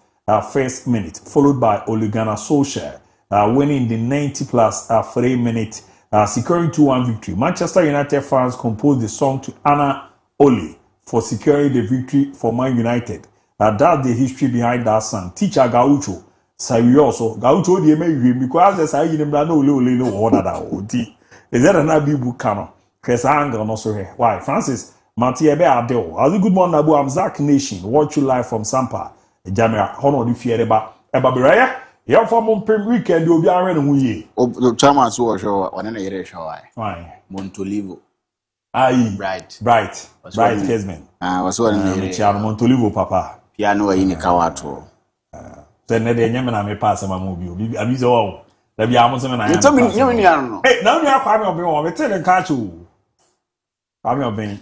[SPEAKER 1] first minute, followed by Ole Gunnar Solskjaer winning the 90+ 3 minute, securing 2-1 victory. Manchester United fans composed the song to honor only for securing the victory for Man United. That's the history behind that song. Teacher Gaucho, Sarioso, Gaucho, the American, because I didn't know no order that. Is that an ABOU canon? Chris Anger, no so here. Why, Francis? Mathieu Adeo. As a good morning, Abu. I'm Zach Nation. Watch you live from Sampa. Jamia, honor the fear about Ebabraya. You're from Montpellier weekend, you'll be around who ye.
[SPEAKER 19] Oh, the chairman saw a show, one in a show.
[SPEAKER 1] Why?
[SPEAKER 19] Montolivo.
[SPEAKER 1] Aye.
[SPEAKER 19] Bright,
[SPEAKER 1] Kesman.
[SPEAKER 19] I was one in the
[SPEAKER 1] Montolivo, Papa.
[SPEAKER 19] Piano in the Kawato.
[SPEAKER 1] Then the Yemen, I may pass my movie. I'm all. There be almost an
[SPEAKER 19] answer.
[SPEAKER 1] Hey, now you are coming up on the catch you. I'm your being.